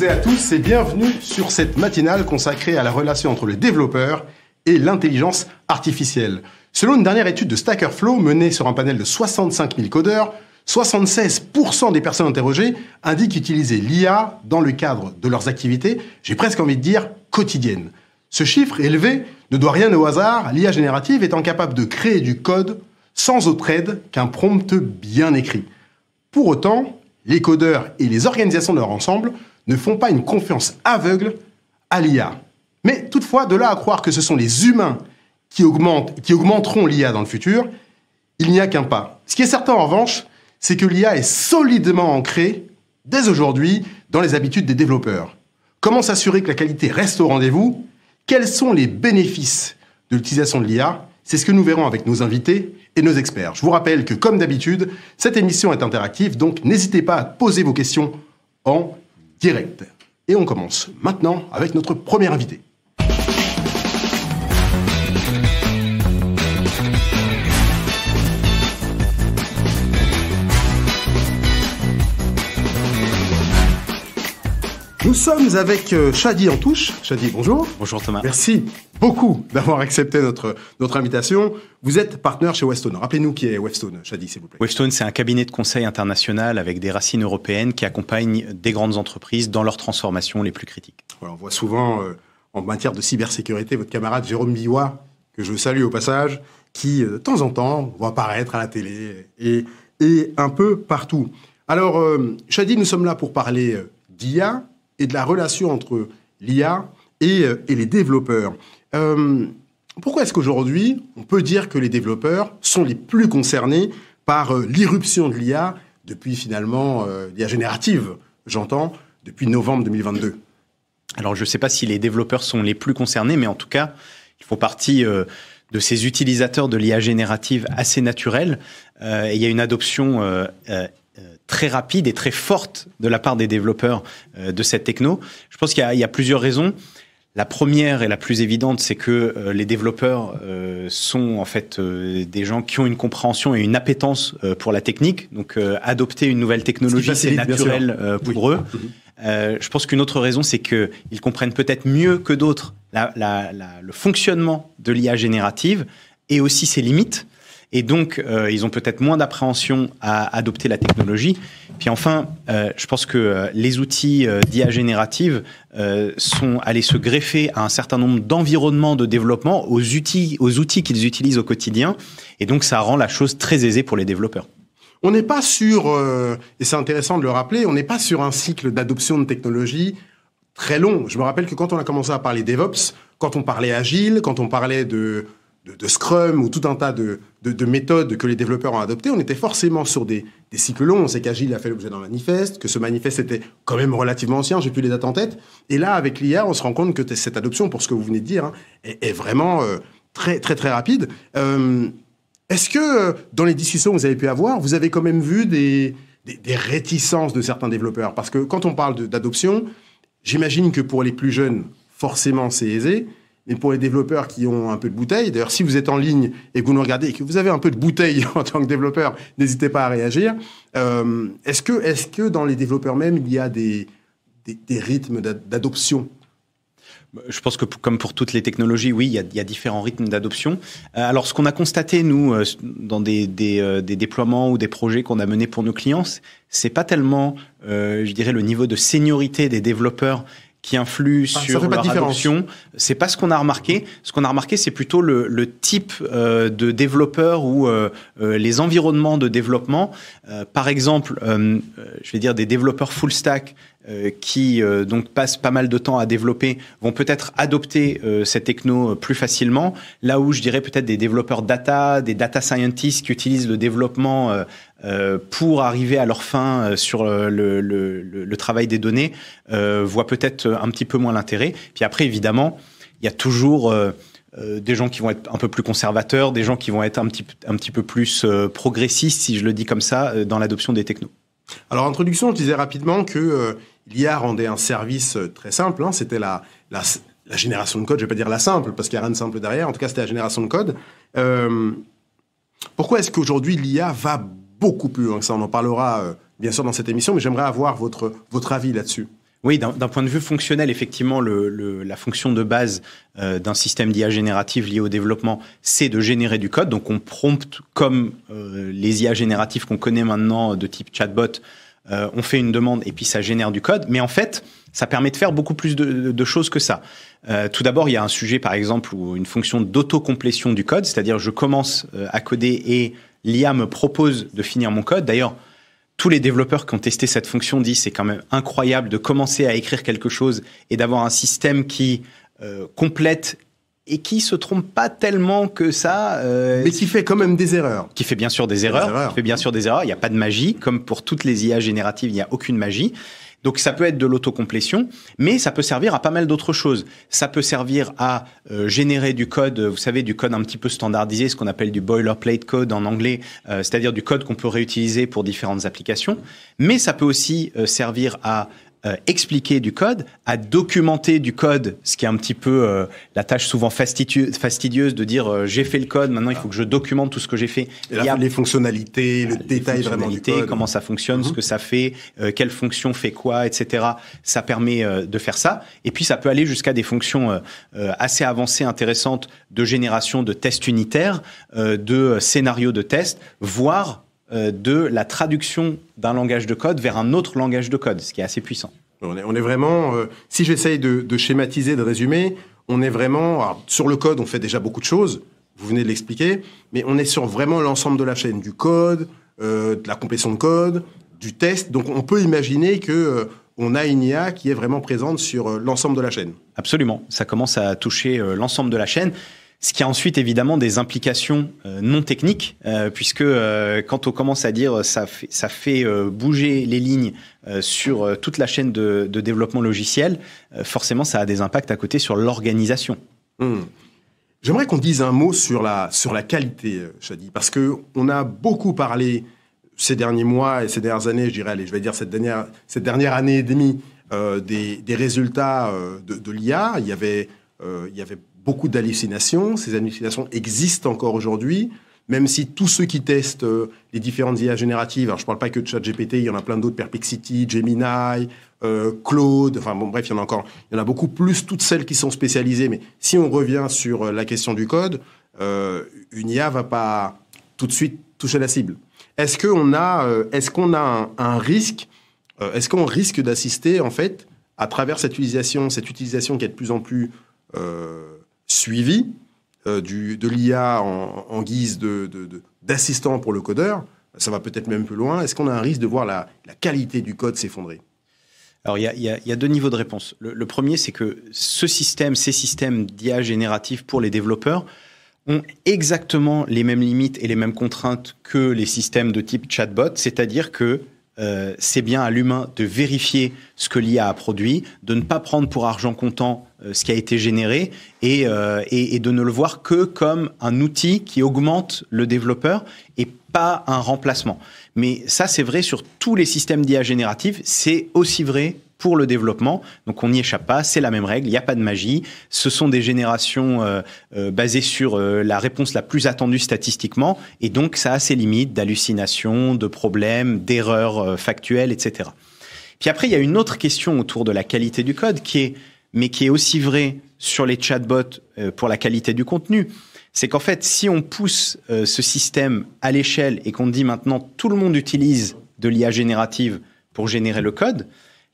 toutes et à tous et bienvenue sur cette matinale consacrée à la relation entre le développeur et l'intelligence artificielle. Selon une dernière étude de Stack Overflow menée sur un panel de 65 000 codeurs, 76% des personnes interrogées indiquent utiliser l'IA dans le cadre de leurs activités, j'ai presque envie de dire quotidiennes. Ce chiffre élevé ne doit rien au hasard, l'IA générative étant capable de créer du code sans autre aide qu'un prompt bien écrit. Pour autant, les codeurs et les organisations de leur ensemble ne font pas une confiance aveugle à l'IA. Mais toutefois, de là à croire que ce sont les humains qui augmenteront l'IA dans le futur, il n'y a qu'un pas. Ce qui est certain en revanche, c'est que l'IA est solidement ancrée, dès aujourd'hui, dans les habitudes des développeurs. Comment s'assurer que la qualité reste au rendez-vous ? Quels sont les bénéfices de l'utilisation de l'IA ? C'est ce que nous verrons avec nos invités et nos experts. Je vous rappelle que, comme d'habitude, cette émission est interactive, donc n'hésitez pas à poser vos questions en direct. Et on commence maintenant avec notre premier invité. Nous sommes avec Chadi Antouche. Chadi, bonjour. Bonjour Thomas. Merci beaucoup d'avoir accepté notre invitation. Vous êtes partenaire chez Wavestone. Rappelez-nous qui est Wavestone, Chadi, s'il vous plaît. Wavestone, c'est un cabinet de conseil international avec des racines européennes qui accompagne des grandes entreprises dans leurs transformations les plus critiques. Voilà, on voit souvent, en matière de cybersécurité, votre camarade Jérôme Biwa, que je salue au passage, qui, de temps en temps, va apparaître à la télé et un peu partout. Alors, Chadi, nous sommes là pour parler d'IA et de la relation entre l'IA et les développeurs. Pourquoi est-ce qu'aujourd'hui, on peut dire que les développeurs sont les plus concernés par l'irruption de l'IA depuis finalement l'IA générative, j'entends, depuis novembre 2022 ? Alors, je ne sais pas si les développeurs sont les plus concernés, mais en tout cas, ils font partie de ces utilisateurs de l'IA générative assez naturels. Et il y a une adoption très rapide et très forte de la part des développeurs de cette techno. Je pense qu'il y a plusieurs raisons. La première et la plus évidente, c'est que les développeurs sont en fait des gens qui ont une compréhension et une appétence pour la technique. Donc, adopter une nouvelle technologie, c'est naturel pour eux. Je pense qu'une autre raison, c'est qu'ils comprennent peut-être mieux que d'autres le fonctionnement de l'IA générative et aussi ses limites. Et donc, ils ont peut-être moins d'appréhension à adopter la technologie. Puis enfin, je pense que les outils d'IA générative sont allés se greffer à un certain nombre d'environnements de développement, aux outils qu'ils utilisent au quotidien. Et donc, ça rend la chose très aisée pour les développeurs. On n'est pas sur, et c'est intéressant de le rappeler, on n'est pas sur un cycle d'adoption de technologie très long. Je me rappelle que quand on a commencé à parler DevOps, quand on parlait Agile, quand on parlait de Scrum ou tout un tas de méthodes que les développeurs ont adoptées, on était forcément sur des cycles longs. On sait qu'Agile a fait l'objet d'un manifeste, que ce manifeste était quand même relativement ancien, j'ai plus les dates en tête. Et là, avec l'IA, on se rend compte que cette adoption, pour ce que vous venez de dire, est vraiment très, très, très rapide. Est-ce que, dans les discussions que vous avez pu avoir, vous avez quand même vu des réticences de certains développeurs ? Parce que quand on parle d'adoption, j'imagine que pour les plus jeunes, forcément, c'est aisé. Mais pour les développeurs qui ont un peu de bouteille, d'ailleurs, si vous êtes en ligne et que vous nous regardez et que vous avez un peu de bouteille en tant que développeur, n'hésitez pas à réagir. Est-ce que dans les développeurs même, il y a des rythmes d'adoption ? Je pense que comme pour toutes les technologies, oui, il y a différents rythmes d'adoption. Alors, ce qu'on a constaté, nous, dans des déploiements ou des projets qu'on a menés pour nos clients, c'est pas tellement, je dirais, le niveau de seniorité des développeurs qui influent sur leur adoption. C'est pas ce qu'on a remarqué. Ce qu'on a remarqué, c'est plutôt le type de développeur ou les environnements de développement. Par exemple, je vais dire des développeurs full stack qui donc passent pas mal de temps à développer vont peut-être adopter cette techno plus facilement. Là où je dirais peut-être des développeurs data, des data scientists qui utilisent le développement pour arriver à leur fin sur le travail des données, voient peut-être un petit peu moins l'intérêt. Puis après, évidemment, il y a toujours des gens qui vont être un peu plus conservateurs, des gens qui vont être un petit peu plus progressistes, si je le dis comme ça, dans l'adoption des technos. Alors, introduction, je disais rapidement que l'IA rendait un service très simple. C'était la génération de code. Je ne vais pas dire la simple, parce qu'il n'y a rien de simple derrière. En tout cas, c'était la génération de code. Pourquoi est-ce qu'aujourd'hui, l'IA va beaucoup plus loin que ça ? On en parlera bien sûr dans cette émission, mais j'aimerais avoir votre avis là-dessus. Oui, d'un point de vue fonctionnel, effectivement, la fonction de base d'un système d'IA générative lié au développement, c'est de générer du code. Donc, on prompte comme les IA génératives qu'on connaît maintenant de type chatbot. On fait une demande et puis ça génère du code. Mais en fait, ça permet de faire beaucoup plus de choses que ça. Tout d'abord, il y a un sujet, par exemple, ou une fonction d'autocomplétion du code. C'est-à-dire, je commence à coder et l'IA me propose de finir mon code. D'ailleurs, tous les développeurs qui ont testé cette fonction disent c'est quand même incroyable de commencer à écrire quelque chose et d'avoir un système qui complète et qui se trompe pas tellement que ça. Mais qui fait quand même des erreurs. Qui fait bien sûr des erreurs. Qui fait bien sûr des erreurs. Il n'y a pas de magie. Comme pour toutes les IA génératives, il n'y a aucune magie. Donc ça peut être de l'autocomplétion, mais ça peut servir à pas mal d'autres choses. Ça peut servir à générer du code, vous savez, du code un petit peu standardisé, ce qu'on appelle du boilerplate code en anglais, c'est-à-dire du code qu'on peut réutiliser pour différentes applications. Mais ça peut aussi servir à expliquer du code, à documenter du code, ce qui est un petit peu la tâche souvent fastidieuse de dire j'ai fait le code, maintenant il faut que je documente tout ce que j'ai fait. Et là, les fonctionnalités, le détail vraiment du code. Comment ça fonctionne, ce que ça fait, quelle fonction fait quoi, etc. Ça permet de faire ça. Et puis ça peut aller jusqu'à des fonctions assez avancées, intéressantes de génération de tests unitaires, de scénarios de tests, voire de la traduction d'un langage de code vers un autre langage de code, ce qui est assez puissant. On est vraiment, si j'essaye de schématiser, de résumer, on est vraiment, alors, sur le code, on fait déjà beaucoup de choses, vous venez de l'expliquer, mais on est sur vraiment l'ensemble de la chaîne, du code, de la complétion de code, du test, donc on peut imaginer que on a une IA qui est vraiment présente sur l'ensemble de la chaîne. Absolument, ça commence à toucher l'ensemble de la chaîne. Ce qui a ensuite évidemment des implications non techniques, puisque quand on commence à dire ça fait bouger les lignes sur toute la chaîne de développement logiciel, forcément ça a des impacts à côté sur l'organisation. J'aimerais qu'on dise un mot sur la qualité, Chadi, parce que on a beaucoup parlé ces derniers mois et ces dernières années, je dirais, allez, je vais dire cette dernière année et demie, des résultats de l'IA. Il y avait beaucoup d'hallucinations. Ces hallucinations existent encore aujourd'hui, même si tous ceux qui testent les différentes IA génératives, alors je ne parle pas que de ChatGPT, il y en a plein d'autres, Perplexity, Gemini, Claude, enfin bon, bref, il y en a beaucoup plus, toutes celles qui sont spécialisées. Mais si on revient sur la question du code, une IA va pas tout de suite toucher la cible. Est-ce qu'on a un risque, est-ce qu'on risque d'assister, en fait, à travers cette utilisation qui est de plus en plus suivi de l'IA en guise d'assistant pour le codeur, ça va peut-être même plus loin. Est-ce qu'on a un risque de voir la qualité du code s'effondrer ? Alors, il y a deux niveaux de réponse. Le premier, c'est que ces systèmes d'IA génératifs pour les développeurs ont exactement les mêmes limites et les mêmes contraintes que les systèmes de type chatbot, c'est-à-dire que c'est bien à l'humain de vérifier ce que l'IA a produit, de ne pas prendre pour argent comptant ce qui a été généré et de ne le voir que comme un outil qui augmente le développeur et pas un remplacement. Mais ça, c'est vrai sur tous les systèmes d'IA générative, c'est aussi vrai pour le développement. Donc on n'y échappe pas, c'est la même règle, il n'y a pas de magie. Ce sont des générations basées sur la réponse la plus attendue statistiquement, et donc ça a ses limites d'hallucinations, de problèmes, d'erreurs factuelles, etc. Puis après, il y a une autre question autour de la qualité du code qui est aussi vraie sur les chatbots pour la qualité du contenu. C'est qu'en fait, si on pousse ce système à l'échelle et qu'on dit maintenant tout le monde utilise de l'IA générative pour générer le code,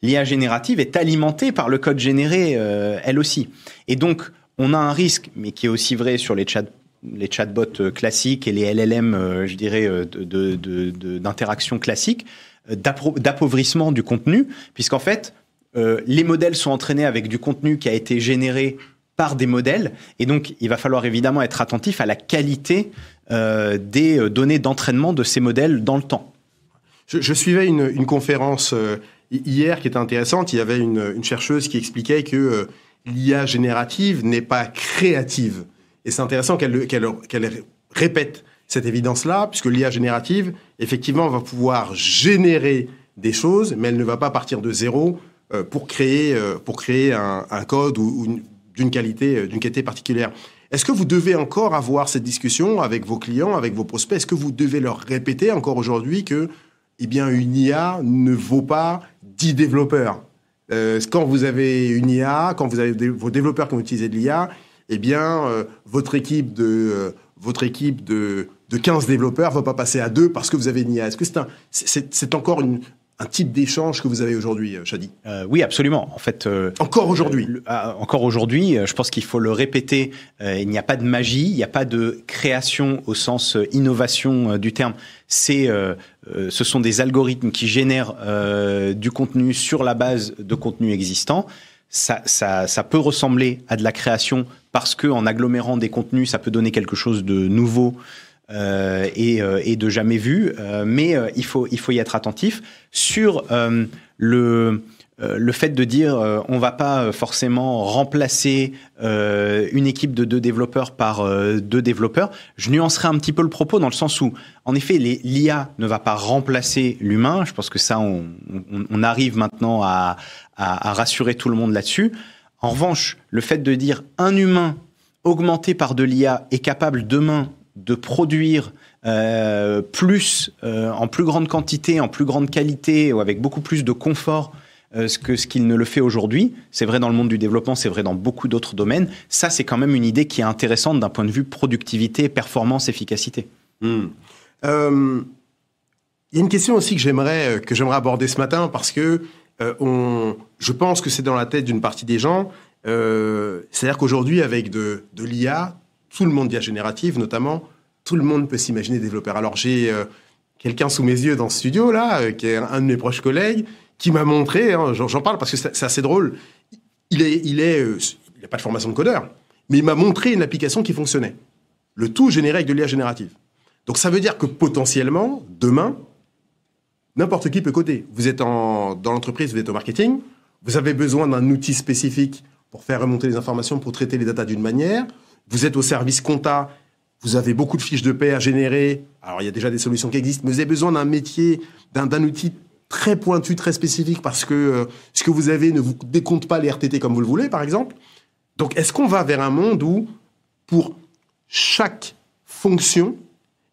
l'IA générative est alimentée par le code généré, elle aussi. Et donc, on a un risque, mais qui est aussi vrai sur les chatbots classiques et les LLM, je dirais, d'interaction classique, d'appauvrissement du contenu, puisqu'en fait, les modèles sont entraînés avec du contenu qui a été généré par des modèles, et donc il va falloir évidemment être attentif à la qualité des données d'entraînement de ces modèles dans le temps. Je suivais une conférence hier qui était intéressante. Il y avait une chercheuse qui expliquait que l'IA générative n'est pas créative. Et c'est intéressant qu'elle répète cette évidence-là, puisque l'IA générative, effectivement, va pouvoir générer des choses, mais elle ne va pas partir de zéro pour créer un code ou d'une qualité particulière. Est-ce que vous devez encore avoir cette discussion avec vos clients, avec vos prospects ? Est-ce que vous devez leur répéter encore aujourd'hui que une IA ne vaut pas 10 développeurs ? quand vous avez une IA, quand vous avez vos développeurs qui ont utilisé de l'IA, eh bien, votre équipe de 15 développeurs va pas passer à 2 parce que vous avez une IA. Est-ce que c'est encore un type d'échange que vous avez aujourd'hui, Chadi? Oui, absolument. En fait, encore aujourd'hui. Encore aujourd'hui, je pense qu'il faut le répéter. Il n'y a pas de magie, il n'y a pas de création au sens innovation du terme. Ce sont des algorithmes qui génèrent du contenu sur la base de contenus existants. Ça peut ressembler à de la création parce que en agglomérant des contenus, ça peut donner quelque chose de nouveau. Et de jamais vu, mais il faut y être attentif sur le fait de dire on va pas forcément remplacer une équipe de 2 développeurs par 2 développeurs. Je nuancerai un petit peu le propos dans le sens où, en effet, l'IA ne va pas remplacer l'humain. Je pense que ça, on arrive maintenant à rassurer tout le monde là-dessus. En revanche, le fait de dire un humain augmenté par de l'IA est capable demain de produire plus, en plus grande quantité, en plus grande qualité, ou avec beaucoup plus de confort ce qu'il ne le fait aujourd'hui. C'est vrai dans le monde du développement, c'est vrai dans beaucoup d'autres domaines. Ça, c'est quand même une idée qui est intéressante d'un point de vue productivité, performance, efficacité. Il y a une question aussi que j'aimerais aborder ce matin parce que je pense que c'est dans la tête d'une partie des gens. C'est-à-dire qu'aujourd'hui, avec de l'IA, tout le monde, d'IA générative notamment, tout le monde peut s'imaginer développeur. Alors j'ai quelqu'un sous mes yeux dans ce studio là, qui est un de mes proches collègues, qui m'a montré, j'en parle parce que c'est assez drôle, il n'a pas de formation de codeur, mais il m'a montré une application qui fonctionnait. Le tout généré avec de l'IA générative. Donc ça veut dire que potentiellement, demain, n'importe qui peut coder. Vous êtes dans l'entreprise, vous êtes au marketing, vous avez besoin d'un outil spécifique pour faire remonter les informations, pour traiter les datas d'une manière. Vous êtes au service compta, vous avez beaucoup de fiches de paie à générer. Alors, il y a déjà des solutions qui existent, mais vous avez besoin d'un métier, d'un outil très pointu, très spécifique, parce que ce que vous avez ne vous décompte pas les RTT comme vous le voulez, par exemple. Donc, est-ce qu'on va vers un monde où, pour chaque fonction,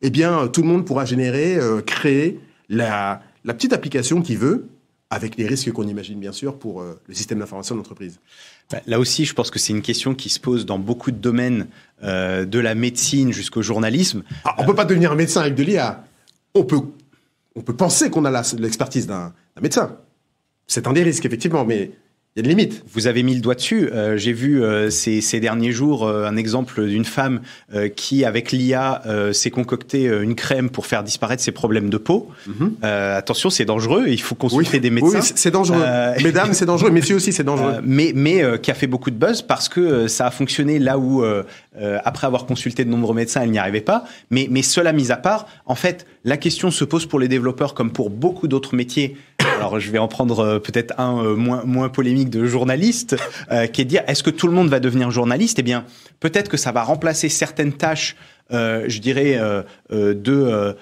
eh bien, tout le monde pourra générer, créer la petite application qu'il veut, avec les risques qu'on imagine, bien sûr, pour le système d'information de l'entreprise? Là aussi, je pense que c'est une question qui se pose dans beaucoup de domaines, de la médecine jusqu'au journalisme. On ne peut pas devenir un médecin avec de l'IA. On peut penser qu'on a l'expertise d'un médecin. C'est un des risques, effectivement, mais il y a des limites. Vous avez mis le doigt dessus. J'ai vu ces derniers jours un exemple d'une femme qui, avec l'IA, s'est concocté une crème pour faire disparaître ses problèmes de peau. Attention, c'est dangereux. Il faut consulter des médecins. Oui, c'est dangereux. Mesdames, c'est dangereux. Messieurs aussi, c'est dangereux. Mais qui a fait beaucoup de buzz parce que ça a fonctionné là où, après avoir consulté de nombreux médecins, elle n'y arrivait pas. Mais cela mis à part, en fait, la question se pose pour les développeurs comme pour beaucoup d'autres métiers. Alors, je vais en prendre peut-être un moins polémique de journaliste, qui est de dire, est-ce que tout le monde va devenir journaliste? Eh bien, peut-être que ça va remplacer certaines tâches, je dirais, de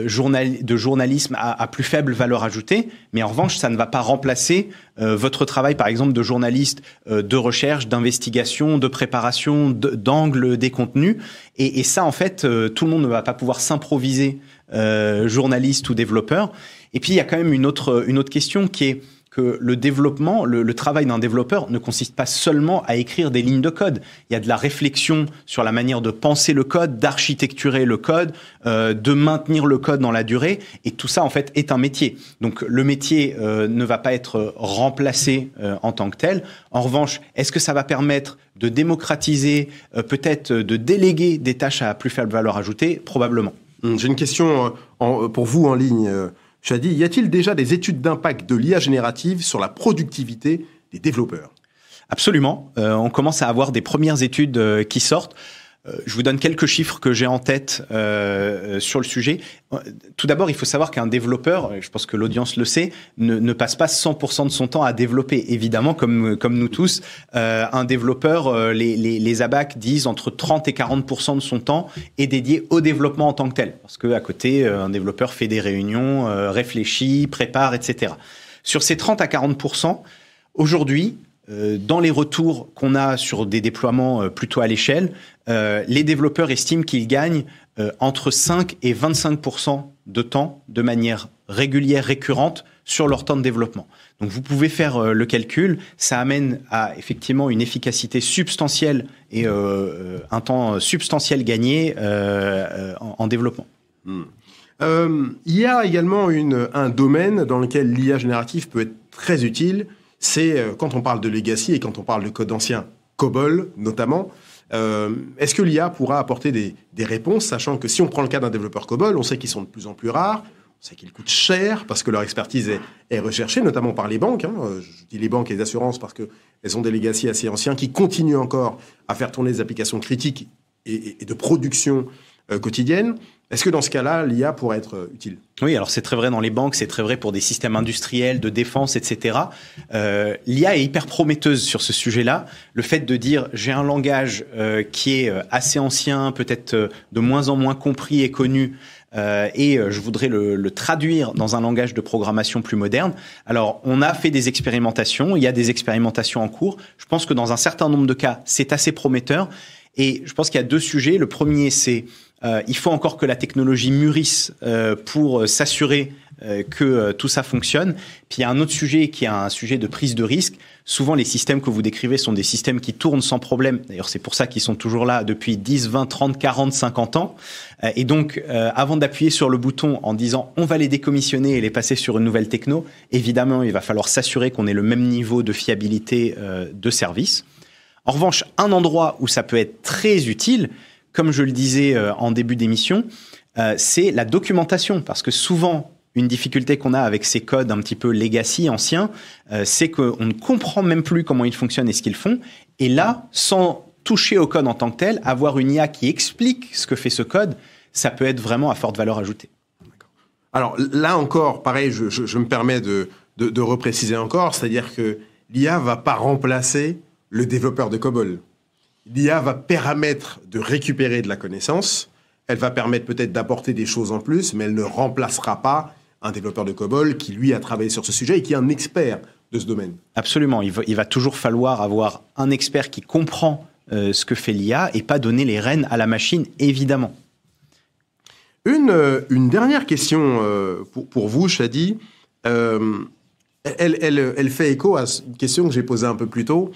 journalisme à plus faible valeur ajoutée, mais en revanche, ça ne va pas remplacer votre travail, par exemple, de journaliste de recherche, d'investigation, de préparation, d'angle des contenus. Et ça, en fait, tout le monde ne va pas pouvoir s'improviser journaliste ou développeur. Et puis, il y a quand même une autre question qui est que le développement, le travail d'un développeur ne consiste pas seulement à écrire des lignes de code. Il y a de la réflexion sur la manière de penser le code, d'architecturer le code, de maintenir le code dans la durée. Et tout ça, en fait, est un métier. Donc, le métier ne va pas être remplacé en tant que tel. En revanche, est-ce que ça va permettre de démocratiser, peut-être de déléguer des tâches à plus faible valeur ajoutée? Probablement. J'ai une question pour vous en ligne. Chadi, y a-t-il déjà des études d'impact de l'IA générative sur la productivité des développeurs? Absolument. On commence à avoir des premières études qui sortent. Je vous donne quelques chiffres que j'ai en tête sur le sujet. Tout d'abord, il faut savoir qu'un développeur, je pense que l'audience le sait, ne passe pas 100% de son temps à développer. Évidemment, comme nous tous, un développeur, les ABAC disent entre 30 et 40% de son temps est dédié au développement en tant que tel. Parce qu'à côté, un développeur fait des réunions, réfléchit, prépare, etc. Sur ces 30 à 40%, aujourd'hui, dans les retours qu'on a sur des déploiements plutôt à l'échelle, les développeurs estiment qu'ils gagnent entre 5 et 25% de temps de manière régulière, récurrente sur leur temps de développement. Donc vous pouvez faire le calcul, ça amène à effectivement une efficacité substantielle et un temps substantiel gagné en développement. Il y a également un domaine dans lequel l'IA générative peut être très utile, c'est quand on parle de legacy et quand on parle de code ancien, COBOL notamment. Est-ce que l'IA pourra apporter des réponses, sachant que si on prend le cas d'un développeur COBOL, on sait qu'ils sont de plus en plus rares, on sait qu'ils coûtent cher parce que leur expertise est recherchée, notamment par les banques. Je dis les banques et les assurances parce qu'elles ont des legacy assez anciens qui continuent encore à faire tourner des applications critiques et de production quotidienne. Est-ce que dans ce cas-là, l'IA pourrait être utile ? Oui, alors c'est très vrai dans les banques, c'est très vrai pour des systèmes industriels, de défense, etc. L'IA est hyper prometteuse sur ce sujet-là. Le fait de dire j'ai un langage qui est assez ancien, peut-être de moins en moins compris et connu, et je voudrais le traduire dans un langage de programmation plus moderne. Alors, on a fait des expérimentations, il y a des expérimentations en cours. Je pense que dans un certain nombre de cas, c'est assez prometteur. Et je pense qu'il y a deux sujets. Le premier, c'est il faut encore que la technologie mûrisse pour s'assurer que tout ça fonctionne. Puis il y a un autre sujet qui est un sujet de prise de risque. Souvent, les systèmes que vous décrivez sont des systèmes qui tournent sans problème. D'ailleurs, c'est pour ça qu'ils sont toujours là depuis 10, 20, 30, 40, 50 ans. Et donc, avant d'appuyer sur le bouton en disant on va les décommissionner et les passer sur une nouvelle techno, évidemment, il va falloir s'assurer qu'on ait le même niveau de fiabilité de service. En revanche, un endroit où ça peut être très utile, comme je le disais en début d'émission, c'est la documentation. Parce que souvent, une difficulté qu'on a avec ces codes un petit peu legacy, anciens, c'est qu'on ne comprend même plus comment ils fonctionnent et ce qu'ils font. Et là, sans toucher au code en tant que tel, avoir une IA qui explique ce que fait ce code, ça peut être vraiment à forte valeur ajoutée. Alors là encore, pareil, je me permets de repréciser encore, c'est-à-dire que l'IA ne va pas remplacer le développeur de COBOL. L'IA va permettre de récupérer de la connaissance, elle va permettre peut-être d'apporter des choses en plus, mais elle ne remplacera pas un développeur de COBOL qui, lui, a travaillé sur ce sujet et qui est un expert de ce domaine. Absolument, il va toujours falloir avoir un expert qui comprend ce que fait l'IA et pas donner les rênes à la machine, évidemment. Une dernière question pour vous, Chadi. Elle fait écho à une question que j'ai posée un peu plus tôt.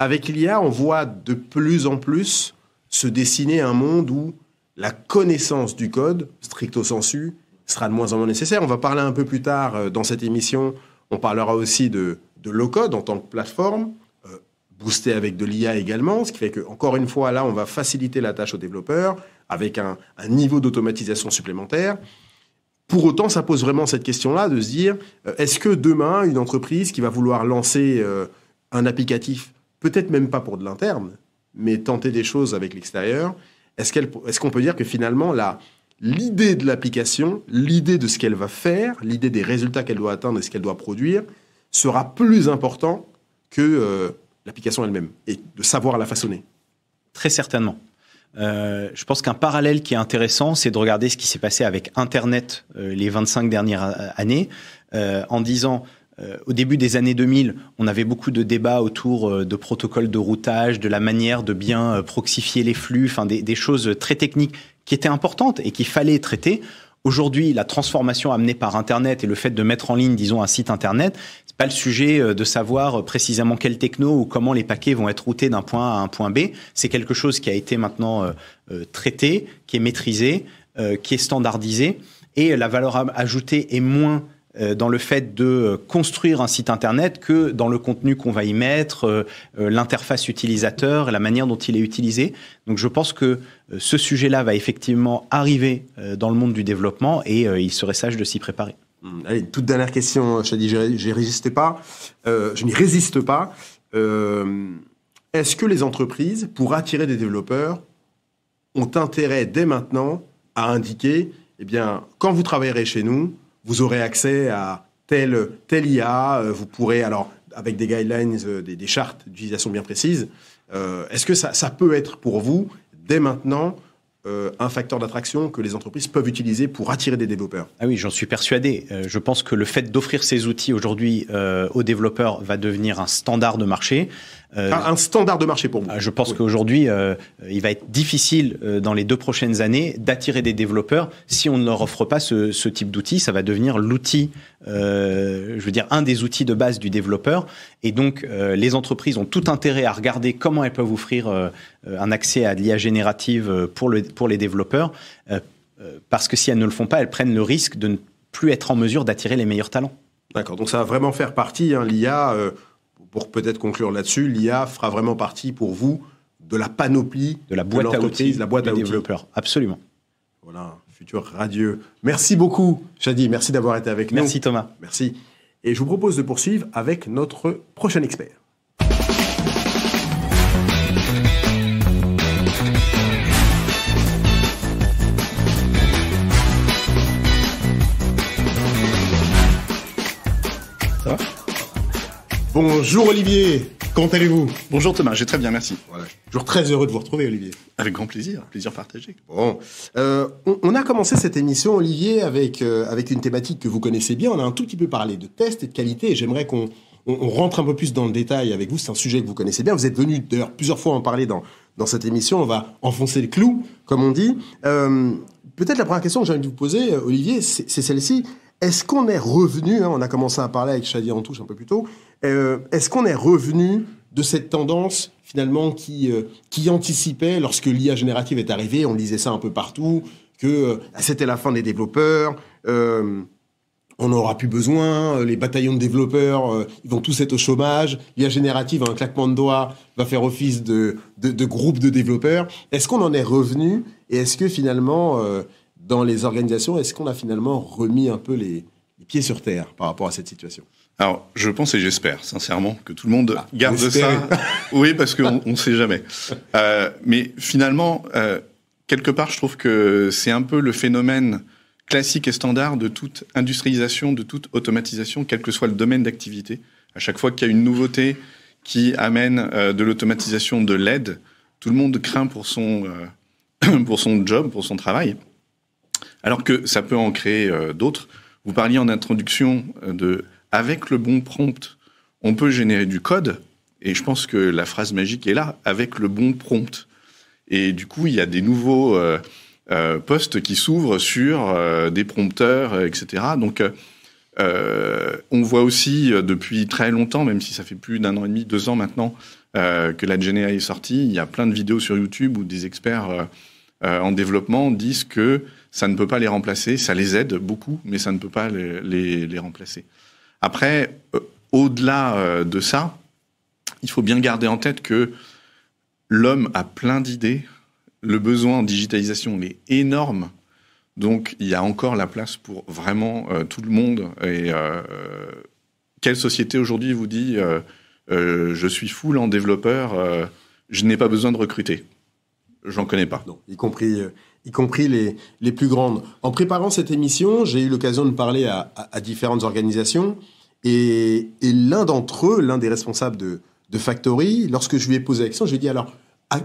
Avec l'IA, on voit de plus en plus se dessiner un monde où la connaissance du code, stricto sensu, sera de moins en moins nécessaire. On va parler un peu plus tard dans cette émission, on parlera aussi de low-code en tant que plateforme, boosté avec de l'IA également, ce qui fait que, encore une fois, là, on va faciliter la tâche aux développeurs avec un niveau d'automatisation supplémentaire. Pour autant, ça pose vraiment cette question-là de se dire, est-ce que demain, une entreprise qui va vouloir lancer un applicatif, peut-être même pas pour de l'interne, mais tenter des choses avec l'extérieur, est-ce qu'on peut dire que finalement, l'idée de l'application, l'idée de ce qu'elle va faire, l'idée des résultats qu'elle doit atteindre et ce qu'elle doit produire, sera plus important que l'application elle-même et de savoir la façonner? Très certainement. Je pense qu'un parallèle qui est intéressant, c'est de regarder ce qui s'est passé avec Internet les 25 dernières années, en disant... au début des années 2000, on avait beaucoup de débats autour de protocoles de routage, de la manière de bien proxifier les flux, enfin des choses très techniques qui étaient importantes et qu'il fallait traiter. Aujourd'hui, la transformation amenée par Internet et le fait de mettre en ligne, disons, un site Internet, c'est pas le sujet de savoir précisément quelle techno ou comment les paquets vont être routés d'un point A à un point B. C'est quelque chose qui a été maintenant traité, qui est maîtrisé, qui est standardisé. Et la valeur ajoutée est moins dans le fait de construire un site Internet que dans le contenu qu'on va y mettre, l'interface utilisateur, la manière dont il est utilisé. Donc je pense que ce sujet-là va effectivement arriver dans le monde du développement et il serait sage de s'y préparer. Allez, toute dernière question, Chadi, je n'y résiste pas. Est-ce que les entreprises, pour attirer des développeurs, ont intérêt dès maintenant à indiquer, eh bien, quand vous travaillerez chez nous, vous aurez accès à tel IA, vous pourrez, alors avec des guidelines, des chartes d'utilisation bien précises, est-ce que ça peut être pour vous, dès maintenant, un facteur d'attraction que les entreprises peuvent utiliser pour attirer des développeurs? Ah oui, j'en suis persuadé. Je pense que le fait d'offrir ces outils aujourd'hui aux développeurs va devenir un standard de marché. Un standard de marché pour vous. Je pense qu'aujourd'hui, il va être difficile dans les 2 prochaines années d'attirer des développeurs. Si on ne leur offre pas ce type d'outil, ça va devenir l'outil, un des outils de base du développeur. Et donc, les entreprises ont tout intérêt à regarder comment elles peuvent offrir un accès à de l'IA générative pour les développeurs. Parce que si elles ne le font pas, elles prennent le risque de ne plus être en mesure d'attirer les meilleurs talents. D'accord, donc ça va vraiment faire partie, l'IA, pour peut-être conclure là-dessus, l'IA fera vraiment partie pour vous de la panoplie de la boîte à outils, la boîte à outils. Développeurs. Absolument. Voilà, futur radieux. Merci beaucoup, Chadi, merci d'avoir été avec nous. Merci Thomas. Merci. Et je vous propose de poursuivre avec notre prochain expert. Ça va ? Bonjour Olivier, comment allez-vous ? Bonjour Thomas, j'ai très bien, merci. Voilà. Toujours très heureux de vous retrouver Olivier. Avec grand plaisir, plaisir partagé. Bon, on a commencé cette émission Olivier avec une thématique que vous connaissez bien. On a un tout petit peu parlé de tests et de qualité et j'aimerais qu'on rentre un peu plus dans le détail avec vous. C'est un sujet que vous connaissez bien. Vous êtes venu d'ailleurs plusieurs fois en parler dans cette émission. On va enfoncer le clou, comme on dit. Peut-être la première question que j'ai envie de vous poser, Olivier, c'est celle-ci. Est-ce qu'on est revenu, on a commencé à parler avec Chadi en touche un peu plus tôt, est-ce qu'on est revenu de cette tendance finalement qui anticipait lorsque l'IA générative est arrivée, on lisait ça un peu partout, que c'était la fin des développeurs, on n'aura plus besoin, les bataillons de développeurs, ils vont tous être au chômage, l'IA générative, un claquement de doigts, va faire office de groupe de développeurs. Est-ce qu'on en est revenu et est-ce que finalement... dans les organisations, est-ce qu'on a finalement remis un peu les pieds sur terre par rapport à cette situation ? Alors, je pense et j'espère, sincèrement, que tout le monde garde ça. Oui, parce qu'on ne sait jamais. Mais finalement, quelque part, je trouve que c'est un peu le phénomène classique et standard de toute industrialisation, de toute automatisation, quel que soit le domaine d'activité. À chaque fois qu'il y a une nouveauté qui amène de l'automatisation, de l'aide, tout le monde craint pour son job, pour son travail. Alors que ça peut en créer d'autres. Vous parliez en introduction avec le bon prompt, on peut générer du code. Et je pense que la phrase magique est là, avec le bon prompt. Et du coup, il y a des nouveaux postes qui s'ouvrent sur des prompteurs, etc. Donc, on voit aussi depuis très longtemps, même si ça fait plus d'1 an et demi, 2 ans maintenant, que la GenAI est sortie. Il y a plein de vidéos sur YouTube où des experts en développement disent que ça ne peut pas les remplacer, ça les aide beaucoup, mais ça ne peut pas les remplacer. Après, au-delà de ça, il faut bien garder en tête que l'homme a plein d'idées, le besoin en digitalisation est énorme, donc il y a encore la place pour vraiment tout le monde. Et quelle société aujourd'hui vous dit je suis full en développeur, je n'ai pas besoin de recruter ? J'en connais pas. Non, y compris les plus grandes. En préparant cette émission, j'ai eu l'occasion de parler à différentes organisations et l'un d'entre eux, l'un des responsables de Factory, lorsque je lui ai posé la question, je lui ai dit alors,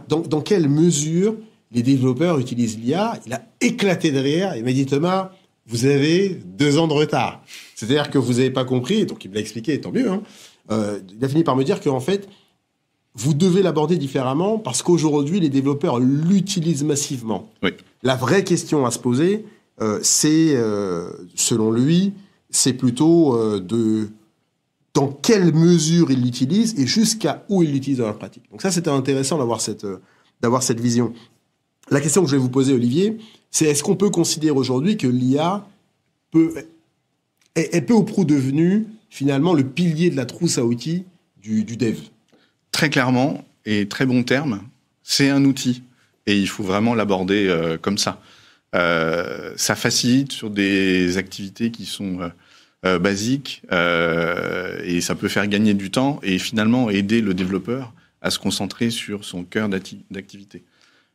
dans quelle mesure les développeurs utilisent l'IA ? Il a éclaté de rire. Il m'a dit Thomas, vous avez 2 ans de retard. C'est-à-dire que vous n'avez pas compris, donc il me l'a expliqué, tant mieux. Il a fini par me dire qu'en fait, vous devez l'aborder différemment parce qu'aujourd'hui, les développeurs l'utilisent massivement. Oui. La vraie question à se poser, c'est, selon lui, c'est plutôt dans quelle mesure il l'utilise et jusqu'à où il l'utilise dans la pratique. Donc ça, c'était intéressant d'avoir cette vision. La question que je vais vous poser, Olivier, c'est est-ce qu'on peut considérer aujourd'hui que l'IA est peu ou prou devenue finalement le pilier de la trousse à outils du dev ? Très clairement, et très bon terme, c'est un outil. Et il faut vraiment l'aborder comme ça. Ça facilite sur des activités qui sont basiques et ça peut faire gagner du temps et finalement aider le développeur à se concentrer sur son cœur d'activité.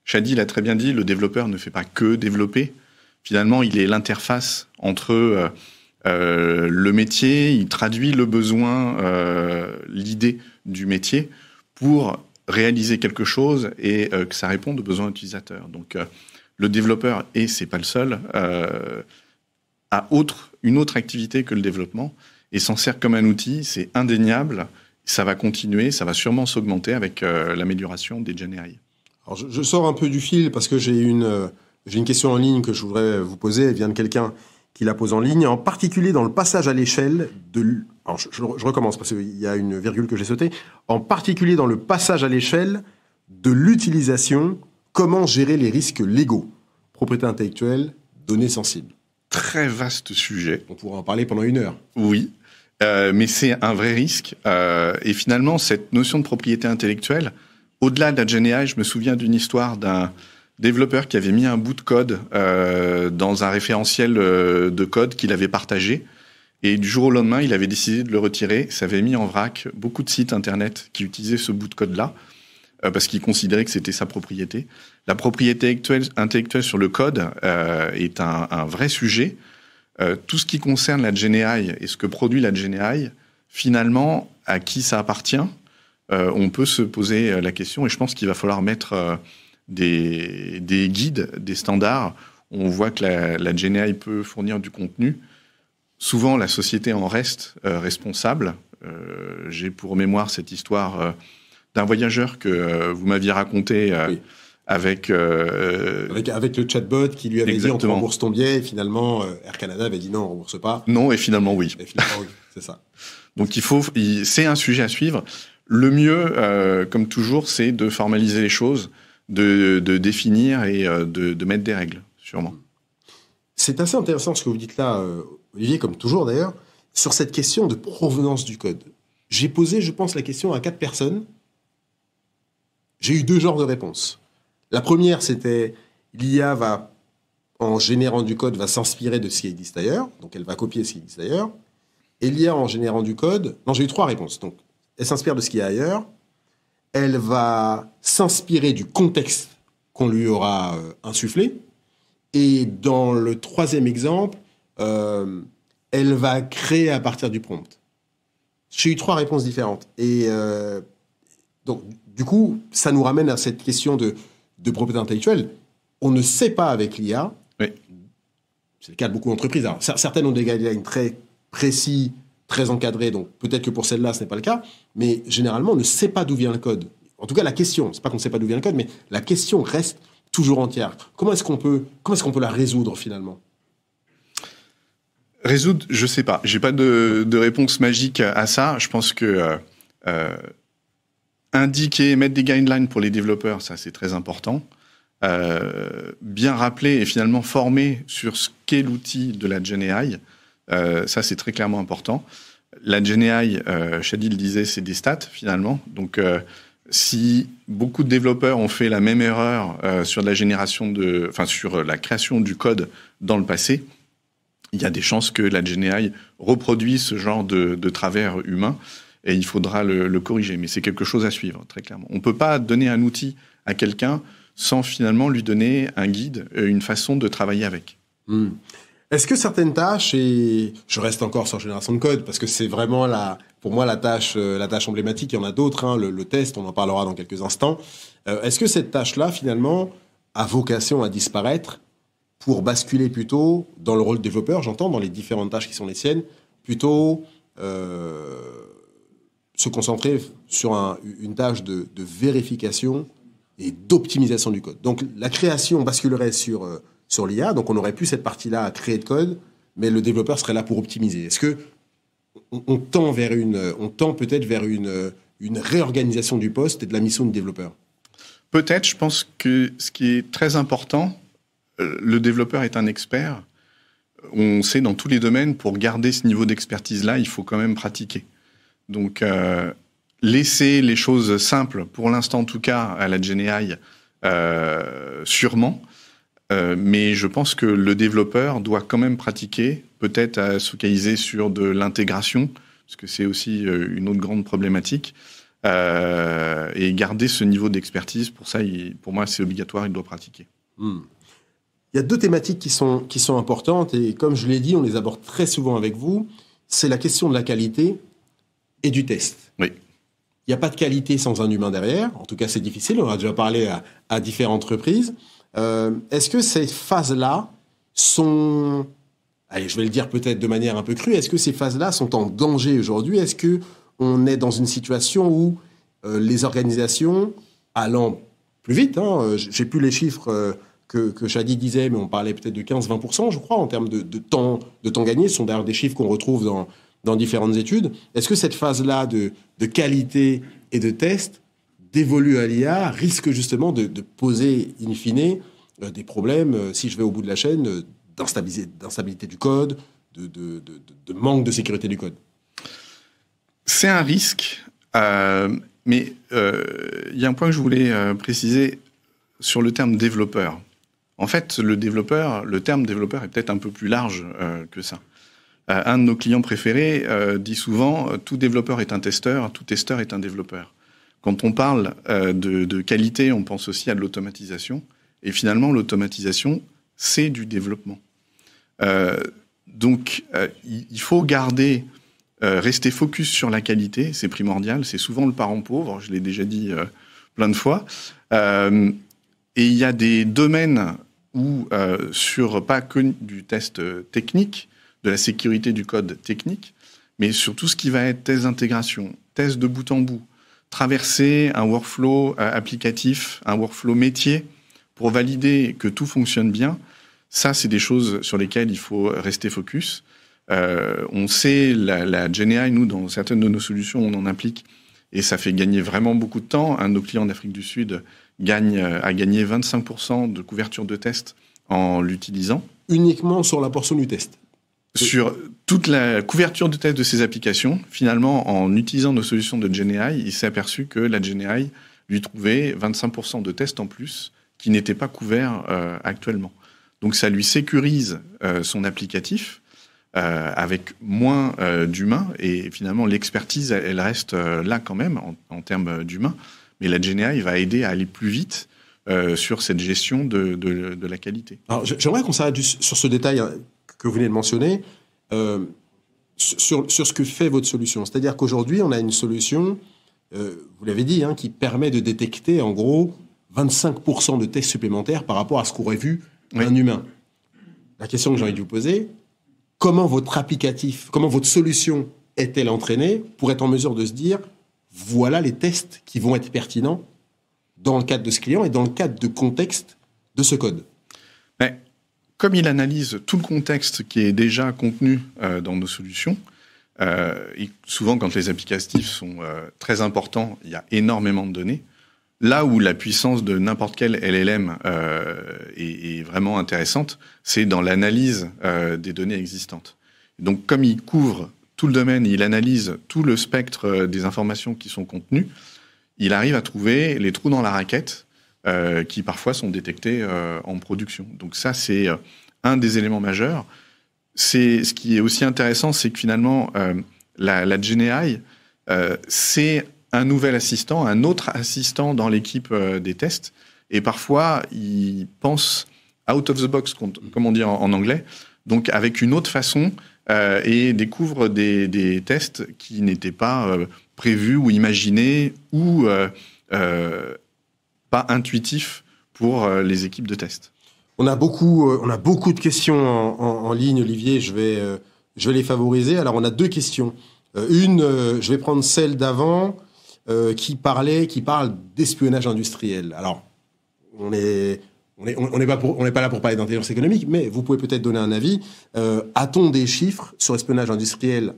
Chadi l'a très bien dit, le développeur ne fait pas que développer. Finalement, il est l'interface entre le métier, il traduit le besoin, l'idée du métier pour réaliser quelque chose et que ça réponde aux besoins utilisateurs. Donc, le développeur, et c'est pas le seul, a une autre activité que le développement et s'en sert comme un outil, c'est indéniable. Ça va continuer, ça va sûrement s'augmenter avec l'amélioration des Gen AI. Alors je sors un peu du fil parce que j'ai une question en ligne que je voudrais vous poser. Elle vient de quelqu'un qui la pose en ligne, en particulier dans le passage à l'échelle de... Alors je recommence parce qu'il y a une virgule que j'ai sautée. En particulier dans le passage à l'échelle de l'utilisation, comment gérer les risques légaux, propriété intellectuelle, données sensibles. Très vaste sujet. On pourra en parler pendant 1 heure. Oui, mais c'est un vrai risque. Et finalement, cette notion de propriété intellectuelle, au-delà de la Gen AI, je me souviens d'une histoire d'un développeur qui avait mis un bout de code dans un référentiel de code qu'il avait partagé. Et du jour au lendemain, il avait décidé de le retirer. Ça avait mis en vrac beaucoup de sites Internet qui utilisaient ce bout de code-là parce qu'il considérait que c'était sa propriété. La propriété intellectuelle sur le code est un vrai sujet. Tout ce qui concerne la Gen AI et ce que produit la Gen AI, finalement, à qui ça appartient, on peut se poser la question. Et je pense qu'il va falloir mettre des guides, des standards. On voit que la Gen AI peut fournir du contenu. Souvent, la société en reste responsable. J'ai pour mémoire cette histoire d'un voyageur que vous m'aviez raconté oui. avec le chatbot qui lui avait Exactement. dit on te rembourse ton billet. Et finalement, Air Canada avait dit non, on rembourse pas. Non, et finalement, oui. Et finalement, oui, c'est ça. Donc, c'est un sujet à suivre. Le mieux, comme toujours, c'est de formaliser les choses, de définir et de mettre des règles, sûrement. C'est assez intéressant ce que vous dites là, Olivier, comme toujours d'ailleurs, sur cette question de provenance du code. J'ai posé, je pense, la question à 4 personnes. J'ai eu 2 genres de réponses. La première, c'était l'IA va, en générant du code, va s'inspirer de ce qui existe ailleurs. Donc, elle va copier ce qui existe ailleurs. Et l'IA, en générant du code... Non, j'ai eu 3 réponses. Donc, elle s'inspire de ce qu'il y a ailleurs. Elle va s'inspirer du contexte qu'on lui aura insufflé. Et dans le 3e exemple, elle va créer à partir du prompt. J'ai eu 3 réponses différentes. Et donc, du coup, ça nous ramène à cette question de propriété intellectuelle. On ne sait pas avec l'IA. Oui. C'est le cas de beaucoup d'entreprises. Alors, certaines ont des guidelines très précis, très encadrés, donc peut-être que pour celle-là, ce n'est pas le cas. Mais généralement, on ne sait pas d'où vient le code. En tout cas, la question, c'est pas qu'on ne sait pas d'où vient le code, mais la question reste toujours entière. Comment est-ce qu'on peut la résoudre finalement ? Résoudre, je sais pas. J'ai pas de réponse magique à ça. Je pense que indiquer, mettre des guidelines pour les développeurs, ça c'est très important. Bien rappeler et finalement former sur ce qu'est l'outil de la Gen AI, ça c'est très clairement important. La Gen AI, Shadi le disait, c'est des stats finalement. Donc si beaucoup de développeurs ont fait la même erreur sur la sur la création du code dans le passé, il y a des chances que la Gen AI reproduise ce genre de travers humain et il faudra le corriger. Mais c'est quelque chose à suivre, très clairement. On ne peut pas donner un outil à quelqu'un sans finalement lui donner un guide, une façon de travailler avec. Est-ce que certaines tâches, et je reste encore sur génération de code, parce que c'est vraiment pour moi la tâche emblématique, il y en a d'autres, hein, le test, on en parlera dans quelques instants. Est-ce que cette tâche-là, finalement, a vocation à disparaître pour basculer plutôt dans le rôle de développeur, j'entends, dans les différentes tâches qui sont les siennes, plutôt se concentrer sur une tâche de vérification et d'optimisation du code. Donc la création basculerait sur l'IA, donc on n'aurait plus cette partie-là à créer de code, mais le développeur serait là pour optimiser. Est-ce que on tend peut-être vers une réorganisation du poste et de la mission du développeur ? Peut-être, je pense que ce qui est très important, le développeur est un expert. On sait dans tous les domaines, pour garder ce niveau d'expertise-là, il faut quand même pratiquer. Donc, laisser les choses simples, pour l'instant en tout cas, à la Gen AI, sûrement. Mais je pense que le développeur doit quand même pratiquer, peut-être à se focaliser sur de l'intégration, parce que c'est aussi une autre grande problématique, et garder ce niveau d'expertise. Pour ça, pour moi, c'est obligatoire, il doit pratiquer. Il y a 2 thématiques qui sont importantes, et comme je l'ai dit, on les aborde très souvent avec vous. C'est la question de la qualité et du test. Oui. Il n'y a pas de qualité sans un humain derrière. En tout cas, c'est difficile. On a déjà parlé à différentes reprises. Est-ce que ces phases-là sont... Allez, je vais le dire peut-être de manière un peu crue. Est-ce que ces phases-là sont en danger aujourd'hui ? Est-ce que on est dans une situation où les organisations, allant plus vite, j'ai plus les chiffres que Shadi disait, mais on parlait peut-être de 15-20%, je crois, en termes de temps gagné. Ce sont d'ailleurs des chiffres qu'on retrouve dans différentes études. Est-ce que cette phase-là de qualité et de test dévolue à l'IA risque justement de poser, in fine, des problèmes, si je vais au bout de la chaîne, d'instabilité du code, de manque de sécurité du code? C'est un risque, mais il y a un point que je voulais préciser sur le terme développeur. En fait, le terme développeur est peut-être un peu plus large que ça. Un de nos clients préférés dit souvent « tout développeur est un testeur, tout testeur est un développeur ». Quand on parle de qualité, on pense aussi à de l'automatisation. Et finalement, l'automatisation, c'est du développement. Donc, il faut rester focus sur la qualité, c'est primordial. C'est souvent le parent pauvre, je l'ai déjà dit plein de fois. Et il y a des domaines où, sur pas que du test technique, de la sécurité du code technique, mais sur tout ce qui va être test d'intégration, test de bout en bout, traverser un workflow applicatif, un workflow métier, pour valider que tout fonctionne bien. Ça, c'est des choses sur lesquelles il faut rester focus. On sait, la GenAI, nous, dans certaines de nos solutions, on en implique, et ça fait gagner vraiment beaucoup de temps. Un de nos clients d'Afrique du Sud a gagné 25% de couverture de test en l'utilisant. Uniquement sur la portion du test? Sur toute la couverture de test de ses applications, finalement, en utilisant nos solutions de GenAI, il s'est aperçu que la GenAI lui trouvait 25% de tests en plus qui n'étaient pas couverts actuellement. Donc ça lui sécurise son applicatif avec moins d'humains, et finalement l'expertise, elle reste là quand même en termes d'humains, mais la GenAI va aider à aller plus vite sur cette gestion de la qualité. Alors, j'aimerais qu'on s'arrête sur ce détail que vous venez de mentionner, sur ce que fait votre solution. C'est-à-dire qu'aujourd'hui, on a une solution, vous l'avez dit, qui permet de détecter en gros 25% de tests supplémentaires par rapport à ce qu'aurait vu un humain. La question que j'ai envie de vous poser, comment votre solution est-elle entraînée pour être en mesure de se dire, voilà les tests qui vont être pertinents dans le cadre de ce client et dans le cadre de contexte de ce code? Comme il analyse tout le contexte qui est déjà contenu dans nos solutions, et souvent quand les applicatifs sont très importants, il y a énormément de données. Là où la puissance de n'importe quel LLM est vraiment intéressante, c'est dans l'analyse des données existantes. Donc comme il couvre tout le domaine, il analyse tout le spectre des informations qui sont contenues, il arrive à trouver les trous dans la raquette qui parfois sont détectés en production. Donc ça, c'est un des éléments majeurs. Ce qui est aussi intéressant, c'est que finalement, la GenAI, c'est un nouvel assistant, un autre assistant dans l'équipe des tests. Et parfois, il pense out of the box, comme on dit en anglais, donc avec une autre façon, et découvre des tests qui n'étaient pas prévus ou imaginés ou pas intuitifs pour les équipes de test. On a beaucoup de questions en ligne, Olivier. Je vais les favoriser. Alors, on a deux questions. Je vais prendre celle d'avant qui parle d'espionnage industriel. Alors, on n'est pas là pour parler d'intelligence économique, mais vous pouvez peut-être donner un avis. A-t-on des chiffres sur l'espionnage industriel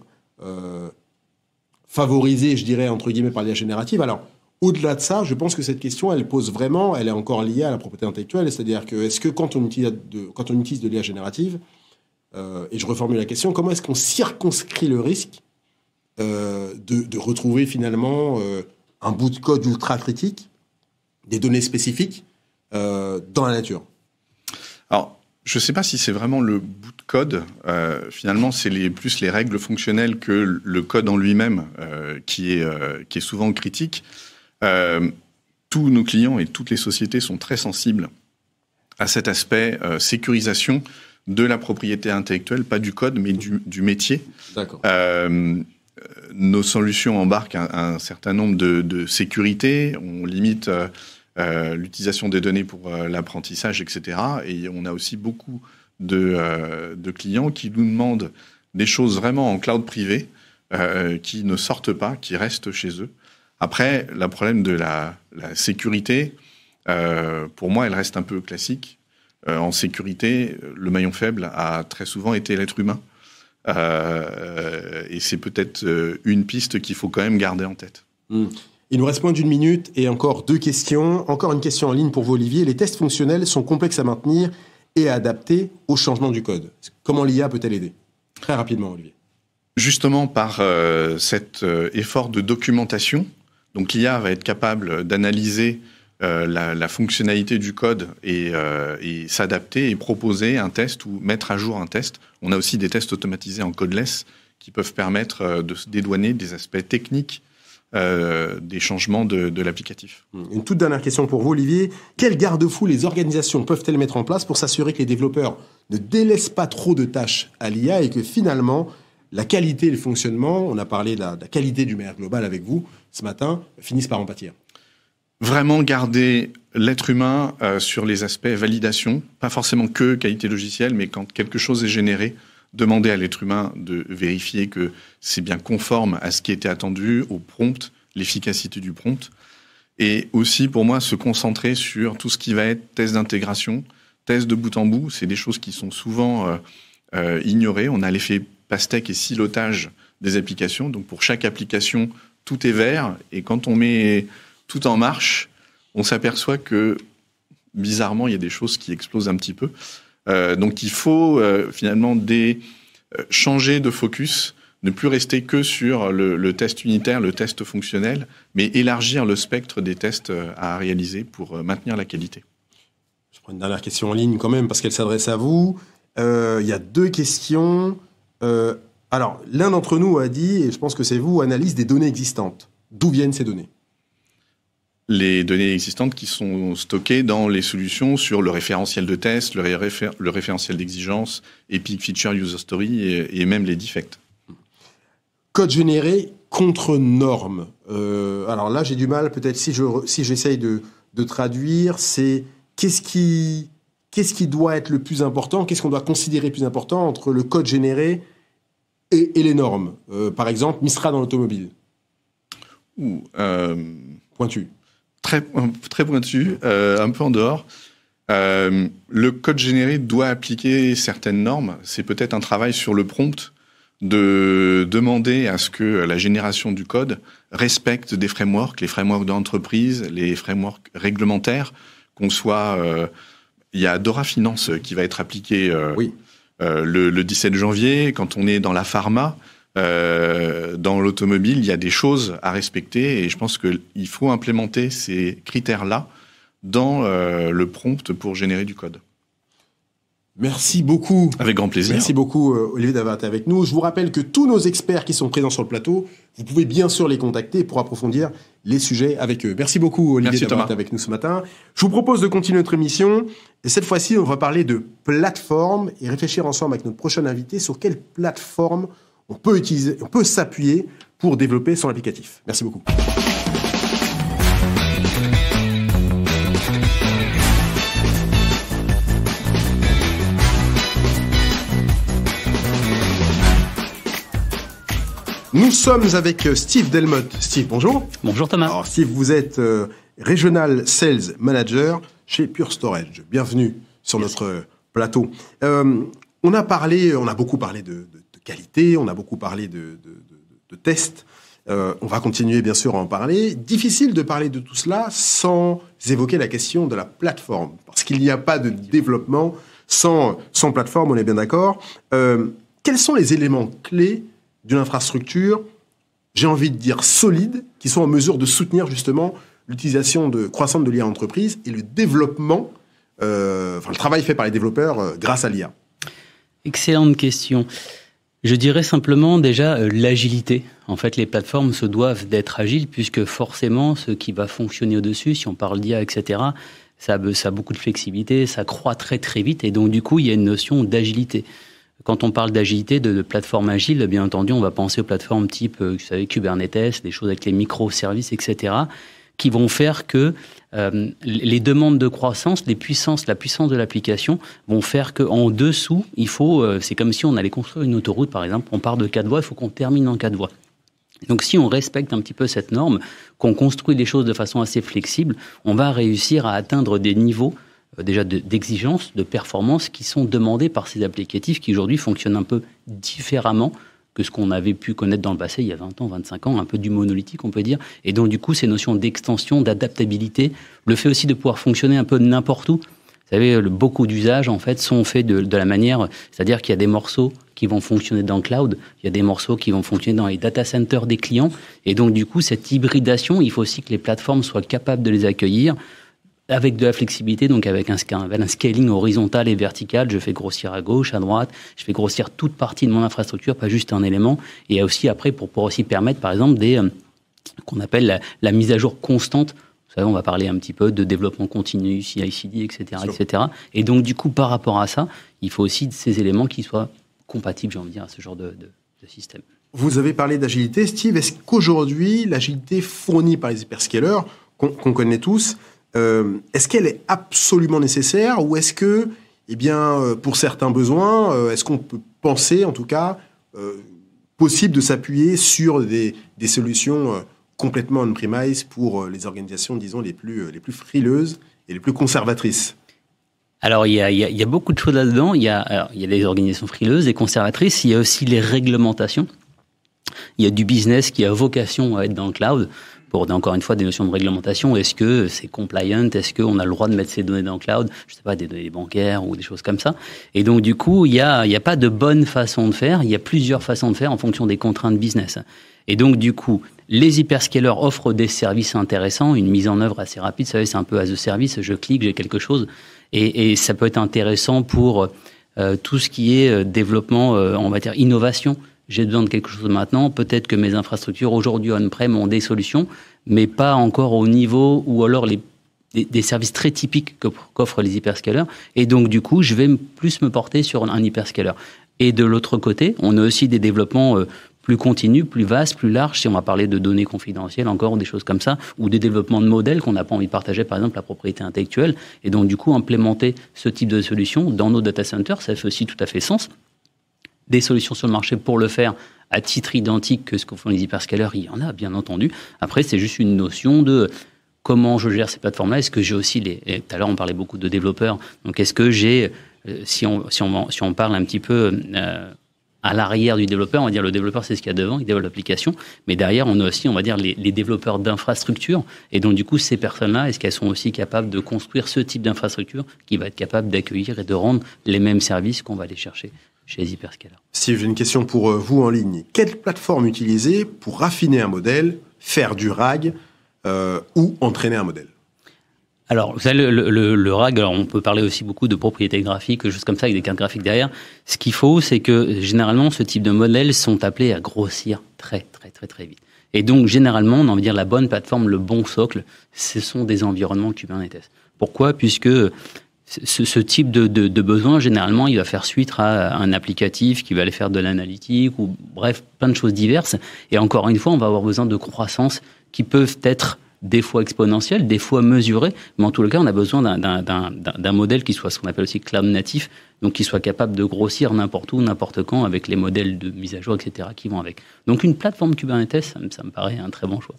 favorisé, je dirais, entre guillemets, par l'IA générative? Alors, au-delà de ça, je pense que cette question, elle est encore liée à la propriété intellectuelle. C'est-à-dire que, est-ce que quand on utilise de l'IA générative, et je reformule la question, comment est-ce qu'on circonscrit le risque de retrouver finalement un bout de code ultra critique, des données spécifiques dans la nature? Alors, je ne sais pas si c'est vraiment le bout de code. Finalement, c'est plus les règles fonctionnelles que le code en lui-même qui est souvent critique. Tous nos clients et toutes les sociétés sont très sensibles à cet aspect sécurisation de la propriété intellectuelle, pas du code, mais du métier. D'accord. Nos solutions embarquent un certain nombre de sécurités. On limite l'utilisation des données pour l'apprentissage, etc. Et on a aussi beaucoup de clients qui nous demandent des choses vraiment en cloud privé, qui ne sortent pas, qui restent chez eux. Après, le problème de la sécurité, pour moi, elle reste un peu classique. En sécurité, le maillon faible a très souvent été l'être humain. Et c'est peut-être une piste qu'il faut quand même garder en tête. Il nous reste moins d'1 minute et encore 2 questions. Encore une question en ligne pour vous, Olivier. Les tests fonctionnels sont complexes à maintenir et à adapter au changement du code. Comment l'IA peut-elle aider? Très rapidement, Olivier. Justement, par cet effort de documentation, donc l'IA va être capable d'analyser la fonctionnalité du code et s'adapter et proposer un test ou mettre à jour un test. On a aussi des tests automatisés en codeless qui peuvent permettre de se dédouaner des aspects techniques des changements de l'applicatif. Une toute dernière question pour vous, Olivier. Quels garde-fous les organisations peuvent-elles mettre en place pour s'assurer que les développeurs ne délaissent pas trop de tâches à l'IA et que finalement, la qualité et le fonctionnement, on a parlé de la qualité du meilleur global avec vous ce matin, finissent par en pâtir? Vraiment garder l'être humain sur les aspects validation, pas forcément que qualité logicielle, mais quand quelque chose est généré, demander à l'être humain de vérifier que c'est bien conforme à ce qui était attendu, au prompt, l'efficacité du prompt. Et aussi, pour moi, se concentrer sur tout ce qui va être test d'intégration, test de bout en bout. C'est des choses qui sont souvent ignorées. On a l'effet pastèque et silotage des applications. Donc, pour chaque application, tout est vert. Et quand on met tout en marche, on s'aperçoit que, bizarrement, il y a des choses qui explosent un petit peu. Donc il faut finalement changer de focus, ne plus rester que sur le test unitaire, le test fonctionnel, mais élargir le spectre des tests à réaliser pour maintenir la qualité. Je prends une dernière question en ligne quand même, parce qu'elle s'adresse à vous. Il y a 2 questions. Alors, l'un d'entre nous a dit, et je pense que c'est vous, analyse des données existantes. D'où viennent ces données? Les données existantes qui sont stockées dans les solutions sur le référentiel de test, le référentiel d'exigence, Epic Feature User Story et même les defects. Code généré contre normes. Alors là, j'ai du mal, peut-être si j'essaye de traduire, c'est qu'est-ce qui doit être le plus important, qu'est-ce qu'on doit considérer plus important entre le code généré et les normes. Par exemple, Mistral dans l'automobile. Pointu. Très pointu, un peu en dehors. Le code généré doit appliquer certaines normes. C'est peut-être un travail sur le prompt de demander à ce que la génération du code respecte des frameworks, les frameworks d'entreprise, les frameworks réglementaires, qu'on soit... il y a Dora Finance qui va être appliqué le 17 janvier. Quand on est dans la pharma, dans l'automobile, il y a des choses à respecter et je pense qu'il faut implémenter ces critères-là dans le prompt pour générer du code. Merci beaucoup. Avec grand plaisir. Merci beaucoup, Olivier, d'avoir été avec nous. Je vous rappelle que tous nos experts qui sont présents sur le plateau, vous pouvez bien sûr les contacter pour approfondir les sujets avec eux. Merci beaucoup, Olivier, d'avoir été avec nous ce matin. Je vous propose de continuer notre émission. Et cette fois-ci, on va parler de plateforme et réfléchir ensemble avec notre prochain invité sur quelle plateforme on peut utiliser, on peut s'appuyer pour développer son applicatif. Merci beaucoup. Nous sommes avec Steve Delmotte. Steve, bonjour. Bonjour Thomas. Alors Steve, vous êtes Regional Sales Manager chez Pure Storage. Bienvenue sur notre plateau. On a beaucoup parlé de qualité, on a beaucoup parlé de tests. On va continuer bien sûr à en parler. Difficile de parler de tout cela sans évoquer la question de la plateforme, parce qu'il n'y a pas de développement sans plateforme, on est bien d'accord. Quels sont les éléments clés d'une infrastructure, j'ai envie de dire solide, qui sont en mesure de soutenir justement l'utilisation croissante de l'IA en entreprise et le développement, le travail fait par les développeurs grâce à l'IA? Excellente question. Je dirais simplement déjà l'agilité. En fait, les plateformes se doivent d'être agiles puisque forcément, ce qui va fonctionner au-dessus, si on parle d'IA, etc., ça a beaucoup de flexibilité, ça croît très très vite et donc du coup, il y a une notion d'agilité. Quand on parle d'agilité, de plateforme agile, bien entendu, on va penser aux plateformes type, vous savez, Kubernetes, des choses avec les microservices, etc., qui vont faire que les demandes de croissance, la puissance de l'application vont faire qu'en dessous, il faut, c'est comme si on allait construire une autoroute, par exemple, on part de 4 voies, il faut qu'on termine en 4 voies. Donc si on respecte un petit peu cette norme, qu'on construit les choses de façon assez flexible, on va réussir à atteindre des niveaux déjà d'exigence, de performance qui sont demandés par ces applicatifs qui aujourd'hui fonctionnent un peu différemment que ce qu'on avait pu connaître dans le passé il y a 20 ans, 25 ans, un peu du monolithique on peut dire. Et donc du coup ces notions d'extension, d'adaptabilité, le fait aussi de pouvoir fonctionner un peu de n'importe où. Vous savez, beaucoup d'usages en fait sont faits de la manière, c'est-à-dire qu'il y a des morceaux qui vont fonctionner dans le cloud, il y a des morceaux qui vont fonctionner dans les data centers des clients. Et donc du coup cette hybridation, il faut aussi que les plateformes soient capables de les accueillir avec de la flexibilité, donc avec un scaling horizontal et vertical. Je fais grossir à gauche, à droite, je fais grossir toute partie de mon infrastructure, pas juste un élément. Et aussi après, pour aussi permettre, par exemple, qu'on appelle la mise à jour constante. Vous savez, on va parler un petit peu de développement continu, CI/CD, etc., etc. Et donc, du coup, par rapport à ça, il faut aussi ces éléments qui soient compatibles, j'ai envie de dire, à ce genre de système. Vous avez parlé d'agilité, Steve. Est-ce qu'aujourd'hui, l'agilité fournie par les hyperscalers, qu'on connaît tous, est-ce qu'elle est absolument nécessaire ou est-ce que, pour certains besoins, est-ce qu'on peut penser, en tout cas, possible de s'appuyer sur des solutions complètement on-premise pour les organisations, disons, les plus frileuses et les plus conservatrices? Alors, il y a beaucoup de choses là-dedans. Il y a des organisations frileuses et conservatrices. Il y a aussi les réglementations. Il y a du business qui a vocation à être dans le cloud. Pour, encore une fois, des notions de réglementation. Est-ce que c'est compliant? Est-ce qu'on a le droit de mettre ces données dans le cloud? Je sais pas, des données bancaires ou des choses comme ça. Et donc, du coup, il y a pas de bonne façon de faire. Il y a plusieurs façons de faire en fonction des contraintes business. Et donc, du coup, les hyperscalers offrent des services intéressants, une mise en œuvre assez rapide. Vous savez, c'est un peu as a service. Je clique, j'ai quelque chose. Et ça peut être intéressant pour tout ce qui est développement, on va dire, innovation. J'ai besoin de quelque chose maintenant. Peut-être que mes infrastructures aujourd'hui on-prem ont des solutions, mais pas encore au niveau ou alors des services très typiques qu'offrent les hyperscalers. Et donc, du coup, je vais plus me porter sur un hyperscaler. Et de l'autre côté, on a aussi des développements plus continus, plus vastes, plus larges, si on va parler de données confidentielles encore, des choses comme ça, ou des développements de modèles qu'on n'a pas envie de partager, par exemple, la propriété intellectuelle. Et donc, du coup, implémenter ce type de solution dans nos data centers, ça fait aussi tout à fait sens. Des solutions sur le marché pour le faire à titre identique que ce que font les hyperscalers, il y en a, bien entendu. Après, c'est juste une notion de comment je gère ces plateformes-là. Est-ce que j'ai aussi tout à l'heure, on parlait beaucoup de développeurs. Donc, est-ce que j'ai, si on parle un petit peu à l'arrière du développeur, on va dire le développeur, c'est ce qu'il y a devant, il développe l'application. Mais derrière, on a aussi, on va dire, les développeurs d'infrastructures. Et donc, du coup, ces personnes-là, est-ce qu'elles sont aussi capables de construire ce type d'infrastructure qui va être capable d'accueillir et de rendre les mêmes services qu'on va aller chercher chez les hyperscalers? Steve, j'ai une question pour vous en ligne. Quelle plateforme utiliser pour raffiner un modèle, faire du RAG ou entraîner un modèle? Alors, vous savez, le RAG, alors on peut parler aussi beaucoup de propriétés graphiques, choses comme ça, avec des cartes graphiques derrière. Ce qu'il faut, c'est que généralement, ce type de modèles sont appelés à grossir très, très, très, très vite. Et donc, généralement, on a envie de dire la bonne plateforme, le bon socle, ce sont des environnements Kubernetes. Pourquoi? Puisque ce type de besoin, généralement, il va faire suite à un applicatif qui va aller faire de l'analytique ou bref, plein de choses diverses. Et encore une fois, on va avoir besoin de croissance qui peuvent être des fois exponentielles, des fois mesurées. Mais en tout cas, on a besoin d'un modèle qui soit ce qu'on appelle aussi cloud natif, donc qui soit capable de grossir n'importe où, n'importe quand, avec les modèles de mise à jour, etc., qui vont avec. Donc une plateforme Kubernetes, ça me paraît un très bon choix.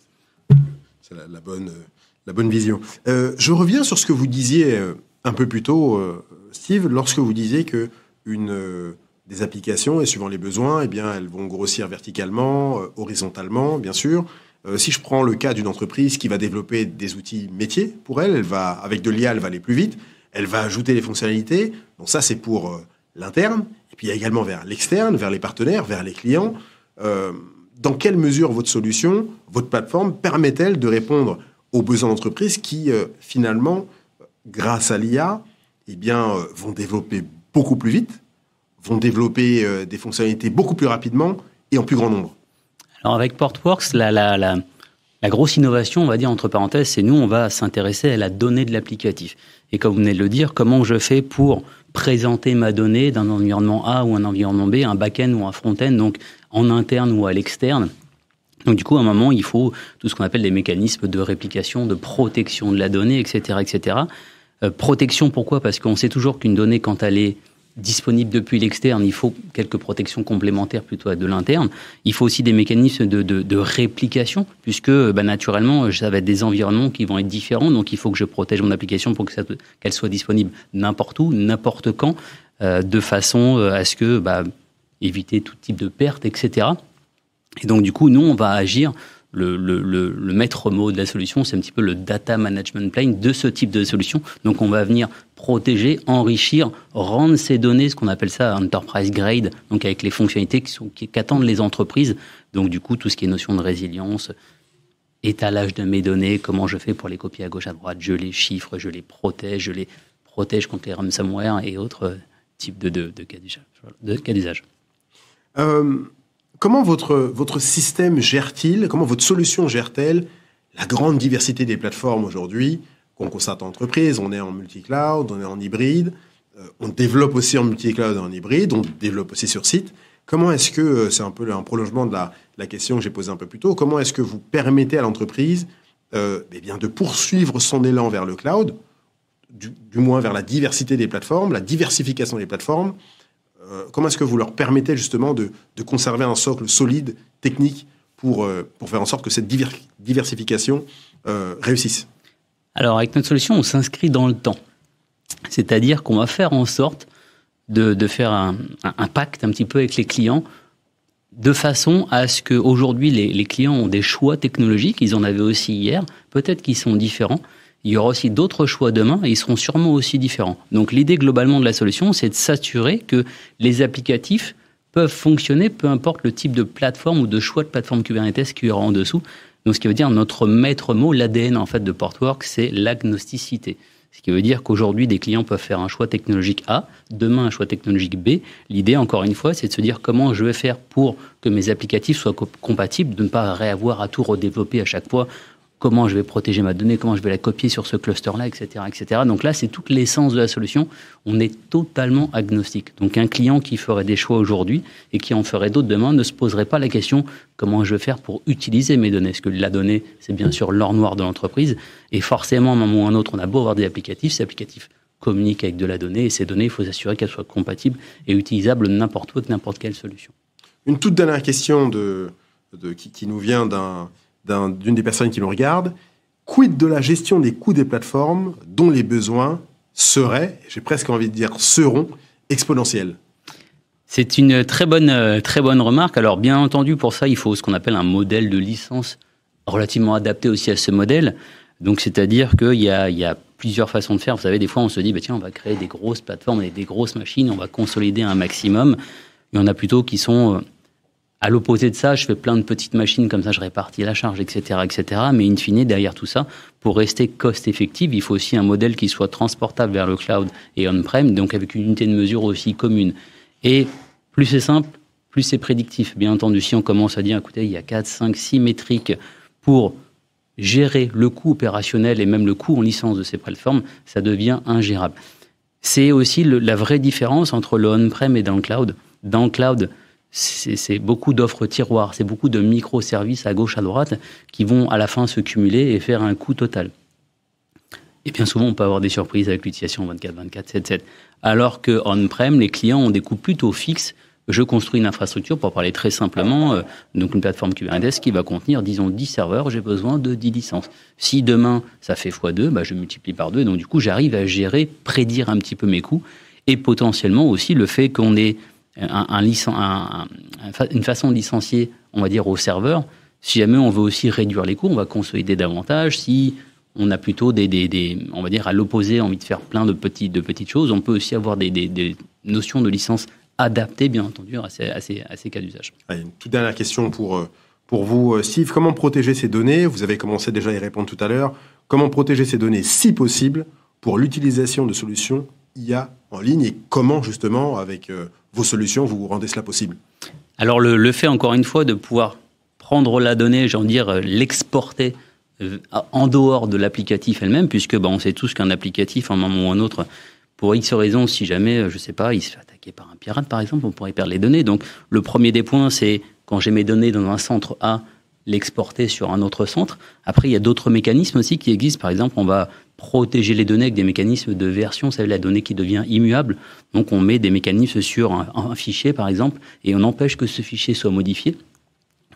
C'est la bonne vision. Je reviens sur ce que vous disiez un peu plus tôt, Steve, lorsque vous disiez que des applications, et suivant les besoins, eh bien, elles vont grossir verticalement, horizontalement, bien sûr. Si je prends le cas d'une entreprise qui va développer des outils métiers pour elle va, avec de l'IA, elle va aller plus vite, elle va ajouter les fonctionnalités. Donc ça, c'est pour l'interne. Et puis il y a également vers l'externe, vers les partenaires, vers les clients. Dans quelle mesure votre solution, votre plateforme, permet-elle de répondre aux besoins d'entreprises qui, finalement, grâce à l'IA, eh bien, vont développer beaucoup plus vite, vont développer des fonctionnalités beaucoup plus rapidement et en plus grand nombre? Alors avec Portworx, la grosse innovation, on va dire entre parenthèses, c'est nous, on va s'intéresser à la donnée de l'applicatif. Et comme vous venez de le dire, comment je fais pour présenter ma donnée d'un environnement A ou un environnement B, un back-end ou un front-end, donc en interne ou à l'externe. Donc du coup, à un moment, il faut tout ce qu'on appelle des mécanismes de réplication, de protection de la donnée, etc. etc. Protection, pourquoi ? Parce qu'on sait toujours qu'une donnée, quand elle est disponible depuis l'externe, il faut quelques protections complémentaires plutôt de l'interne. Il faut aussi des mécanismes de réplication, puisque naturellement, ça va être des environnements qui vont être différents, donc il faut que je protège mon application pour qu'elle soit disponible n'importe où, n'importe quand, de façon à ce que éviter tout type de perte, etc. Et donc du coup, nous, on va agir. Le maître mot de la solution, c'est un petit peu le data management plane de ce type de solution. Donc, on va venir protéger, enrichir, rendre ces données, ce qu'on appelle ça enterprise grade, donc avec les fonctionnalités qu'attendent les entreprises. Donc, du coup, tout ce qui est notion de résilience, étalage de mes données, comment je fais pour les copier à gauche, à droite, je les chiffre, je les protège contre les ransomware et autres types de cas d'usage. Comment votre système gère-t-il, comment votre solution gère-t-elle la grande diversité des plateformes aujourd'hui qu'on constate en entreprise? On est en multi-cloud, on est en hybride, on développe aussi en multi-cloud et en hybride, on développe aussi sur site. Comment est-ce que, c'est un peu un prolongement de la question que j'ai posée un peu plus tôt, comment est-ce que vous permettez à l'entreprise de poursuivre son élan vers le cloud, du moins vers la diversité des plateformes, la diversification des plateformes? Comment est-ce que vous leur permettez justement de conserver un socle solide, technique, pour faire en sorte que cette diversification réussisse? Alors, avec notre solution, on s'inscrit dans le temps. C'est-à-dire qu'on va faire en sorte de faire un pacte un petit peu avec les clients, de façon à ce qu'aujourd'hui, les clients ont des choix technologiques, ils en avaient aussi hier, peut-être qu'ils sont différents. Il y aura aussi d'autres choix demain et ils seront sûrement aussi différents. Donc l'idée globalement de la solution, c'est de s'assurer que les applicatifs peuvent fonctionner, peu importe le type de plateforme ou de choix de plateforme Kubernetes qu'il y aura en dessous. Donc ce qui veut dire notre maître mot, l'ADN en fait de Portworx, c'est l'agnosticité. Ce qui veut dire qu'aujourd'hui, des clients peuvent faire un choix technologique A, demain un choix technologique B. L'idée, encore une fois, c'est de se dire comment je vais faire pour que mes applicatifs soient compatibles, de ne pas réavoir à tout redévelopper à chaque fois. Comment je vais protéger ma donnée, comment je vais la copier sur ce cluster-là, etc., etc. Donc là, c'est toute l'essence de la solution. On est totalement agnostique. Donc un client qui ferait des choix aujourd'hui et qui en ferait d'autres demain ne se poserait pas la question comment je vais faire pour utiliser mes données. Parce que la donnée, c'est bien sûr l'or noir de l'entreprise. Et forcément, à un moment ou à un autre, on a beau avoir des applicatifs, ces applicatifs communiquent avec de la donnée et ces données, il faut s'assurer qu'elles soient compatibles et utilisables n'importe où avec n'importe quelle solution. Une toute dernière question qui nous vient d'une des personnes qui nous regardent. Quid de la gestion des coûts des plateformes dont les besoins seraient, j'ai presque envie de dire seront, exponentiels? C'est une très bonne remarque. Alors bien entendu, pour ça, il faut ce qu'on appelle un modèle de licence relativement adapté aussi à ce modèle. Donc c'est-à-dire qu'il y a plusieurs façons de faire. Vous savez, des fois on se dit, tiens, on va créer des grosses plateformes et des grosses machines, on va consolider un maximum. Il y en a plutôt qui sont... À l'opposé de ça, je fais plein de petites machines, comme ça je répartis la charge, etc., etc. Mais in fine, derrière tout ça, pour rester cost-effective, il faut aussi un modèle qui soit transportable vers le cloud et on-prem, donc avec une unité de mesure aussi commune. Et plus c'est simple, plus c'est prédictif. Bien entendu, si on commence à dire, écoutez, il y a 4, 5, 6 métriques pour gérer le coût opérationnel et même le coût en licence de ces plateformes, ça devient ingérable. C'est aussi la vraie différence entre le on-prem et dans le cloud. Dans le cloud, c'est beaucoup d'offres tiroirs, c'est beaucoup de microservices à gauche, à droite, qui vont à la fin se cumuler et faire un coût total. Et bien souvent, on peut avoir des surprises avec l'utilisation 24/24, 7/7. Alors que on-prem, les clients ont des coûts plutôt fixes. Je construis une infrastructure, pour parler très simplement, donc une plateforme Kubernetes qui va contenir, disons, 10 serveurs, j'ai besoin de 10 licences. Si demain, ça fait x2, je multiplie par 2, donc du coup, j'arrive à gérer, prédire un petit peu mes coûts, et potentiellement aussi le fait qu'on ait une façon de licencier, on va dire, au serveur. Si jamais on veut aussi réduire les coûts, on va consolider davantage. Si on a plutôt on va dire, à l'opposé, envie de faire plein de petites choses, on peut aussi avoir des notions de licence adaptées, bien entendu, à ces cas d'usage. Allez, une toute dernière question pour vous, Steve. Comment protéger ces données? Vous avez commencé déjà à y répondre tout à l'heure. Comment protéger ces données, si possible, pour l'utilisation de solutions IA en ligne, et comment, justement, avec vos solutions, vous rendez cela possible? Alors, le fait, encore une fois, de pouvoir prendre la donnée, l'exporter en dehors de l'applicatif elle-même, puisque on sait tous qu'un applicatif, à un moment ou un autre, pour X raisons, si jamais, je ne sais pas, il se fait attaquer par un pirate, par exemple, on pourrait perdre les données. Donc, le premier des points, c'est quand j'ai mes données dans un centre A, l'exporter sur un autre centre. Après, il y a d'autres mécanismes aussi qui existent. Par exemple, on va protéger les données avec des mécanismes de version. Vous savez, la donnée qui devient immuable. Donc, on met des mécanismes sur un fichier, par exemple, et on empêche que ce fichier soit modifié.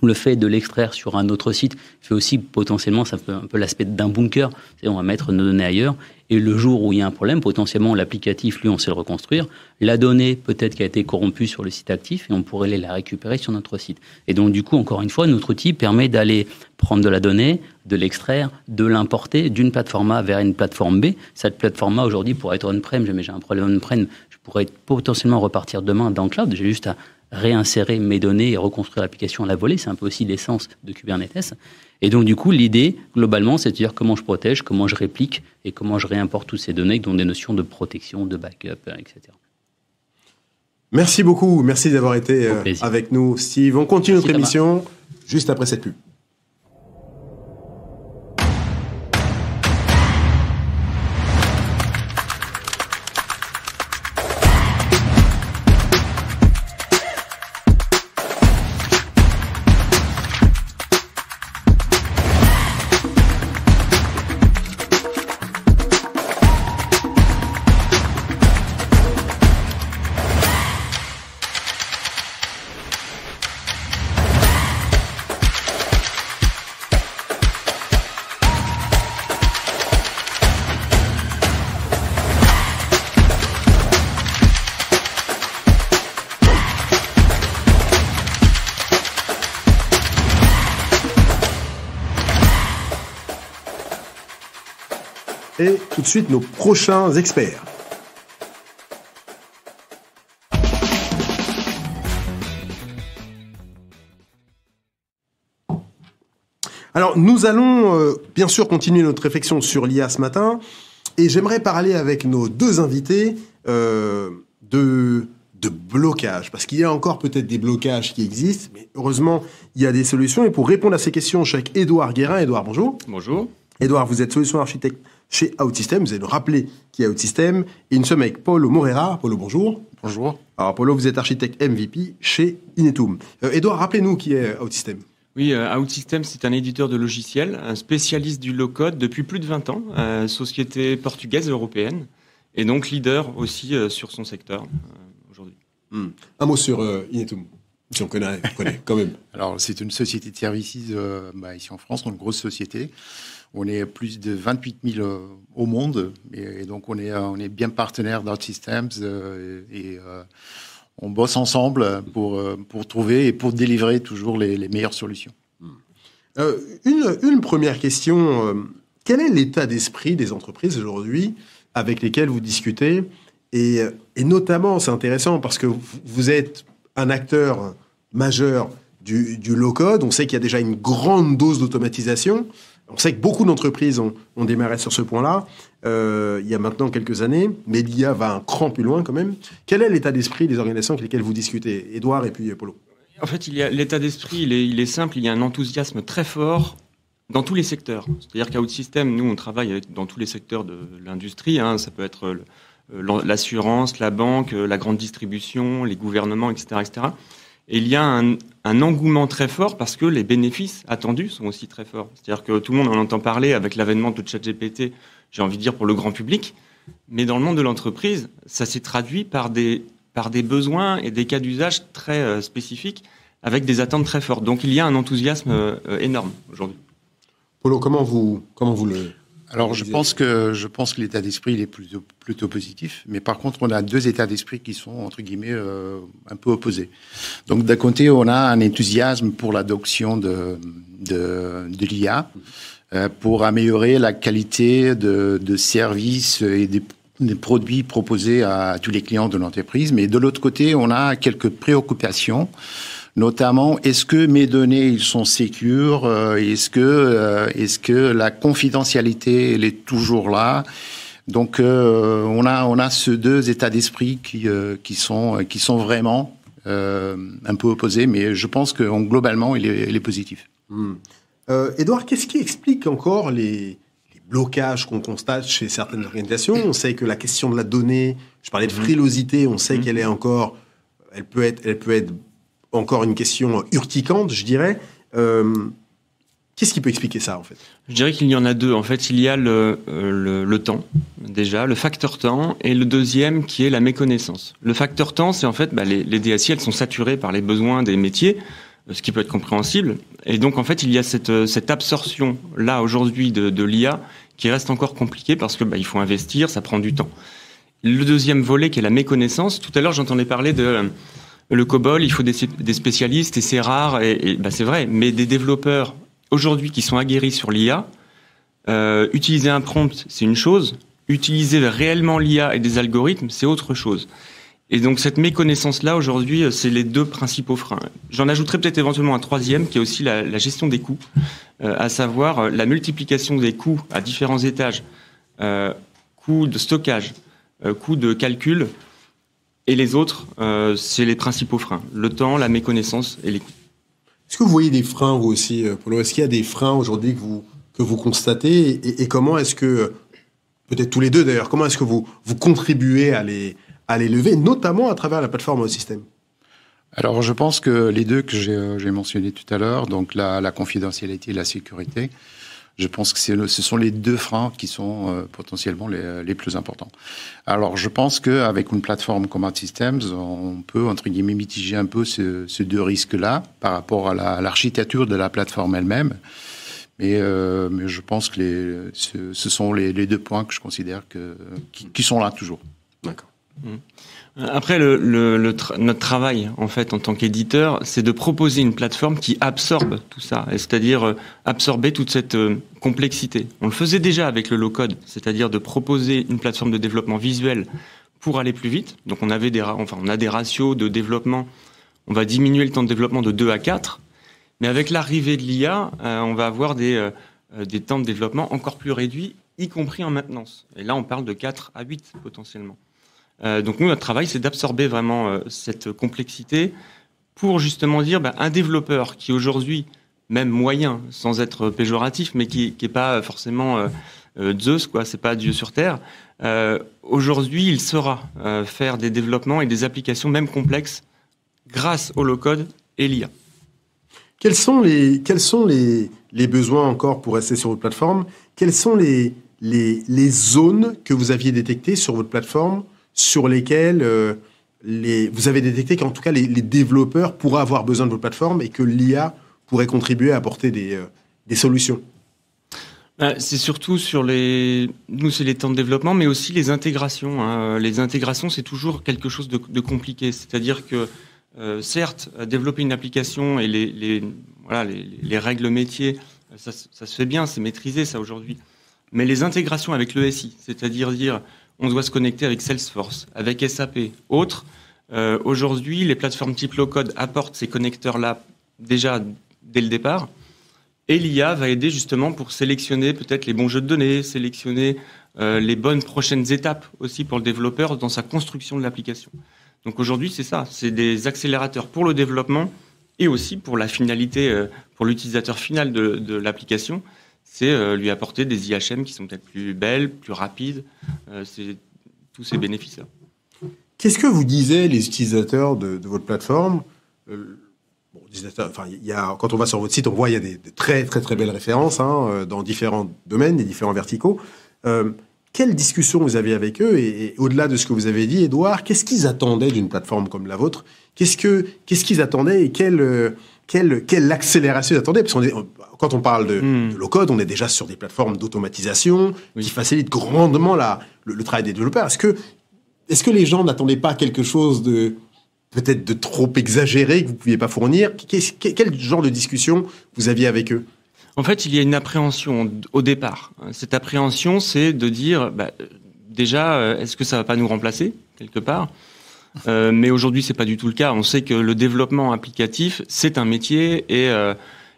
Le fait de l'extraire sur un autre site fait aussi potentiellement, ça fait un peu l'aspect d'un bunker. C'est-à-dire, on va mettre nos données ailleurs. Et le jour où il y a un problème, potentiellement, l'applicatif, lui, on sait le reconstruire. La donnée, peut-être, qui a été corrompue sur le site actif, et on pourrait aller la récupérer sur notre site. Et donc, du coup, encore une fois, notre outil permet d'aller prendre de la donnée, de l'extraire, de l'importer d'une plateforme A vers une plateforme B. Cette plateforme A, aujourd'hui, pourrait être on-prem. Jamais j'ai un problème on-prem, je pourrais potentiellement repartir demain dans le cloud. J'ai juste à réinsérer mes données et reconstruire l'application à la volée. C'est un peu aussi l'essence de Kubernetes. Et donc, du coup, l'idée, globalement, c'est de dire comment je protège, comment je réplique et comment je réimporte toutes ces données, dont des notions de protection, de backup, etc. Merci beaucoup. Merci d'avoir été avec nous, Steve. On continue notre émission juste après cette pub. Et tout de suite, nos prochains experts. Alors, nous allons bien sûr continuer notre réflexion sur l'IA ce matin. Et j'aimerais parler avec nos deux invités de blocage. Parce qu'il y a encore peut-être des blocages qui existent, mais heureusement, il y a des solutions. Et pour répondre à ces questions, je suis avec Édouard Guérin. Édouard, bonjour. Bonjour. Édouard, vous êtes solution architecte chez OutSystems. Vous allez nous rappeler qui est OutSystems. Et nous sommes avec Paulo Moreira. Paulo, bonjour. Bonjour. Alors, Paulo, vous êtes architecte MVP chez Inetum. Édouard, rappelez-nous qui est OutSystems. Oui, OutSystems, c'est un éditeur de logiciels, un spécialiste du low-code depuis plus de 20 ans, société portugaise européenne, et donc leader aussi sur son secteur aujourd'hui. Un mot sur Inetum, si on connaît quand même. Alors, c'est une société de services ici en France, une grosse société. On est plus de 28 000 au monde, et donc on est bien partenaire d'OutSystems et on bosse ensemble pour trouver et pour délivrer toujours les meilleures solutions. Une première question, quel est l'état d'esprit des entreprises aujourd'hui avec lesquelles vous discutez et notamment, c'est intéressant parce que vous êtes un acteur majeur du low-code, on sait qu'il y a déjà une grande dose d'automatisation. On sait que beaucoup d'entreprises ont démarré sur ce point-là il y a maintenant quelques années, mais l'IA va un cran plus loin quand même. Quel est l'état d'esprit des organisations avec lesquelles vous discutez, Édouard et puis Paulo? En fait, l'état d'esprit, il est simple, il y a un enthousiasme très fort dans tous les secteurs. C'est-à-dire qu'à OutSystems, nous, on travaille dans tous les secteurs de l'industrie. Ça peut être l'assurance, la banque, la grande distribution, les gouvernements, etc., etc. Et il y a un engouement très fort parce que les bénéfices attendus sont aussi très forts. C'est-à-dire que tout le monde en entend parler avec l'avènement de ChatGPT, j'ai envie de dire pour le grand public, mais dans le monde de l'entreprise, ça s'est traduit par des besoins et des cas d'usage très spécifiques avec des attentes très fortes. Donc il y a un enthousiasme énorme aujourd'hui. Paulo, comment vous le... Alors, je pense que l'état d'esprit il est plutôt positif, mais par contre, on a deux états d'esprit qui sont, entre guillemets, un peu opposés. Donc, d'un côté, on a un enthousiasme pour l'adoption de l'IA, pour améliorer la qualité de services et des produits proposés à tous les clients de l'entreprise. Mais de l'autre côté, on a quelques préoccupations. Notamment, est-ce que mes données ils sont sécures? Est-ce que la confidentialité elle est toujours là? Donc on a ces deux états d'esprit qui sont vraiment un peu opposés, mais je pense que globalement il est positif. Édouard, qu'est-ce qui explique encore les blocages qu'on constate chez certaines organisations? On sait que la question de la donnée, je parlais de frilosité, on sait qu'elle est encore, elle peut être encore une question urticante, je dirais. Qu'est-ce qui peut expliquer ça, en fait? Je dirais qu'il y en a deux. En fait, il y a le temps, déjà, le facteur temps, et le deuxième qui est la méconnaissance. Le facteur temps, c'est en fait, les DSI, elles sont saturées par les besoins des métiers, ce qui peut être compréhensible. Et donc, en fait, il y a cette absorption-là, aujourd'hui, de l'IA, qui reste encore compliquée parce que il faut investir, ça prend du temps. Le deuxième volet, qui est la méconnaissance. Tout à l'heure, j'entendais parler de le COBOL, il faut des spécialistes, et c'est rare, et c'est vrai, mais des développeurs aujourd'hui qui sont aguerris sur l'IA, utiliser un prompt, c'est une chose. Utiliser réellement l'IA et des algorithmes, c'est autre chose. Et donc cette méconnaissance-là, aujourd'hui, c'est les deux principaux freins. J'en ajouterai peut-être éventuellement un troisième, qui est aussi la gestion des coûts, à savoir la multiplication des coûts à différents étages, coûts de stockage, coûts de calcul, et les autres, c'est les principaux freins. Le temps, la méconnaissance et les coûts. Est-ce que vous voyez des freins, vous aussi, Paulo? Est-ce qu'il y a des freins aujourd'hui que vous constatez et comment est-ce que, peut-être tous les deux d'ailleurs, comment est-ce que vous contribuez à les lever, notamment à travers la plateforme OSystem? Alors, je pense que les deux que j'ai mentionnés tout à l'heure, donc la confidentialité et la sécurité, je pense que ce sont les deux freins qui sont potentiellement les plus importants. Alors, je pense qu'avec une plateforme comme OutSystems, on peut, entre guillemets, mitiger un peu ces deux risques-là par rapport à l'architecture de la plateforme elle-même. Mais je pense que ce sont les deux points que je considère qui sont là toujours. D'accord. Après, notre travail, en fait, en tant qu'éditeur, c'est de proposer une plateforme qui absorbe tout ça, c'est-à-dire absorber toute cette complexité. On le faisait déjà avec le low-code, c'est-à-dire de proposer une plateforme de développement visuel pour aller plus vite. Donc, on a des ratios de développement. On va diminuer le temps de développement de 2 à 4. Mais avec l'arrivée de l'IA, on va avoir des temps de développement encore plus réduits, y compris en maintenance. Et là, on parle de 4 à 8 potentiellement. Donc nous, notre travail, c'est d'absorber vraiment cette complexité pour justement dire un développeur qui aujourd'hui, même moyen, sans être péjoratif, mais qui est pas forcément Zeus, quoi, c'est pas Dieu sur Terre, aujourd'hui, il saura faire des développements et des applications même complexes grâce au low-code et l'IA. Quels sont les besoins encore pour rester sur votre plateforme? Quelles sont les zones que vous aviez détectées sur votre plateforme sur lesquelles vous avez détecté qu'en tout cas les développeurs pourraient avoir besoin de votre plateforme et que l'IA pourrait contribuer à apporter des solutions? C'est surtout sur nous, c'est les temps de développement, mais aussi les intégrations. Hein. Les intégrations, c'est toujours quelque chose de compliqué. C'est-à-dire que, certes, développer une application et les règles métiers, ça se fait bien, c'est maîtrisé, ça, aujourd'hui. Mais les intégrations avec le SI, c'est-à-dire dire, on doit se connecter avec Salesforce, avec SAP, autres. Aujourd'hui, les plateformes type low-code apportent ces connecteurs-là déjà dès le départ. Et l'IA va aider justement pour sélectionner peut-être les bons jeux de données, sélectionner les bonnes prochaines étapes aussi pour le développeur dans sa construction de l'application. Donc aujourd'hui, c'est ça, c'est des accélérateurs pour le développement et aussi pour la finalité, pour l'utilisateur final de l'application. C'est lui apporter des IHM qui sont peut-être plus belles, plus rapides, c'est tous ces bénéfices-là. Qu'est-ce que vous disaient les utilisateurs de votre plateforme? Quand on va sur votre site, on voit il y a des très très très belles références dans différents domaines, des différents verticaux. Quelle discussion vous aviez avec eux et au-delà de ce que vous avez dit, Édouard, qu'est-ce qu'ils attendaient d'une plateforme comme la vôtre? Qu'est-ce qu'ils attendaient et quelle accélération ils attendaient? Parce quand on parle de low-code, on est déjà sur des plateformes d'automatisation qui facilitent grandement le travail des développeurs. Est-ce que les gens n'attendaient pas quelque chose peut-être de trop exagéré que vous ne pouviez pas fournir? Quel genre de discussion vous aviez avec eux? En fait, il y a une appréhension au départ. Cette appréhension, c'est de dire, déjà, est-ce que ça ne va pas nous remplacer, quelque part? Mais aujourd'hui, c'est pas du tout le cas. On sait que le développement applicatif, c'est un métier et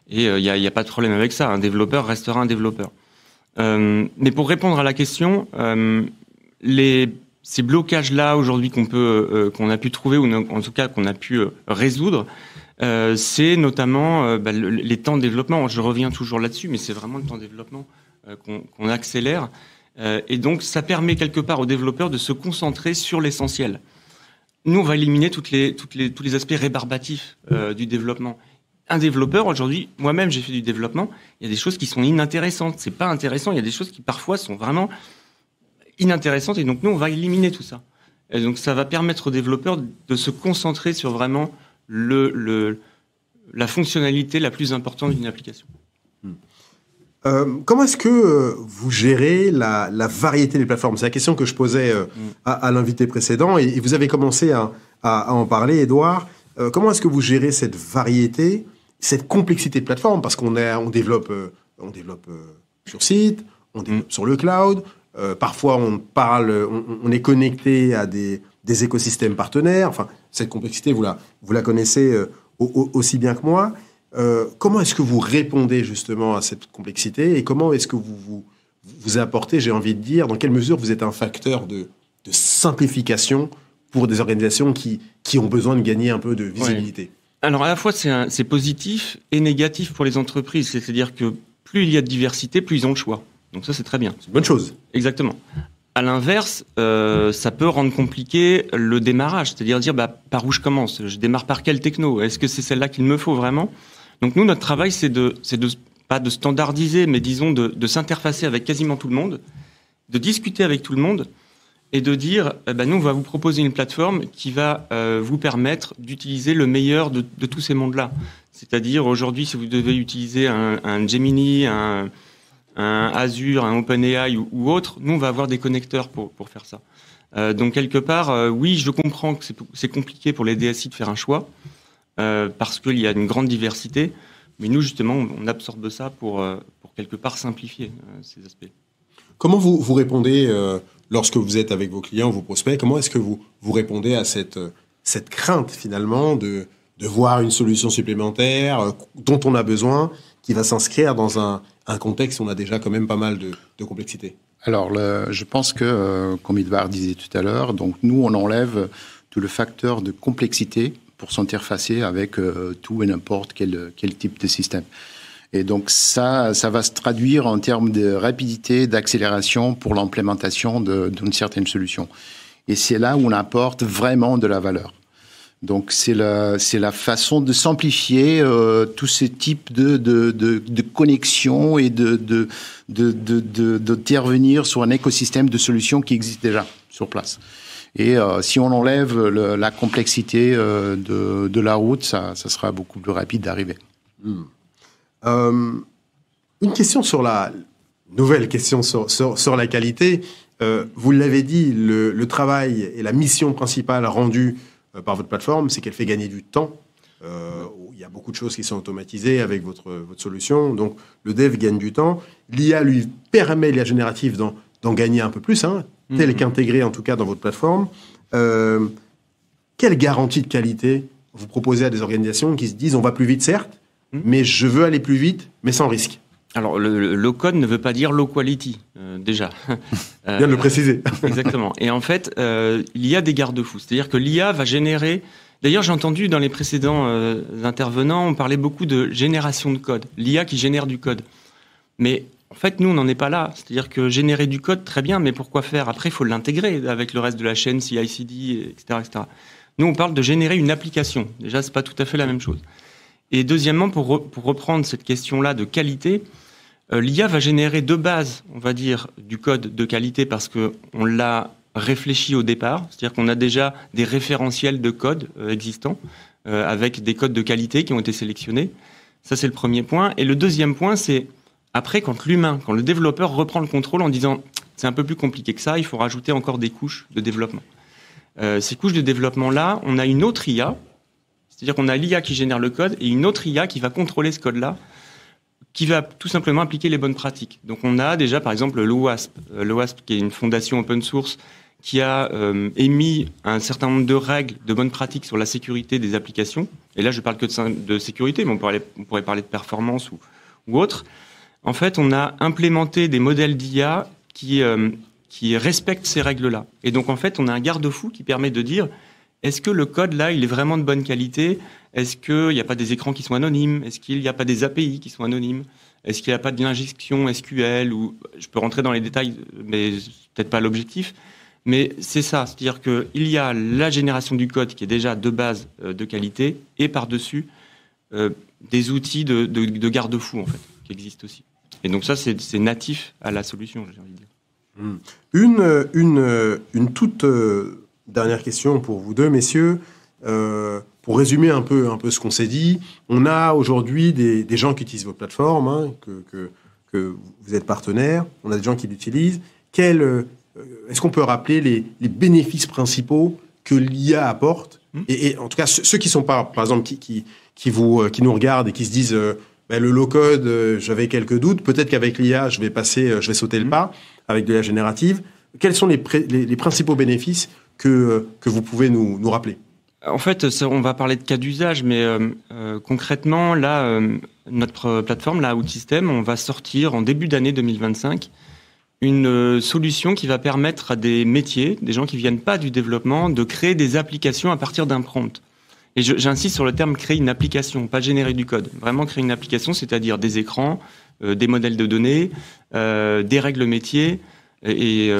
il y a pas de problème avec ça. Un développeur restera un développeur. Mais pour répondre à la question, ces blocages-là aujourd'hui qu'on a pu trouver ou en tout cas qu'on a pu résoudre, c'est notamment les temps de développement. Je reviens toujours là-dessus, mais c'est vraiment le temps de développement qu'on accélère. Et donc, ça permet quelque part aux développeurs de se concentrer sur l'essentiel. Nous, on va éliminer tous les aspects rébarbatifs du développement. un développeur, aujourd'hui, moi-même j'ai fait du développement, il y a des choses qui sont inintéressantes. C'est pas intéressant, il y a des choses qui parfois sont vraiment inintéressantes, et donc nous on va éliminer tout ça. Et donc ça va permettre aux développeurs de se concentrer sur vraiment la fonctionnalité la plus importante d'une application. Comment est-ce que vous gérez la variété des plateformes? C'est la question que je posais à l'invité précédent, et vous avez commencé à en parler, Édouard. Comment est-ce que vous gérez cette variété, cette complexité de plateformes? Parce qu'on développe sur site, on développe sur le cloud, parfois on est connecté à des écosystèmes partenaires. Enfin, cette complexité, vous la connaissez aussi bien que moi. Comment est-ce que vous répondez justement à cette complexité, et comment est-ce que vous apportez, j'ai envie de dire, dans quelle mesure vous êtes un facteur de simplification pour des organisations qui ont besoin de gagner un peu de visibilité? Ouais. Alors à la fois c'est positif et négatif pour les entreprises, c'est-à-dire que plus il y a de diversité, plus ils ont le choix. Donc ça c'est très bien. C'est une bonne chose. Exactement. À l'inverse, ça peut rendre compliqué le démarrage, c'est-à-dire dire par où je commence, je démarre par quelle techno, est-ce que c'est celle-là qu'il me faut vraiment? Donc nous, notre travail, c'est pas de standardiser, mais disons de s'interfacer avec quasiment tout le monde, de discuter avec tout le monde, et de dire, nous, on va vous proposer une plateforme qui va vous permettre d'utiliser le meilleur de tous ces mondes-là. C'est-à-dire, aujourd'hui, si vous devez utiliser un Gemini, un Azure, un OpenAI ou autre, nous, on va avoir des connecteurs pour faire ça. Donc, quelque part, oui, je comprends que c'est compliqué pour les DSI de faire un choix, parce qu'il y a une grande diversité, mais nous, justement, on absorbe ça pour quelque part simplifier ces aspects. Comment vous répondez lorsque vous êtes avec vos clients, vos prospects? Comment est-ce que vous répondez à cette crainte, finalement, de voir une solution supplémentaire dont on a besoin, qui va s'inscrire dans un contexte où on a déjà quand même pas mal de complexité? Alors, je pense que, comme Edouard disait tout à l'heure, donc nous, on enlève tout le facteur de complexité pour s'interfacer avec tout et n'importe quel type de système. Et donc ça va se traduire en termes de rapidité, d'accélération pour l'implémentation d'une certaine solution. Et c'est là où on apporte vraiment de la valeur. Donc c'est la façon de simplifier tous ces types de connexions et d'intervenir sur un écosystème de solutions qui existe déjà sur place. Et si on enlève la complexité de la route, ça sera beaucoup plus rapide d'arriver. Une question nouvelle question sur la qualité. Vous l'avez dit, le travail et la mission principale rendue par votre plateforme, c'est qu'elle fait gagner du temps. Il y a beaucoup de choses qui sont automatisées avec votre solution. Donc, le dev gagne du temps. L'IA lui permet, l'IA générative, d'en gagner un peu plus, tel qu'intégré en tout cas dans votre plateforme. Quelle garantie de qualité vous proposez à des organisations qui se disent on va plus vite certes, mais je veux aller plus vite, mais sans risque? Alors le low code ne veut pas dire low quality, déjà. Bien de le préciser. Exactement. Et en fait, il y a des garde-fous. C'est-à-dire que l'IA va générer... D'ailleurs, j'ai entendu dans les précédents intervenants, on parlait beaucoup de génération de code. L'IA qui génère du code. Mais en fait, nous, on n'en est pas là. C'est-à-dire que générer du code, très bien, mais pourquoi faire? Après, il faut l'intégrer avec le reste de la chaîne, CI/CD, etc., etc. Nous, on parle de générer une application. Déjà, c'est pas tout à fait la même chose. Et deuxièmement, pour reprendre cette question-là de qualité, l'IA va générer de base, on va dire, du code de qualité parce qu'on l'a réfléchi au départ. C'est-à-dire qu'on a déjà des référentiels de code existants avec des codes de qualité qui ont été sélectionnés. Ça, c'est le premier point. Et le deuxième point, c'est après, quand le développeur reprend le contrôle en disant c'est un peu plus compliqué que ça, il faut rajouter encore des couches de développement. Ces couches de développement-là, on a une autre IA, c'est-à-dire qu'on a l'IA qui génère le code et une autre IA qui va contrôler ce code-là, qui va tout simplement appliquer les bonnes pratiques. Donc on a déjà par exemple l'OWASP, qui est une fondation open source qui a émis un certain nombre de règles, de bonnes pratiques sur la sécurité des applications. Et là je parle que de sécurité, mais on pourrait parler de performance ou autre. En fait, on a implémenté des modèles d'IA qui respectent ces règles-là. Et donc, en fait, on a un garde-fou qui permet de dire est-ce que le code, là, il est vraiment de bonne qualité? Est-ce qu'il n'y a pas des écrans qui sont anonymes? Est-ce qu'il n'y a pas des API qui sont anonymes? Est-ce qu'il n'y a pas de l'injection SQL? Ou je peux rentrer dans les détails, mais c'est peut-être pas l'objectif. Mais c'est ça, c'est-à-dire qu'il y a la génération du code qui est déjà de base de qualité, et par-dessus, des outils de garde-fous, en fait, qui existent aussi. Et donc ça, c'est natif à la solution, j'ai envie de dire. Une toute dernière question pour vous deux, messieurs. Pour résumer un peu ce qu'on s'est dit, on a aujourd'hui des gens qui utilisent votre plateforme, hein, que vous êtes partenaire, on a des gens qui l'utilisent. Est-ce qu'on peut rappeler les bénéfices principaux que l'IA apporte et en tout cas, ceux qui sont pas, par exemple, qui nous regardent et qui se disent le low-code, j'avais quelques doutes, peut-être qu'avec l'IA, je vais sauter le pas, avec de l'IA générative. Quels sont les principaux bénéfices que vous pouvez nous rappeler ? En fait, on va parler de cas d'usage, mais concrètement, là, notre plateforme, la OutSystem, on va sortir en début d'année 2025 une solution qui va permettre à des métiers, des gens qui viennent pas du développement, de créer des applications à partir d'un prompt. Et j'insiste sur le terme créer une application, pas générer du code. Vraiment créer une application, c'est-à-dire des écrans, des modèles de données, des règles métiers et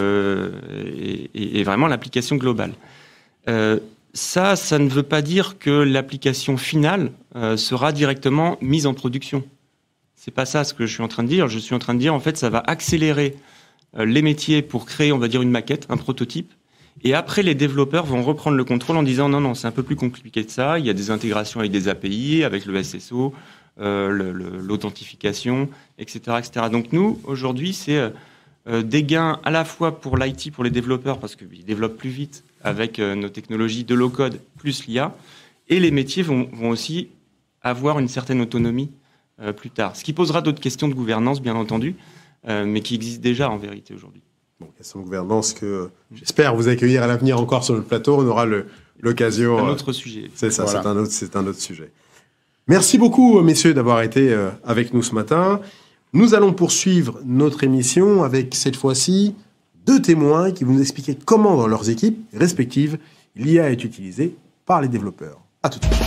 vraiment l'application globale. Ça ne veut pas dire que l'application finale sera directement mise en production. C'est pas ça ce que je suis en train de dire. Je suis en train de dire, en fait, ça va accélérer les métiers pour créer, on va dire, une maquette, un prototype. Et après, les développeurs vont reprendre le contrôle en disant non, c'est un peu plus compliqué que ça. Il y a des intégrations avec des API, avec le SSO, l'authentification, etc., etc. Donc nous, aujourd'hui, c'est des gains à la fois pour l'IT, pour les développeurs, parce qu'ils développent plus vite avec nos technologies de low-code plus l'IA, et les métiers vont aussi avoir une certaine autonomie plus tard. Ce qui posera d'autres questions de gouvernance, bien entendu, mais qui existent déjà en vérité aujourd'hui. Bon, question de gouvernance que j'espère vous accueillir à l'avenir encore sur le plateau. On aura l'occasion. C'est un autre sujet. C'est ça, voilà. C'est un autre sujet. Merci beaucoup, messieurs, d'avoir été avec nous ce matin. Nous allons poursuivre notre émission avec, cette fois-ci, 2 témoins qui vont nous expliquer comment, dans leurs équipes respectives, l'IA est utilisée par les développeurs. À tout de suite.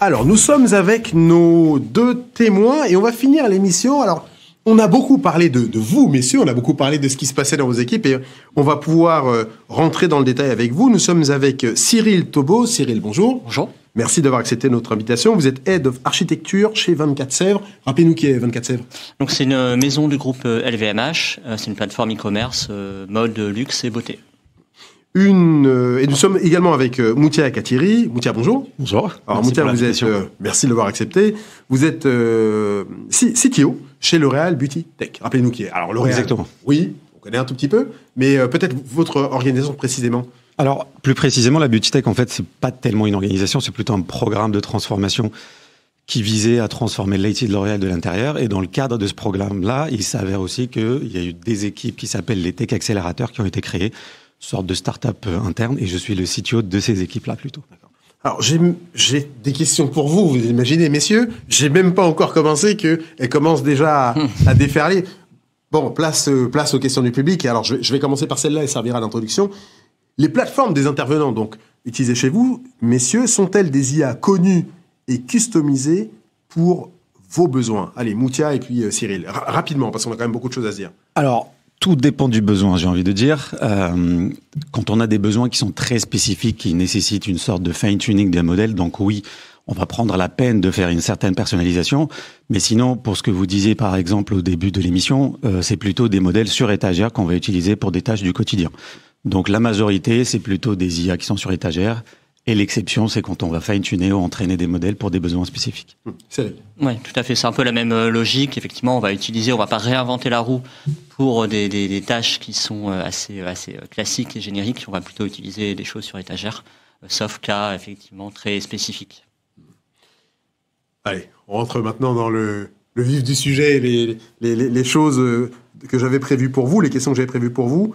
Alors, nous sommes avec nos 2 témoins et on va finir l'émission. Alors, on a beaucoup parlé de vous, messieurs, on a beaucoup parlé de ce qui se passait dans vos équipes et on va pouvoir rentrer dans le détail avec vous. Nous sommes avec Cyril Taubeau. Cyril, bonjour. Bonjour. Merci d'avoir accepté notre invitation. Vous êtes Head of Architecture chez 24 Sèvres. Rappelez-nous qui est 24 Sèvres. Donc, c'est une maison du groupe LVMH. C'est une plateforme e-commerce, mode, luxe et beauté. Et nous sommes également avec Moutia Katiri. Moutia, bonjour. Bonjour. Alors Moutia, vous êtes, merci de l'avoir accepté. Vous êtes CTO chez L'Oréal Beauty Tech. Rappelez-nous qui est. Alors L'Oréal. Exactement. Oui, on connaît un tout petit peu, mais peut-être votre organisation précisément. Alors plus précisément, la Beauty Tech, en fait, c'est pas tellement une organisation, c'est plutôt un programme de transformation qui visait à transformer l'IT de L'Oréal de l'intérieur. Et dans le cadre de ce programme-là, il s'avère aussi qu'il y a eu des équipes qui s'appellent les Tech Accélérateurs qui ont été créées, sorte de start-up interne, et je suis le CTO de ces équipes-là plutôt. Alors, j'ai des questions pour vous, vous imaginez, messieurs. J'ai même pas encore commencé qu'elles commencent déjà à déferler. Bon, place aux questions du public. Et alors, je vais commencer par celle-là et servira d'introduction. Les plateformes des intervenants, donc, utilisées chez vous, messieurs, sont-elles des IA connues et customisées pour vos besoins? Allez, Moutia et puis Cyril. Rapidement, parce qu'on a quand même beaucoup de choses à se dire. Alors, tout dépend du besoin, j'ai envie de dire. Quand on a des besoins qui sont très spécifiques, qui nécessitent une sorte de fine-tuning des modèles, donc oui, on va prendre la peine de faire une certaine personnalisation. Mais sinon, pour ce que vous disiez par exemple au début de l'émission, c'est plutôt des modèles sur étagère qu'on va utiliser pour des tâches du quotidien. Donc la majorité, c'est plutôt des IA qui sont sur étagère. Et l'exception, c'est quand on va fine-tuner ou entraîner des modèles pour des besoins spécifiques. Oui, tout à fait. C'est un peu la même logique. Effectivement, on va pas réinventer la roue pour des tâches qui sont assez classiques et génériques. On va plutôt utiliser des choses sur étagère, sauf cas effectivement très spécifiques. Allez, on rentre maintenant dans le vif du sujet, les choses que j'avais prévues pour vous, les questions que j'avais prévues pour vous.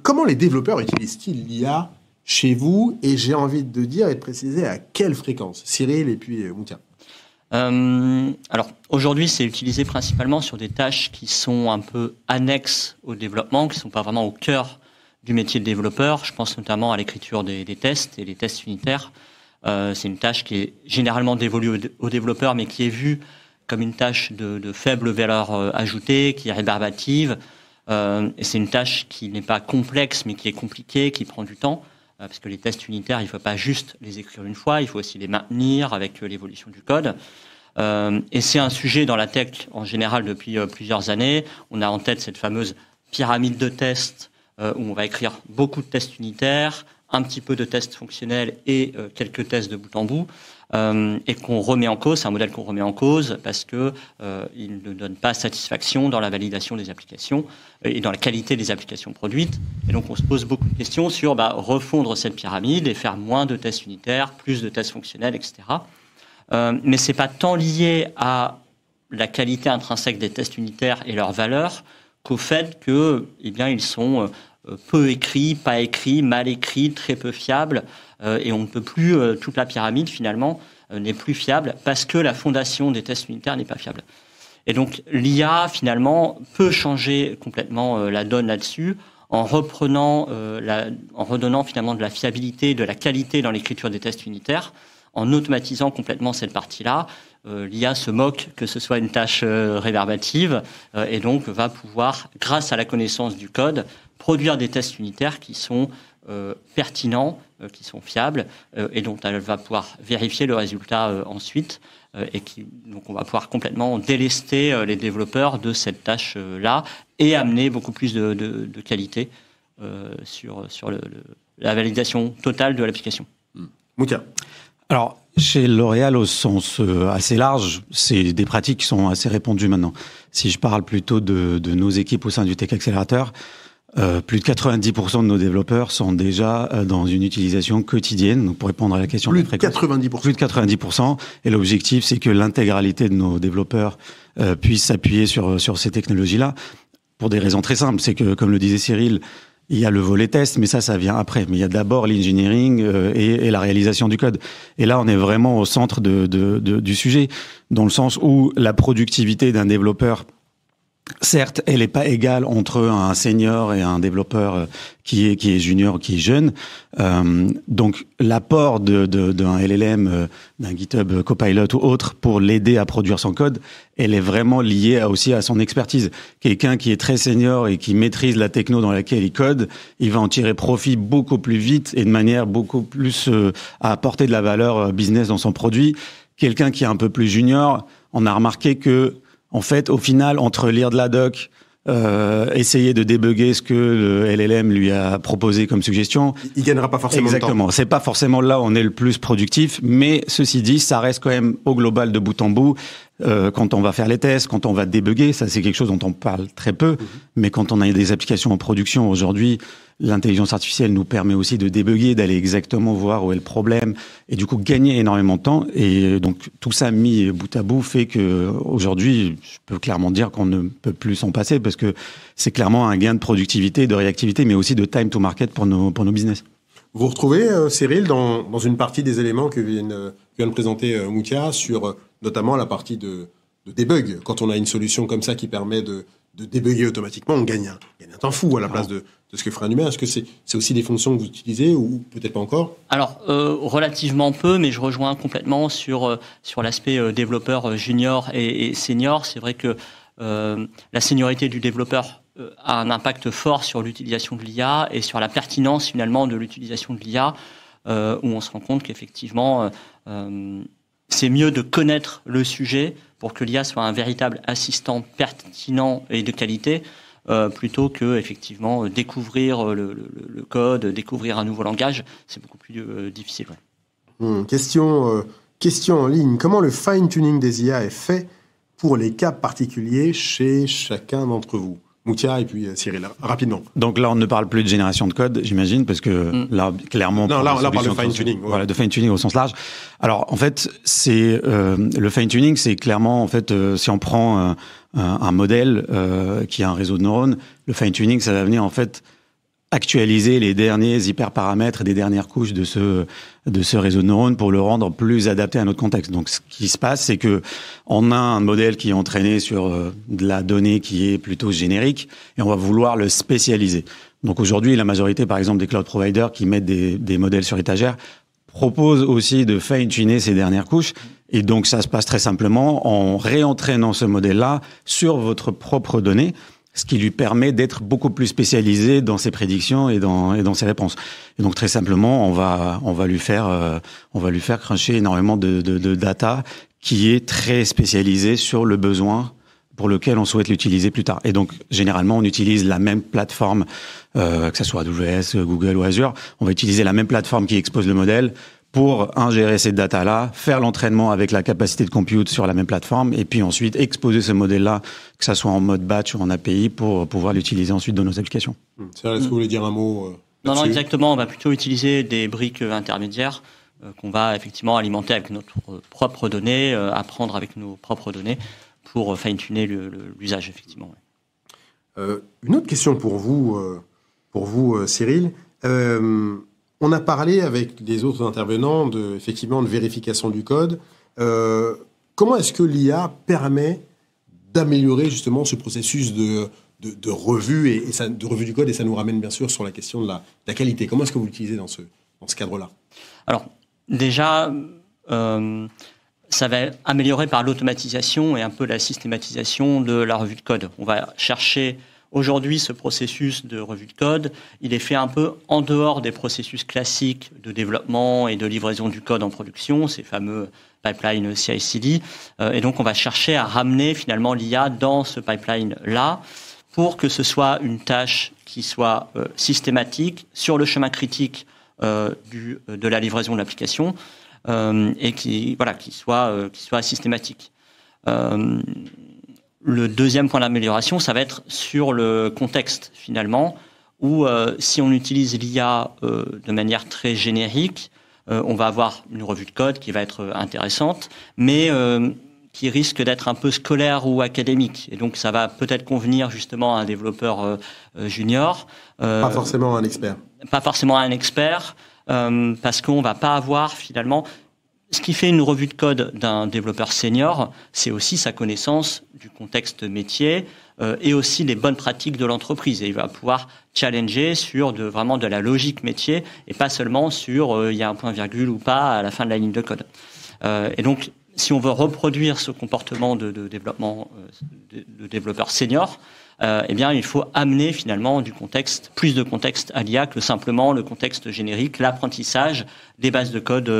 Comment les développeurs utilisent-ils l'IA chez vous, et j'ai envie de dire et de préciser à quelle fréquence? Cyril et puis Moutia. Alors, aujourd'hui, c'est utilisé principalement sur des tâches qui sont un peu annexes au développement, qui ne sont pas vraiment au cœur du métier de développeur. Je pense notamment à l'écriture des tests et des tests unitaires. C'est une tâche qui est généralement dévolue aux développeurs, mais qui est vue comme une tâche de faible valeur ajoutée, qui est rébarbative. Et c'est une tâche qui n'est pas complexe, mais qui est compliquée, qui prend du temps. Parce que les tests unitaires, il ne faut pas juste les écrire une fois, il faut aussi les maintenir avec l'évolution du code. Et c'est un sujet dans la tech en général depuis plusieurs années. On a en tête cette fameuse pyramide de tests où on va écrire beaucoup de tests unitaires, un petit peu de tests fonctionnels et quelques tests de bout en bout, et qu'on remet en cause. C'est un modèle qu'on remet en cause parce que il ne donne pas satisfaction dans la validation des applications et dans la qualité des applications produites. Et donc on se pose beaucoup de questions sur refondre cette pyramide et faire moins de tests unitaires, plus de tests fonctionnels, etc. Mais c'est pas tant lié à la qualité intrinsèque des tests unitaires et leur valeur qu'au fait que, ils sont peu écrits, pas écrits, mal écrits, très peu fiables, et on ne peut plus, toute la pyramide finalement n'est plus fiable parce que la fondation des tests unitaires n'est pas fiable. Et donc l'IA finalement peut changer complètement la donne là-dessus en redonnant finalement de la fiabilité, de la qualité dans l'écriture des tests unitaires, en automatisant complètement cette partie-là. L'IA se moque que ce soit une tâche rébarbative et donc va pouvoir, grâce à la connaissance du code, produire des tests unitaires qui sont pertinents, qui sont fiables et dont elle va pouvoir vérifier le résultat ensuite donc on va pouvoir complètement délester les développeurs de cette tâche-là et amener beaucoup plus de qualité sur la validation totale de l'application. Moutia. Alors, chez L'Oréal, au sens assez large, c'est des pratiques qui sont assez répandues maintenant. Si je parle plutôt de nos équipes au sein du Tech Accelerator, plus de 90% de nos développeurs sont déjà dans une utilisation quotidienne. Donc, pour répondre à la question plus de 90%. Plus de 90%. Et l'objectif, c'est que l'intégralité de nos développeurs puisse s'appuyer sur ces technologies-là. Pour des raisons très simples. C'est que, comme le disait Cyril, il y a le volet test, mais ça vient après. Mais il y a d'abord l'engineering et la réalisation du code. Et là, on est vraiment au centre du sujet, dans le sens où la productivité d'un développeur, certes, elle n'est pas égale entre un senior et un développeur qui est junior, qui est jeune. Donc, l'apport d'un LLM, d'un GitHub Copilot ou autre pour l'aider à produire son code, elle est vraiment liée aussi à son expertise. Quelqu'un qui est très senior et qui maîtrise la techno dans laquelle il code, il va en tirer profit beaucoup plus vite et de manière beaucoup plus à apporter de la valeur business dans son produit. Quelqu'un qui est un peu plus junior, on a remarqué que en fait, au final, entre lire de la doc, essayer de débugger ce que le LLM lui a proposé comme suggestion, il gagnera pas forcément de temps. Exactement. C'est pas forcément là où on est le plus productif, mais ceci dit, ça reste quand même au global de bout en bout. Quand on va faire les tests, quand on va débugger, ça c'est quelque chose dont on parle très peu, mais quand on a des applications en production aujourd'hui, l'intelligence artificielle nous permet aussi de débugger, d'aller exactement voir où est le problème et du coup gagner énormément de temps. Et donc tout ça mis bout à bout fait que aujourd'hui, je peux clairement dire qu'on ne peut plus s'en passer parce que c'est clairement un gain de productivité, de réactivité, mais aussi de time to market pour nos business. Vous retrouvez, Cyril, dans une partie des éléments que vient de présenter Moutia sur notamment la partie de debug. Quand on a une solution comme ça qui permet de débugger automatiquement, on gagne un temps fou à la place de ce que ferait un humain. Est-ce que c'est aussi des fonctions que vous utilisez ou peut-être pas encore? Alors, relativement peu, mais je rejoins complètement sur l'aspect développeur junior et senior. C'est vrai que la seniorité du développeur a un impact fort sur l'utilisation de l'IA et sur la pertinence finalement de l'utilisation de l'IA, où on se rend compte qu'effectivement, c'est mieux de connaître le sujet pour que l'IA soit un véritable assistant pertinent et de qualité, plutôt que effectivement découvrir le code, découvrir un nouveau langage, c'est beaucoup plus difficile. Ouais. Question en ligne. Comment le fine-tuning des IA est fait pour les cas particuliers chez chacun d'entre vous? Moutia et puis Cyril, rapidement. Donc là, on ne parle plus de génération de code, j'imagine, parce que là, clairement... Non, là, on parle de fine-tuning. Ouais. Voilà, de fine-tuning au sens large. Alors, en fait, c'est le fine-tuning, c'est clairement, en fait, si on prend un modèle qui a un réseau de neurones, le fine-tuning, ça va venir, en fait, actualiser les derniers hyperparamètres des dernières couches de ce réseau de neurones pour le rendre plus adapté à notre contexte. Donc, ce qui se passe, c'est que on a un modèle qui est entraîné sur de la donnée qui est plutôt générique et on va vouloir le spécialiser. Donc, aujourd'hui, la majorité, par exemple, des cloud providers qui mettent des modèles sur étagère propose aussi de fine-tuner ces dernières couches. Et donc, ça se passe très simplement en réentraînant ce modèle-là sur votre propre donnée, ce qui lui permet d'être beaucoup plus spécialisé dans ses prédictions et dans ses réponses. Et donc, très simplement, on va lui faire cruncher énormément de data qui est très spécialisée sur le besoin pour lequel on souhaite l'utiliser plus tard. Et donc, généralement, on utilise la même plateforme, que ce soit AWS, Google ou Azure. On va utiliser la même plateforme qui expose le modèle pour ingérer ces data-là, faire l'entraînement avec la capacité de compute sur la même plateforme, et puis ensuite exposer ce modèle-là, que ça soit en mode batch ou en API, pour pouvoir l'utiliser ensuite dans nos applications. Est-ce que vous voulez dire un mot Non, exactement. On va plutôt utiliser des briques intermédiaires qu'on va effectivement alimenter avec notre propre donnée, apprendre avec nos propres données, pour fine-tuner l'usage, effectivement. Une autre question pour vous, Cyril. On a parlé avec les autres intervenants effectivement de vérification du code. Comment est-ce que l'IA permet d'améliorer justement ce processus de revue de revue du code, et ça nous ramène bien sûr sur la question de la qualité. Comment est-ce que vous l'utilisez dans ce cadre-là? Alors, déjà, ça va améliorer par l'automatisation et un peu la systématisation de la revue de code. On va chercher aujourd'hui ce processus de revue de code. Il est fait un peu en dehors des processus classiques de développement et de livraison du code en production, ces fameux pipelines CI/CD. Et donc, on va chercher à ramener finalement l'IA dans ce pipeline-là pour que ce soit une tâche qui soit systématique sur le chemin critique de la livraison de l'application. Et qui soit systématique. Le deuxième point d'amélioration, ça va être sur le contexte finalement, où si on utilise l'IA de manière très générique, on va avoir une revue de code qui va être intéressante, mais qui risque d'être un peu scolaire ou académique. Et donc ça va peut-être convenir justement à un développeur junior. Pas forcément à un expert. Pas forcément à un expert. Parce qu'on va pas avoir finalement ce qui fait une revue de code d'un développeur senior, c'est aussi sa connaissance du contexte métier et aussi les bonnes pratiques de l'entreprise. Et il va pouvoir challenger sur vraiment de la logique métier et pas seulement sur il y a un point-virgule ou pas à la fin de la ligne de code. Et donc, si on veut reproduire ce comportement de développement de développeur senior, eh bien, il faut amener finalement plus de contexte à l'IA que simplement le contexte générique, l'apprentissage des bases de code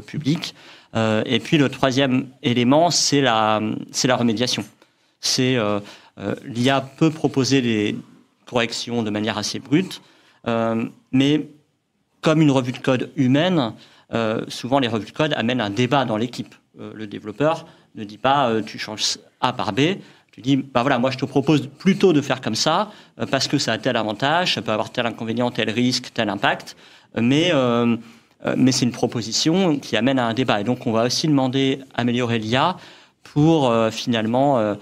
publiques. Et puis le troisième élément, c'est la remédiation. L'IA peut proposer des corrections de manière assez brute, mais comme une revue de code humaine, souvent les revues de code amènent un débat dans l'équipe. Le développeur ne dit pas tu changes A par B. Tu dis, moi je te propose plutôt de faire comme ça, parce que ça a tel avantage, ça peut avoir tel inconvénient, tel risque, tel impact, mais c'est une proposition qui amène à un débat. Et donc on va aussi demander améliorer l'IA pour finalement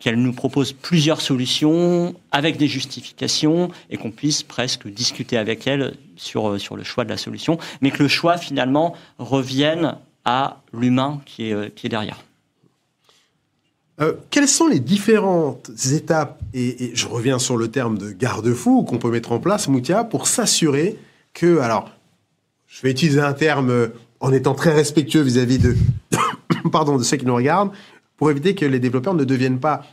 qu'elle nous propose plusieurs solutions avec des justifications et qu'on puisse presque discuter avec elle sur le choix de la solution, mais que le choix finalement revienne à l'humain qui est derrière. Quelles sont les différentes étapes, et je reviens sur le terme de garde-fou qu'on peut mettre en place, Moutia, pour s'assurer que, alors, je vais utiliser un terme en étant très respectueux vis-à-vis de ceux qui nous regardent, pour éviter que les développeurs ne deviennent pas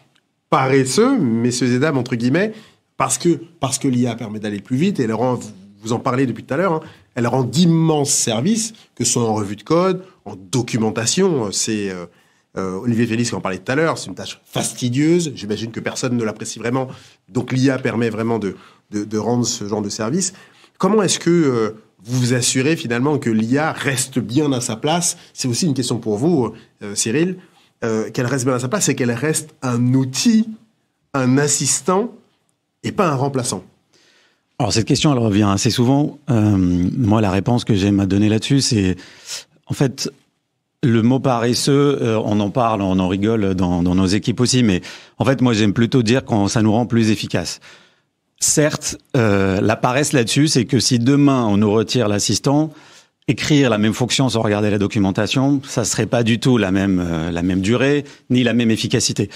paresseux, messieurs et dames, entre guillemets, parce que l'IA permet d'aller plus vite, et elle rend, vous en parlez depuis tout à l'heure, hein, elle rend d'immenses services, que ce soit en revue de code, en documentation, c'est... Olivier Félix, qui en parlait tout à l'heure, c'est une tâche fastidieuse. J'imagine que personne ne l'apprécie vraiment. Donc l'IA permet vraiment de rendre ce genre de service. Comment est-ce que vous vous assurez finalement que l'IA reste bien à sa place? C'est aussi une question pour vous, Cyril, qu'elle reste bien à sa place et qu'elle reste un outil, un assistant et pas un remplaçant. Alors cette question, elle revient assez souvent. Moi, la réponse que j'aime à donner là-dessus, c'est en fait... Le mot paresseux, on en parle, on en rigole dans nos équipes aussi, mais en fait, moi, j'aime plutôt dire quand ça nous rend plus efficaces. Certes, la paresse là-dessus, c'est que si demain on nous retire l'assistant, écrire la même fonction sans regarder la documentation, ça serait pas du tout la même durée ni la même efficacité.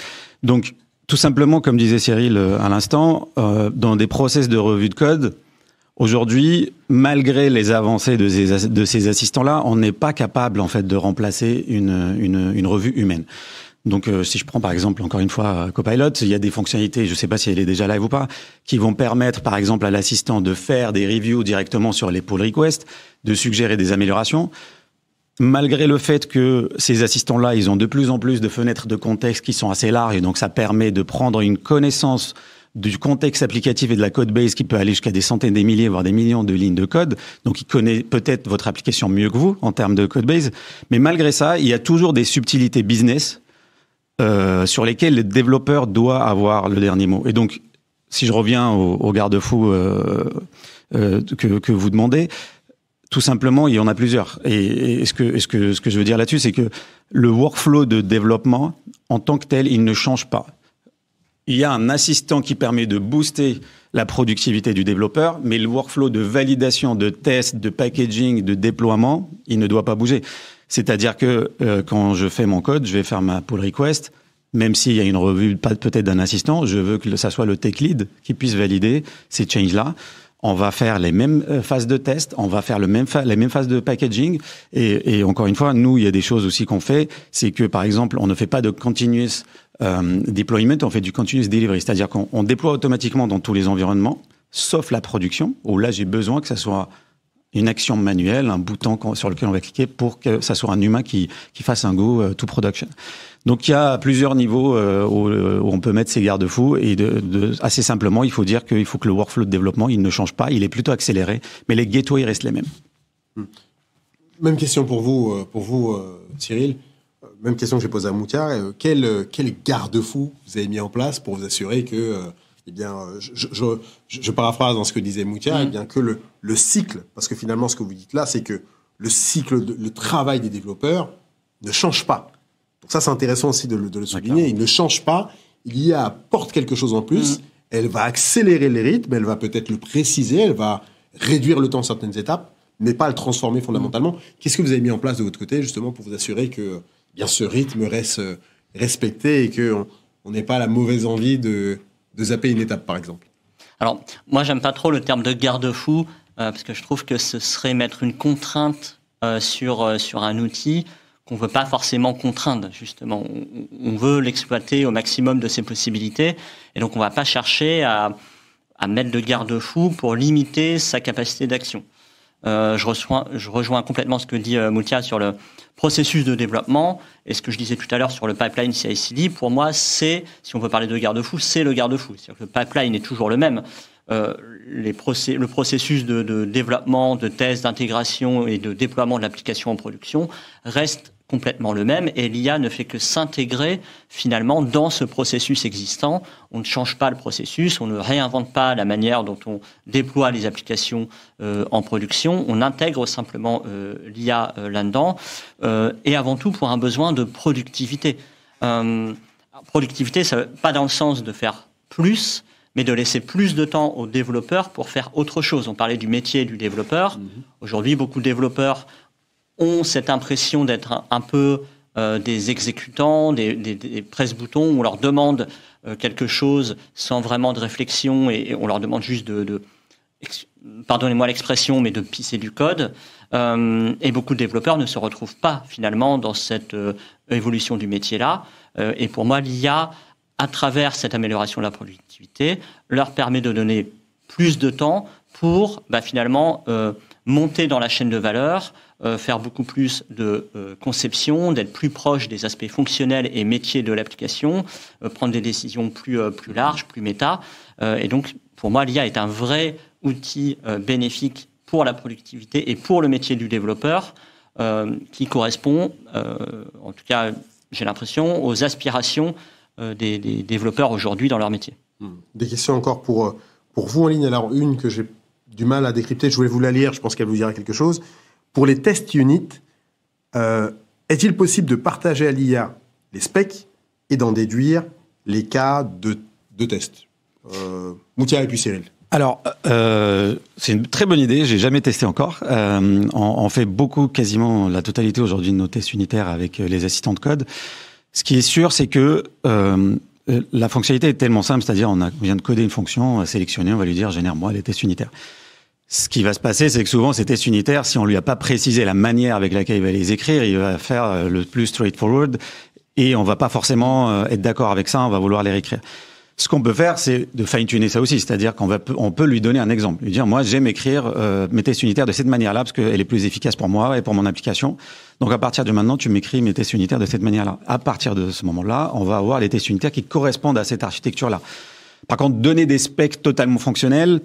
Donc, tout simplement, comme disait Cyril à l'instant, dans des process de revue de code, Aujourd'hui, malgré les avancées de ces assistants-là, on n'est pas capable en fait de remplacer une revue humaine. Donc, si je prends par exemple encore une fois Copilot, il y a des fonctionnalités, je ne sais pas si elle est déjà live ou pas, qui vont permettre par exemple à l'assistant de faire des reviews directement sur les pull requests, de suggérer des améliorations. Malgré le fait que ces assistants-là, ils ont de plus en plus de fenêtres de contexte qui sont assez larges, et donc ça permet de prendre une connaissance du contexte applicatif et de la code base qui peut aller jusqu'à des centaines, des milliers, voire des millions de lignes de code. Donc, il connaît peut-être votre application mieux que vous en termes de code base. Mais malgré ça, il y a toujours des subtilités business sur lesquelles le développeur doit avoir le dernier mot. Et donc, si je reviens au garde-fou que vous demandez, tout simplement, il y en a plusieurs. Et ce que je veux dire là-dessus, c'est que le workflow de développement, en tant que tel, il ne change pas. Il y a un assistant qui permet de booster la productivité du développeur, mais le workflow de validation, de test, de packaging, de déploiement, il ne doit pas bouger. C'est-à-dire que quand je fais mon code, je vais faire ma pull request, même s'il y a une revue peut-être d'un assistant, je veux que ça soit le tech lead qui puisse valider ces changes-là. On va faire les mêmes phases de test, on va faire les mêmes phases de packaging. Et encore une fois, nous, il y a des choses aussi qu'on fait, c'est que par exemple, on ne fait pas de continuous deployment, on fait du continuous delivery, c'est-à-dire qu'on déploie automatiquement dans tous les environnements, sauf la production, où là j'ai besoin que ça soit une action manuelle, un bouton sur lequel on va cliquer pour que ça soit un humain qui fasse un go to production. Donc il y a plusieurs niveaux où on peut mettre ces garde-fous et assez simplement, il faut dire qu'il faut que le workflow de développement, il ne change pas, il est plutôt accéléré, mais les gateways restent les mêmes. Même question pour vous, Cyril. Même question que j'ai posée à Moutia. Quel garde-fou vous avez mis en place pour vous assurer que, je paraphrase dans ce que disait Moutia, que le cycle, parce que finalement ce que vous dites là, c'est que le cycle, le travail des développeurs ne change pas. Donc ça, c'est intéressant aussi de le souligner. Il ne change pas. Il y apporte quelque chose en plus. Elle va accélérer les rythmes. Elle va peut-être le préciser. Elle va réduire le temps de certaines étapes, mais pas le transformer fondamentalement. Qu'est-ce que vous avez mis en place de votre côté, justement, pour vous assurer que bien ce rythme reste respecté et qu'on n'ait pas la mauvaise envie de zapper une étape, par exemple? Alors, moi, j'aime pas trop le terme de garde-fou, parce que je trouve que ce serait mettre une contrainte sur un outil qu'on veut pas forcément contraindre, justement. On veut l'exploiter au maximum de ses possibilités, et donc on va pas chercher à mettre de garde-fou pour limiter sa capacité d'action. Je rejoins complètement ce que dit Moutia sur le processus de développement et ce que je disais tout à l'heure sur le pipeline CI/CD. Pour moi, si on veut parler de garde-fou, c'est le garde-fou. C'est-à-dire que le pipeline est toujours le même. Le processus de développement, de test, d'intégration et de déploiement de l'application en production reste complètement le même, et l'IA ne fait que s'intégrer finalement dans ce processus existant. On ne change pas le processus, on ne réinvente pas la manière dont on déploie les applications en production, on intègre simplement l'IA là-dedans, et avant tout pour un besoin de productivité. Productivité, ça, pas dans le sens de faire plus, mais de laisser plus de temps aux développeurs pour faire autre chose. On parlait du métier du développeur. Aujourd'hui, beaucoup de développeurs ont cette impression d'être un peu des exécutants, des presse-boutons. On leur demande quelque chose sans vraiment de réflexion et on leur demande juste pardonnez-moi l'expression, mais de pisser du code. Et beaucoup de développeurs ne se retrouvent pas finalement dans cette évolution du métier-là. Et pour moi, l'IA, à travers cette amélioration de la productivité, leur permet de donner plus de temps pour finalement monter dans la chaîne de valeur, faire beaucoup plus de conception, d'être plus proche des aspects fonctionnels et métiers de l'application, prendre des décisions plus larges, plus méta. Et donc, pour moi, l'IA est un vrai outil bénéfique pour la productivité et pour le métier du développeur, qui correspond, en tout cas, j'ai l'impression, aux aspirations des développeurs aujourd'hui dans leur métier. Des questions encore pour vous en ligne. Alors, une que j'ai du mal à décrypter, je voulais vous la lire, je pense qu'elle vous dira quelque chose. Pour les test units, est-il possible de partager à l'IA les specs et d'en déduire les cas de test? Moutia et puis Cyril. Alors, c'est une très bonne idée, j'ai jamais testé encore. On fait quasiment la totalité aujourd'hui de nos tests unitaires avec les assistants de code. Ce qui est sûr, c'est que la fonctionnalité est tellement simple, c'est-à-dire on vient de coder une fonction, sélectionner, on va lui dire génère-moi les tests unitaires. Ce qui va se passer, c'est que souvent, ces tests unitaires, si on lui a pas précisé la manière avec laquelle il va les écrire, il va faire le plus straightforward et on va pas forcément être d'accord avec ça, on va vouloir les réécrire. Ce qu'on peut faire, c'est de fine-tuner ça aussi, c'est-à-dire on peut lui donner un exemple, lui dire moi j'aime écrire mes tests unitaires de cette manière-là parce qu'elle est plus efficace pour moi et pour mon application. Donc à partir de maintenant, tu m'écris mes tests unitaires de cette manière-là. À partir de ce moment-là, on va avoir les tests unitaires qui correspondent à cette architecture-là. Par contre, donner des specs totalement fonctionnels,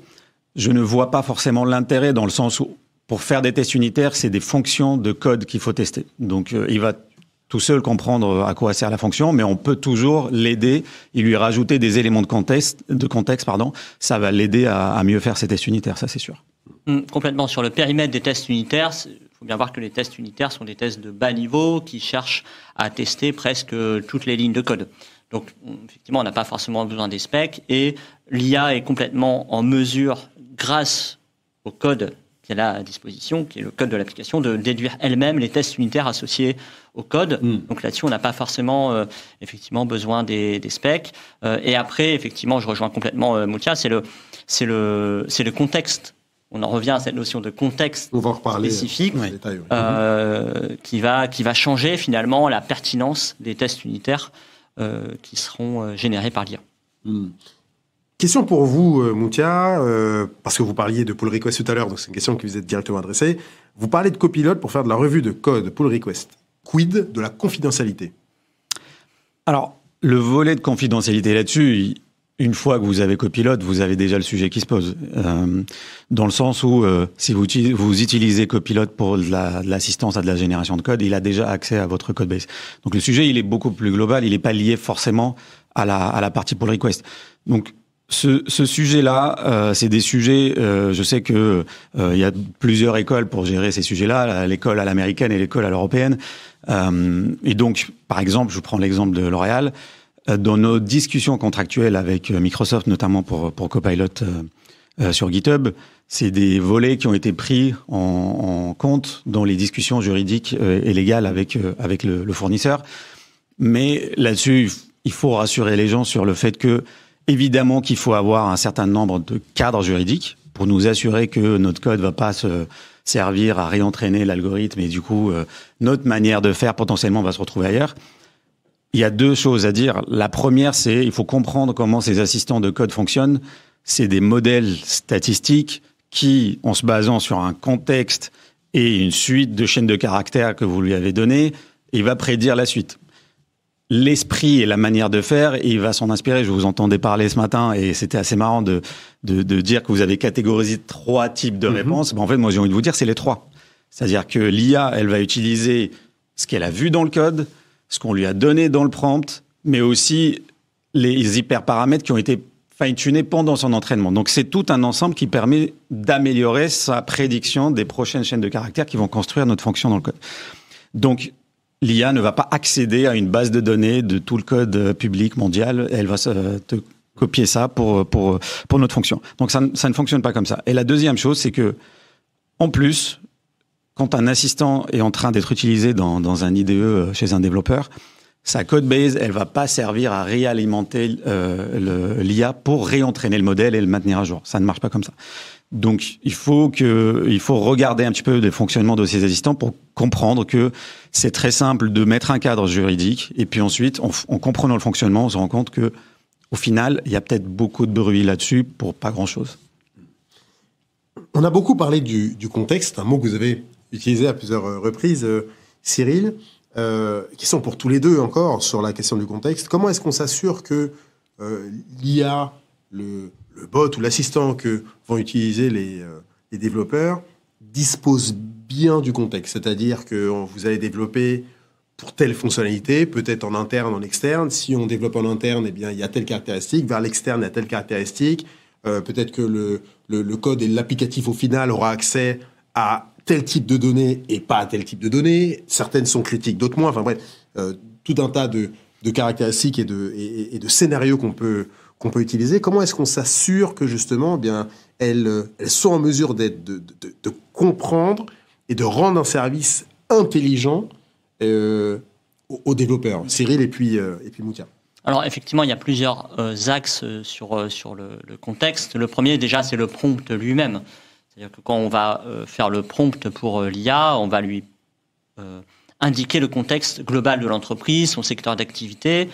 je ne vois pas forcément l'intérêt dans le sens où pour faire des tests unitaires, c'est des fonctions de code qu'il faut tester. Donc il va tout seul comprendre à quoi sert la fonction, mais on peut toujours l'aider et lui rajouter des éléments de contexte, ça va l'aider à mieux faire ses tests unitaires, ça c'est sûr. Complètement. Sur le périmètre des tests unitaires, il faut bien voir que les tests unitaires sont des tests de bas niveau qui cherchent à tester presque toutes les lignes de code. Donc effectivement, on n'a pas forcément besoin des specs et l'IA est complètement en mesure, grâce au code qu'elle a à disposition, qui est le code de l'application, de déduire elle-même les tests unitaires associés au code. Donc là-dessus, on n'a pas forcément effectivement besoin des specs. Et après, effectivement, je rejoins complètement Moutia, c'est le contexte. On en revient à cette notion de contexte spécifique qui va changer finalement la pertinence des tests unitaires qui seront générés par l'IA. Question pour vous, Moutia, parce que vous parliez de pull request tout à l'heure, donc c'est une question qui vous est directement adressée. Vous parlez de Copilot pour faire de la revue de code pull request. Quid de la confidentialité? Alors, le volet de confidentialité là-dessus, une fois que vous avez Copilot, vous avez déjà le sujet qui se pose. Dans le sens où, si vous utilisez Copilot pour de l'assistance à de la génération de code, il a déjà accès à votre code base. Donc le sujet, il est beaucoup plus global, il n'est pas lié forcément à la partie pull request. Donc, ce sujet-là, c'est des sujets. Je sais que il y a plusieurs écoles pour gérer ces sujets-là, l'école à l'américaine et l'école à l'européenne. Et donc, par exemple, je vous prends l'exemple de L'Oréal. Dans nos discussions contractuelles avec Microsoft, notamment pour Copilot sur GitHub, c'est des volets qui ont été pris en compte dans les discussions juridiques et légales avec le fournisseur. Mais là-dessus, il faut rassurer les gens sur le fait que évidemment qu'il faut avoir un certain nombre de cadres juridiques pour nous assurer que notre code va pas se servir à réentraîner l'algorithme et du coup, notre manière de faire potentiellement va se retrouver ailleurs. Il y a deux choses à dire. La première, c'est il faut comprendre comment ces assistants de code fonctionnent. C'est des modèles statistiques qui, en se basant sur un contexte et une suite de chaînes de caractères que vous lui avez données, il va prédire la suite. L'esprit et la manière de faire, et il va s'en inspirer. Je vous entendais parler ce matin et c'était assez marrant de dire que vous avez catégorisé 3 types de réponses. En fait, moi, j'ai envie de vous dire, c'est les 3. C'est-à-dire que l'IA, elle va utiliser ce qu'elle a vu dans le code, ce qu'on lui a donné dans le prompt, mais aussi les hyperparamètres qui ont été fine-tunés pendant son entraînement. Donc, c'est tout un ensemble qui permet d'améliorer sa prédiction des prochaines chaînes de caractères qui vont construire notre fonction dans le code. Donc, l'IA ne va pas accéder à une base de données de tout le code public mondial. Elle va te copier ça pour notre fonction. Donc, ça ne fonctionne pas comme ça. Et la deuxième chose, c'est que, en plus, quand un assistant est en train d'être utilisé dans un IDE chez un développeur, sa code base, elle va pas servir à réalimenter l'IA pour réentraîner le modèle et le maintenir à jour. Ça ne marche pas comme ça. Donc, il faut regarder un petit peu le fonctionnement de ces assistants pour comprendre que c'est très simple de mettre un cadre juridique et puis ensuite, en comprenant le fonctionnement, on se rend compte que, au final, il y a peut-être beaucoup de bruit là-dessus pour pas grand-chose. On a beaucoup parlé du contexte, un mot que vous avez utilisé à plusieurs reprises, Cyril. Question pour tous les deux encore sur la question du contexte. Comment est-ce qu'on s'assure que l'IA, le bot ou l'assistant que vont utiliser les développeurs dispose bien du contexte? C'est-à-dire que vous allez développer pour telle fonctionnalité, peut-être en interne, en externe. Si on développe en interne, eh bien, il y a telle caractéristique. Vers l'externe, il y a telle caractéristique. Peut-être que le code et l'applicatif au final aura accès à tel type de données et pas à tel type de données. Certaines sont critiques, d'autres moins. Enfin bref, tout un tas de caractéristiques et de scénarios qu'on peut utiliser. Comment est-ce qu'on s'assure que justement, eh bien, elles sont en mesure de comprendre et de rendre un service intelligent aux développeurs? Cyril et puis Moutia. Alors effectivement, il y a plusieurs axes sur le contexte. Le premier, déjà, c'est le prompt lui-même. C'est-à-dire que quand on va faire le prompt pour l'IA, on va lui indiquer le contexte global de l'entreprise, son secteur d'activité,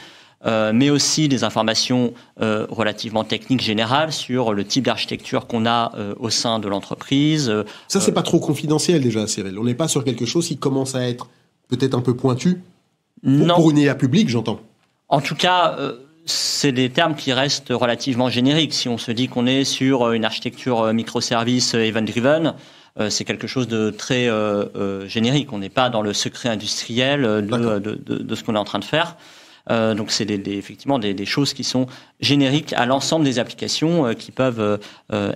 mais aussi des informations relativement techniques générales sur le type d'architecture qu'on a au sein de l'entreprise. Ça, c'est pas trop confidentiel déjà, Cyril. On n'est pas sur quelque chose qui commence à être peut-être un peu pointu pour une IA publique, j'entends. En tout cas, c'est des termes qui restent relativement génériques. Si on se dit qu'on est sur une architecture microservice event-driven, c'est quelque chose de très générique. On n'est pas dans le secret industriel de ce qu'on est en train de faire. Donc c'est effectivement des choses qui sont génériques à l'ensemble des applications qui peuvent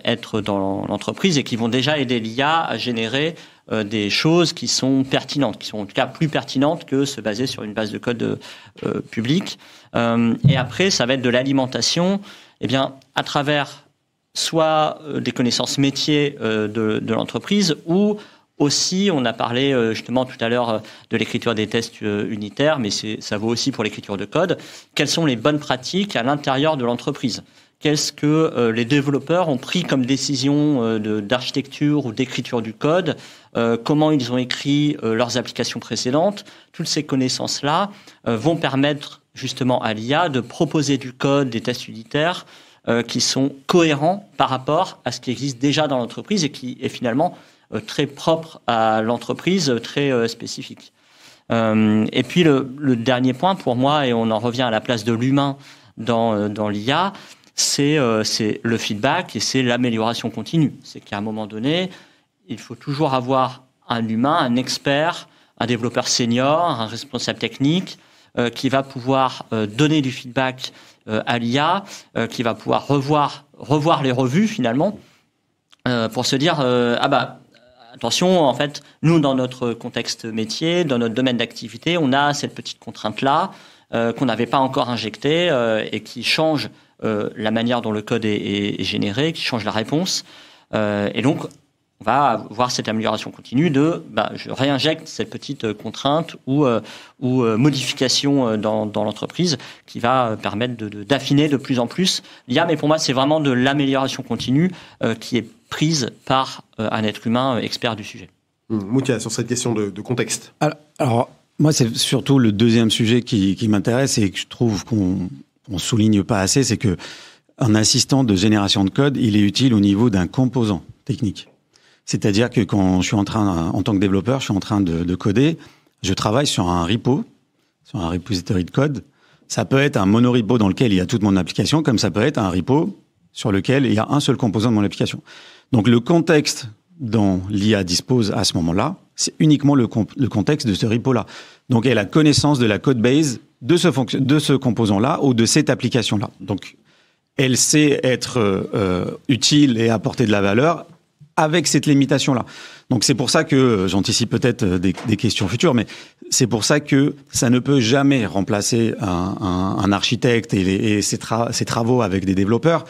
être dans l'entreprise et qui vont déjà aider l'IA à générer des choses qui sont pertinentes, qui sont en tout cas plus pertinentes que se baser sur une base de code publique. Et après, ça va être de l'alimentation, eh bien, à travers soit des connaissances métiers de l'entreprise ou aussi, on a parlé justement tout à l'heure de l'écriture des tests unitaires, mais ça vaut aussi pour l'écriture de code. Quelles sont les bonnes pratiques à l'intérieur de l'entreprise ? Qu'est-ce que les développeurs ont pris comme décision d'architecture ou d'écriture du code ? Comment ils ont écrit leurs applications précédentes ? Toutes ces connaissances-là vont permettre justement à l'IA de proposer du code, des tests unitaires qui sont cohérents par rapport à ce qui existe déjà dans l'entreprise et qui est finalement très propre à l'entreprise, très spécifique. Et puis le dernier point pour moi, et on en revient à la place de l'humain dans l'IA, c'est le feedback et c'est l'amélioration continue. C'est qu'à un moment donné, il faut toujours avoir un humain, un expert, un développeur senior, un responsable technique qui va pouvoir donner du feedback à l'IA, qui va pouvoir revoir les revues finalement pour se dire attention, en fait, nous, dans notre contexte métier, dans notre domaine d'activité, on a cette petite contrainte-là qu'on n'avait pas encore injectée et qui change la manière dont le code est généré, qui change la réponse. Et donc, on va avoir cette amélioration continue je réinjecte cette petite contrainte ou modification dans l'entreprise qui va permettre d'affiner de plus en plus l'IA. Mais pour moi, c'est vraiment de l'amélioration continue qui est prise par un être humain expert du sujet. Moutia, sur cette question de contexte. Alors, moi, c'est surtout le deuxième sujet qui m'intéresse et que je trouve qu'on souligne pas assez, c'est que un assistant de génération de code, il est utile au niveau d'un composant technique. C'est-à-dire que quand je suis en tant que développeur, je suis en train de coder, je travaille sur un repository de code. Ça peut être un monorepo dans lequel il y a toute mon application, comme ça peut être un repo sur lequel il y a un seul composant de mon application. Donc le contexte dont l'IA dispose à ce moment-là, c'est uniquement le contexte de ce repo-là. Donc elle a connaissance de la code base de ce composant-là ou de cette application-là. Donc elle sait être utile et apporter de la valeur avec cette limitation-là. Donc c'est pour ça que, j'anticipe peut-être des questions futures, mais c'est pour ça que ça ne peut jamais remplacer un architecte et ses travaux avec des développeurs,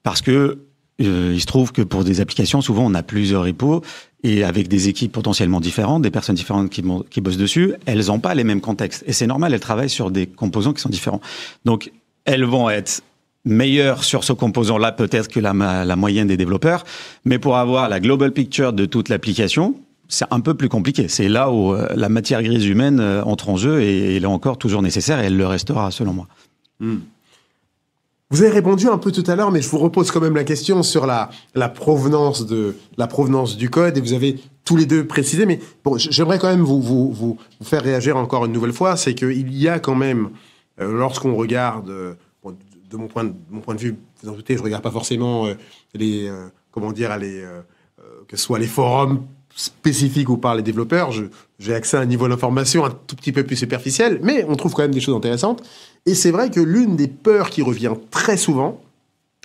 parce que il se trouve que pour des applications, souvent on a plusieurs repos, et avec des équipes potentiellement différentes, des personnes différentes qui bossent dessus, elles n'ont pas les mêmes contextes. Et c'est normal, elles travaillent sur des composants qui sont différents. Donc elles vont être meilleur sur ce composant-là peut-être que la moyenne des développeurs, mais pour avoir la global picture de toute l'application, c'est un peu plus compliqué. C'est là où la matière grise humaine entre en jeu et elle est encore toujours nécessaire et elle le restera selon moi. Vous avez répondu un peu tout à l'heure, mais je vous repose quand même la question sur la provenance du code, et vous avez tous les deux précisé, mais bon, j'aimerais quand même vous faire réagir encore une nouvelle fois. C'est qu'il y a quand même, lorsqu'on regarde, de mon point de vue, vous en doutez, je regarde pas forcément que ce soit les forums spécifiques où parlent les développeurs. J'ai accès à un niveau d'information un tout petit peu plus superficiel, mais on trouve quand même des choses intéressantes. Et c'est vrai que l'une des peurs qui revient très souvent,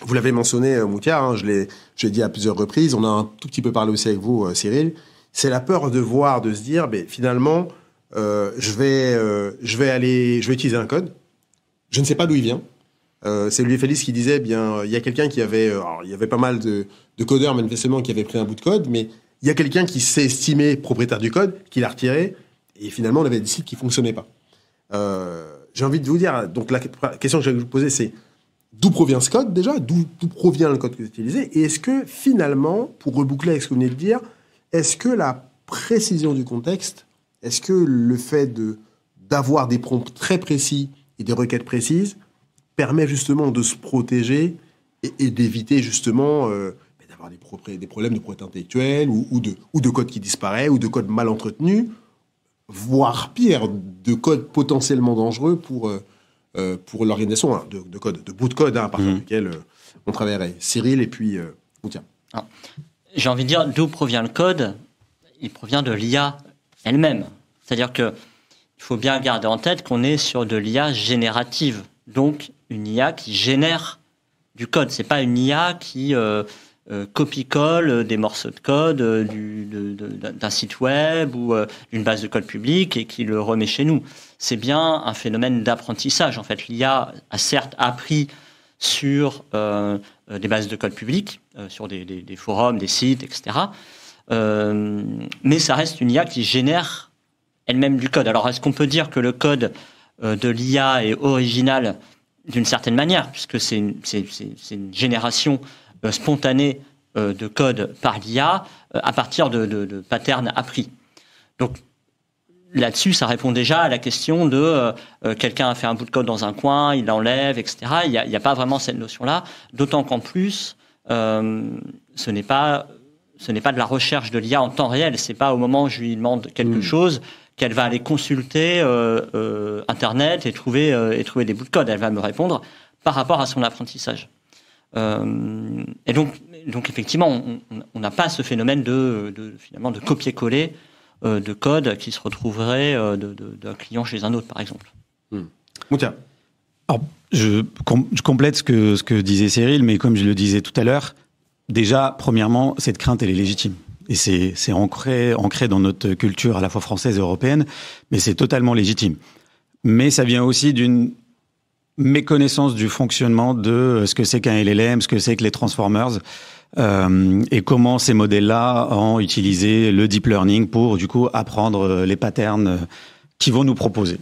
vous l'avez mentionné, Moutia, je l'ai dit à plusieurs reprises, on a un tout petit peu parlé aussi avec vous, Cyril, c'est la peur de se dire, finalement, je vais utiliser un code, je ne sais pas d'où il vient. C'est Olivier Félix qui disait, il y a quelqu'un qui avait, il y avait pas mal de codeurs manifestement qui avaient pris un bout de code, mais il y a quelqu'un qui s'est estimé propriétaire du code, qui l'a retiré, et finalement on avait des sites qui fonctionnaient pas. J'ai envie de vous dire, donc la question que je vais vous poser, c'est d'où provient ce code déjà? D'où provient le code que vous utilisez? Et est-ce que finalement, pour reboucler avec ce que vous venez de dire, est-ce que la précision du contexte, est-ce que le fait d'avoir des prompts très précis et des requêtes précises permet justement de se protéger et d'éviter justement d'avoir des problèmes de propriété intellectuelle ou de code qui disparaît ou de code mal entretenu, voire pire, de code potentiellement dangereux pour l'organisation de code, de bout de code à partir duquel on travaillerait. Cyril et puis Moutia. J'ai envie de dire d'où provient le code. Il provient de l'IA elle-même. C'est-à-dire que il faut bien garder en tête qu'on est sur de l'IA générative, donc une IA qui génère du code. C'est pas une IA qui copie-colle des morceaux de code d'un site web ou d'une base de code publique et qui le remet chez nous. C'est bien un phénomène d'apprentissage. En fait, l'IA a certes appris sur des bases de code publiques, sur des forums, des sites, etc. Mais ça reste une IA qui génère elle-même du code. Alors, est-ce qu'on peut dire que le code de l'IA est original d'une certaine manière, puisque c'est une génération spontanée de code par l'IA à partir de patterns appris. Donc, là-dessus, ça répond déjà à la question de quelqu'un a fait un bout de code dans un coin, il l'enlève, etc. Il n'y a pas vraiment cette notion-là, d'autant qu'en plus, ce n'est pas de la recherche de l'IA en temps réel. C'est pas au moment où je lui demande quelque chose qu'elle va aller consulter Internet et trouver des bouts de code. Elle va me répondre par rapport à son apprentissage. Et donc effectivement, on n'a pas ce phénomène finalement de copier-coller de code qui se retrouverait d'un client chez un autre, par exemple. Moutia. Alors, je complète ce que disait Cyril, mais comme je le disais tout à l'heure, déjà, premièrement, cette crainte, elle est légitime. Et c'est ancré dans notre culture à la fois française et européenne, mais c'est totalement légitime. Mais ça vient aussi d'une méconnaissance du fonctionnement de ce que c'est qu'un LLM, ce que c'est que les transformers, et comment ces modèles-là ont utilisé le deep learning pour, du coup, apprendre les patterns qu'ils vont nous proposer.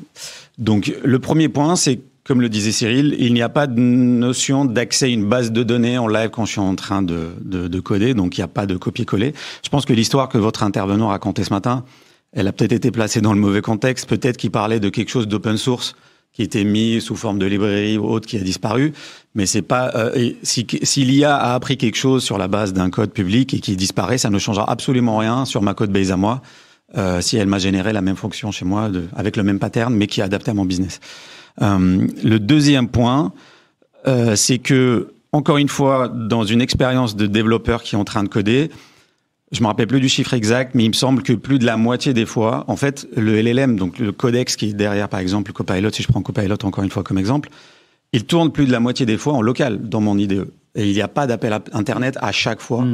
Donc, le premier point, c'est, comme le disait Cyril, il n'y a pas de notion d'accès à une base de données en live quand je suis en train de coder, donc il n'y a pas de copier-coller. Je pense que l'histoire que votre intervenant racontait ce matin, elle a peut-être été placée dans le mauvais contexte, peut-être qu'il parlait de quelque chose d'open source qui était mis sous forme de librairie ou autre qui a disparu, mais c'est pas si l'IA a appris quelque chose sur la base d'un code public et qui disparaît, ça ne changera absolument rien sur ma code base à moi si elle m'a généré la même fonction chez moi avec le même pattern mais qui est adapté à mon business. Le deuxième point, c'est que, encore une fois, dans une expérience de développeur qui est en train de coder, je me rappelle plus du chiffre exact, mais il me semble que plus de la moitié des fois, en fait, le LLM, donc le codex qui est derrière, par exemple, le Copilot, si je prends Copilot encore une fois comme exemple, il tourne plus de la moitié des fois en local dans mon IDE. Et il n'y a pas d'appel à Internet à chaque fois.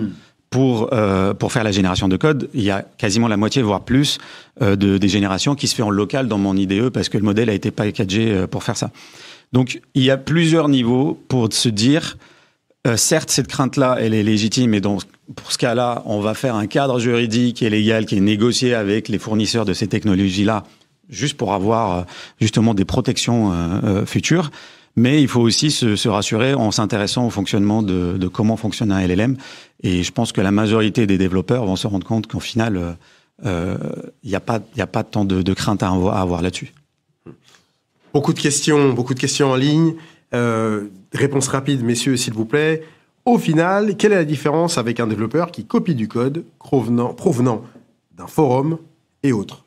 Pour faire la génération de code, il y a quasiment la moitié, voire plus, des générations qui se fait en local dans mon IDE parce que le modèle a été packagé pour faire ça. Donc, il y a plusieurs niveaux pour se dire, certes, cette crainte-là, elle est légitime et donc, pour ce cas-là, on va faire un cadre juridique et légal qui est négocié avec les fournisseurs de ces technologies-là, juste pour avoir justement des protections futures. Mais il faut aussi se rassurer en s'intéressant au fonctionnement de comment fonctionne un LLM. Et je pense que la majorité des développeurs vont se rendre compte qu'en final, il n'y a pas tant de crainte à avoir là-dessus. Beaucoup de questions en ligne. Réponse rapide, messieurs, s'il vous plaît. Au final, quelle est la différence avec un développeur qui copie du code provenant d'un forum et autres?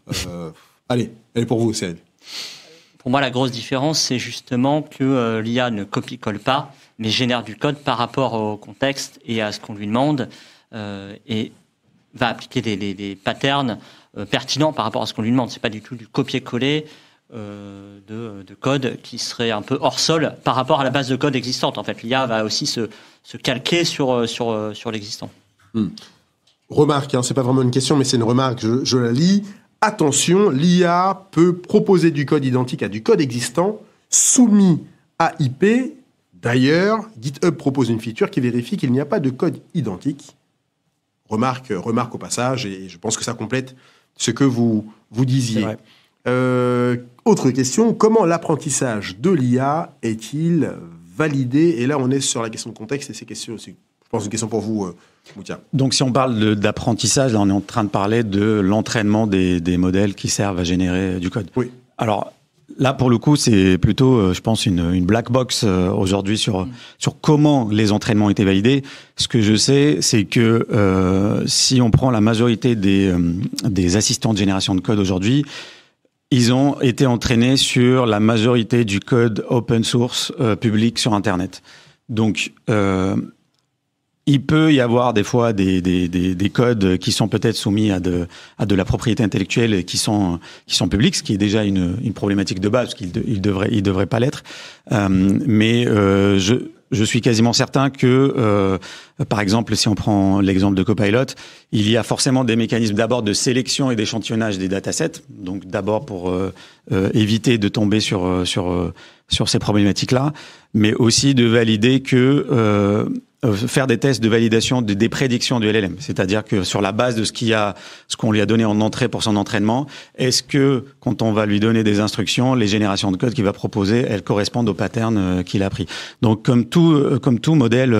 Allez pour vous, Cyril. Pour moi, la grosse différence, c'est justement que l'IA ne copie-colle pas, mais génère du code par rapport au contexte et à ce qu'on lui demande, et va appliquer des patterns pertinents par rapport à ce qu'on lui demande. C'est pas du tout du copier-coller de code qui serait un peu hors sol par rapport à la base de code existante. En fait, l'IA va aussi se calquer sur l'existant. Remarque, c'est pas vraiment une question, mais c'est une remarque, je la lis. Attention, l'IA peut proposer du code identique à du code existant soumis à IP. D'ailleurs, GitHub propose une feature qui vérifie qu'il n'y a pas de code identique. Remarque au passage, et je pense que ça complète ce que vous disiez. Autre question, comment l'apprentissage de l'IA est-il validé. Et là, on est sur la question de contexte et ces questions aussi. Je pense une question pour vous, Moutia. Donc, si on parle d'apprentissage, là, on est en train de parler de l'entraînement des modèles qui servent à générer du code. Oui. Alors, là, pour le coup, c'est plutôt, je pense, une black box aujourd'hui sur comment les entraînements ont été validés. Ce que je sais, c'est que si on prend la majorité des assistants de génération de code aujourd'hui, ils ont été entraînés sur la majorité du code open source public sur Internet. Donc, il peut y avoir des fois des codes qui sont peut-être soumis à de la propriété intellectuelle et qui sont publics, ce qui est déjà une problématique de base, parce qu'ils devraient pas l'être. Mais je suis quasiment certain que, par exemple, si on prend l'exemple de Copilot, il y a forcément des mécanismes d'abord de sélection et d'échantillonnage des datasets. Donc d'abord pour éviter de tomber sur ces problématiques-là, mais aussi de valider que faire des tests de validation des prédictions du LLM, c'est-à-dire que sur la base de ce qu'on lui a donné en entrée pour son entraînement, est-ce que quand on va lui donner des instructions, les générations de code qu'il va proposer, elles correspondent au pattern qu'il a pris. Donc comme tout modèle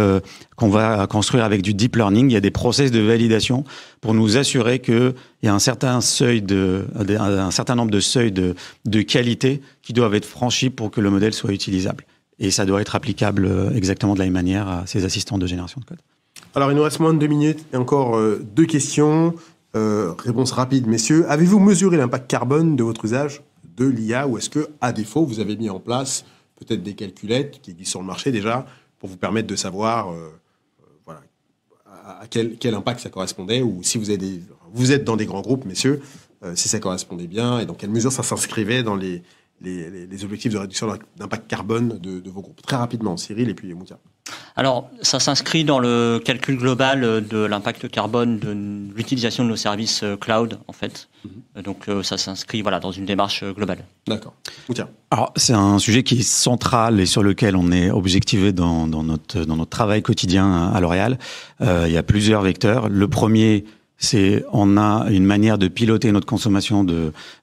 qu'on va construire avec du deep learning, il y a des process de validation pour nous assurer qu'il y a un certain nombre de seuils de qualité qui doivent être franchis pour que le modèle soit utilisable. Et ça doit être applicable exactement de la même manière à ces assistants de génération de code. Alors, il nous reste moins de 2 minutes et encore 2 questions. Réponse rapide, messieurs. Avez-vous mesuré l'impact carbone de votre usage de l'IA ou est-ce que, à défaut, vous avez mis en place peut-être des calculettes qui existent sur le marché déjà pour vous permettre de savoir à quel impact ça correspondait ou si vous êtes dans des grands groupes, messieurs, si ça correspondait bien et dans quelle mesure ça s'inscrivait dans les objectifs de réduction d'impact carbone de vos groupes. Très rapidement, Cyril et puis Moutia. Alors, ça s'inscrit dans le calcul global de l'impact carbone de l'utilisation de nos services cloud, en fait. Donc, ça s'inscrit dans une démarche globale. D'accord. Moutia. Alors, c'est un sujet qui est central et sur lequel on est objectivé dans notre travail quotidien à L'Oréal. Il y a plusieurs vecteurs. Le premier, on a une manière de piloter notre consommation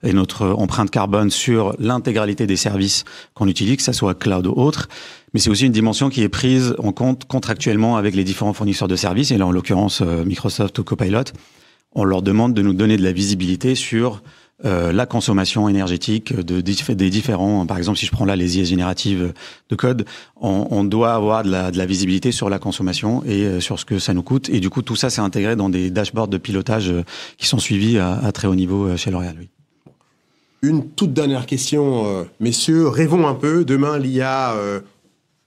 et notre empreinte carbone sur l'intégralité des services qu'on utilise, que ça soit cloud ou autre. Mais c'est aussi une dimension qui est prise en compte contractuellement avec les différents fournisseurs de services. Et là, en l'occurrence, Microsoft ou Copilot, on leur demande de nous donner de la visibilité sur la consommation énergétique des différents. Par exemple, si je prends là les IA génératives de code, on doit avoir de la visibilité sur la consommation et sur ce que ça nous coûte. Et du coup, tout ça, c'est intégré dans des dashboards de pilotage qui sont suivis à très haut niveau chez L'Oréal. Oui. Une toute dernière question, messieurs. Rêvons un peu. Demain, l'IA,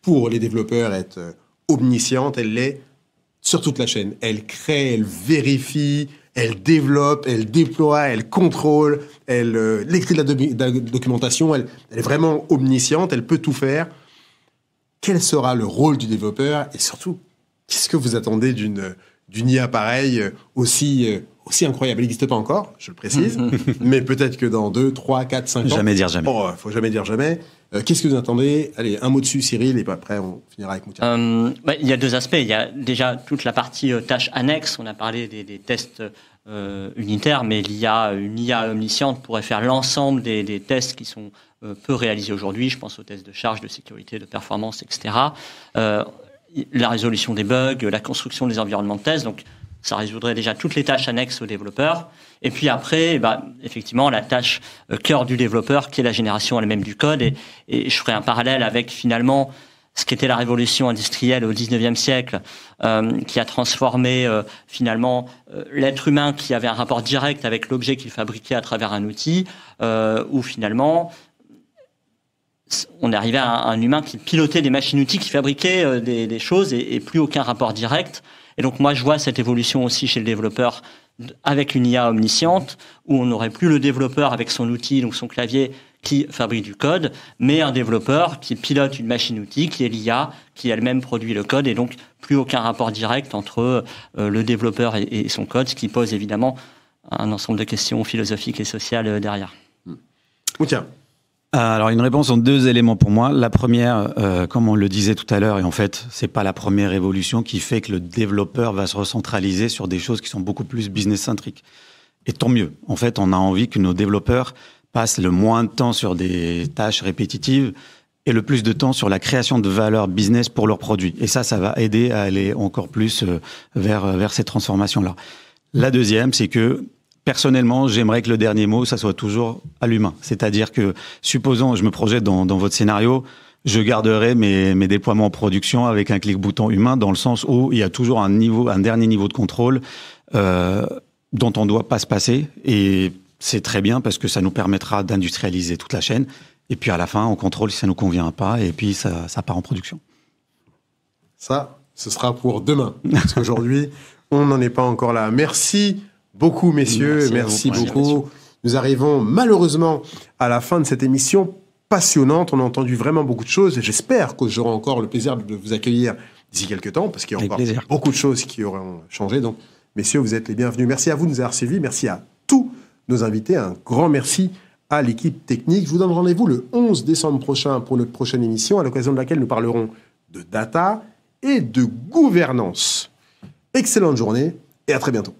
pour les développeurs, est omnisciente. Elle l'est sur toute la chaîne. Elle crée, elle vérifie, elle développe, elle déploie, elle contrôle, elle écrit de la documentation, elle est vraiment omnisciente, elle peut tout faire. Quel sera le rôle du développeur et surtout, qu'est-ce que vous attendez d'une IA pareille aussi incroyable? Elle n'existe pas encore, je le précise, mais peut-être que dans 2, 3, 4, 5 ans... Jamais dire jamais. Oh, faut jamais dire jamais. Qu'est-ce que vous attendez? Allez, un mot dessus, Cyril, et puis après, on finira avec Moutia. Il y a 2 aspects. Il y a déjà toute la partie tâches annexes. On a parlé des tests unitaires, mais une IA omnisciente pourrait faire l'ensemble des tests qui sont peu réalisés aujourd'hui. Je pense aux tests de charge, de sécurité, de performance, etc. La résolution des bugs, la construction des environnements de test. Donc, ça résoudrait déjà toutes les tâches annexes aux développeurs. Et puis après, effectivement, la tâche cœur du développeur, qui est la génération elle-même du code. Et je ferai un parallèle avec, finalement, ce qu'était la révolution industrielle au 19e siècle, qui a transformé, finalement, l'être humain qui avait un rapport direct avec l'objet qu'il fabriquait à travers un outil, où, finalement, on est arrivé à un humain qui pilotait des machines-outils, qui fabriquait des choses et plus aucun rapport direct. Et donc, moi, je vois cette évolution aussi chez le développeur avec une IA omnisciente, où on n'aurait plus le développeur avec son outil, donc son clavier, qui fabrique du code, mais un développeur qui pilote une machine-outil, qui est l'IA, qui elle-même produit le code, et donc plus aucun rapport direct entre le développeur et son code, ce qui pose évidemment un ensemble de questions philosophiques et sociales derrière. Tiens. Alors, une réponse en 2 éléments pour moi. La première, comme on le disait tout à l'heure, et en fait, c'est pas la première révolution qui fait que le développeur va se recentraliser sur des choses qui sont beaucoup plus business-centriques. Et tant mieux. En fait, on a envie que nos développeurs passent le moins de temps sur des tâches répétitives et le plus de temps sur la création de valeur business pour leurs produits. Et ça va aider à aller encore plus vers ces transformations-là. La deuxième, c'est que personnellement, j'aimerais que le dernier mot, ça soit toujours à l'humain. C'est-à-dire que, supposons, je me projette dans votre scénario, je garderai mes déploiements en production avec un clic-bouton humain, dans le sens où il y a toujours un dernier niveau de contrôle dont on ne doit pas se passer. Et c'est très bien parce que ça nous permettra d'industrialiser toute la chaîne. Et puis à la fin, on contrôle si ça nous convient pas, et puis ça part en production. Ça, ce sera pour demain. Parce qu'aujourd'hui, on n'en est pas encore là. Merci beaucoup, messieurs. Merci beaucoup. Nous arrivons malheureusement à la fin de cette émission passionnante. On a entendu vraiment beaucoup de choses. Et j'espère que j'aurai encore le plaisir de vous accueillir d'ici quelques temps, parce qu'il y a encore beaucoup de choses qui auront changé. Donc, messieurs, vous êtes les bienvenus. Merci à vous de nous avoir suivis. Merci à tous nos invités. Un grand merci à l'équipe technique. Je vous donne rendez-vous le 11 décembre prochain pour notre prochaine émission, à l'occasion de laquelle nous parlerons de data et de gouvernance. Excellente journée et à très bientôt.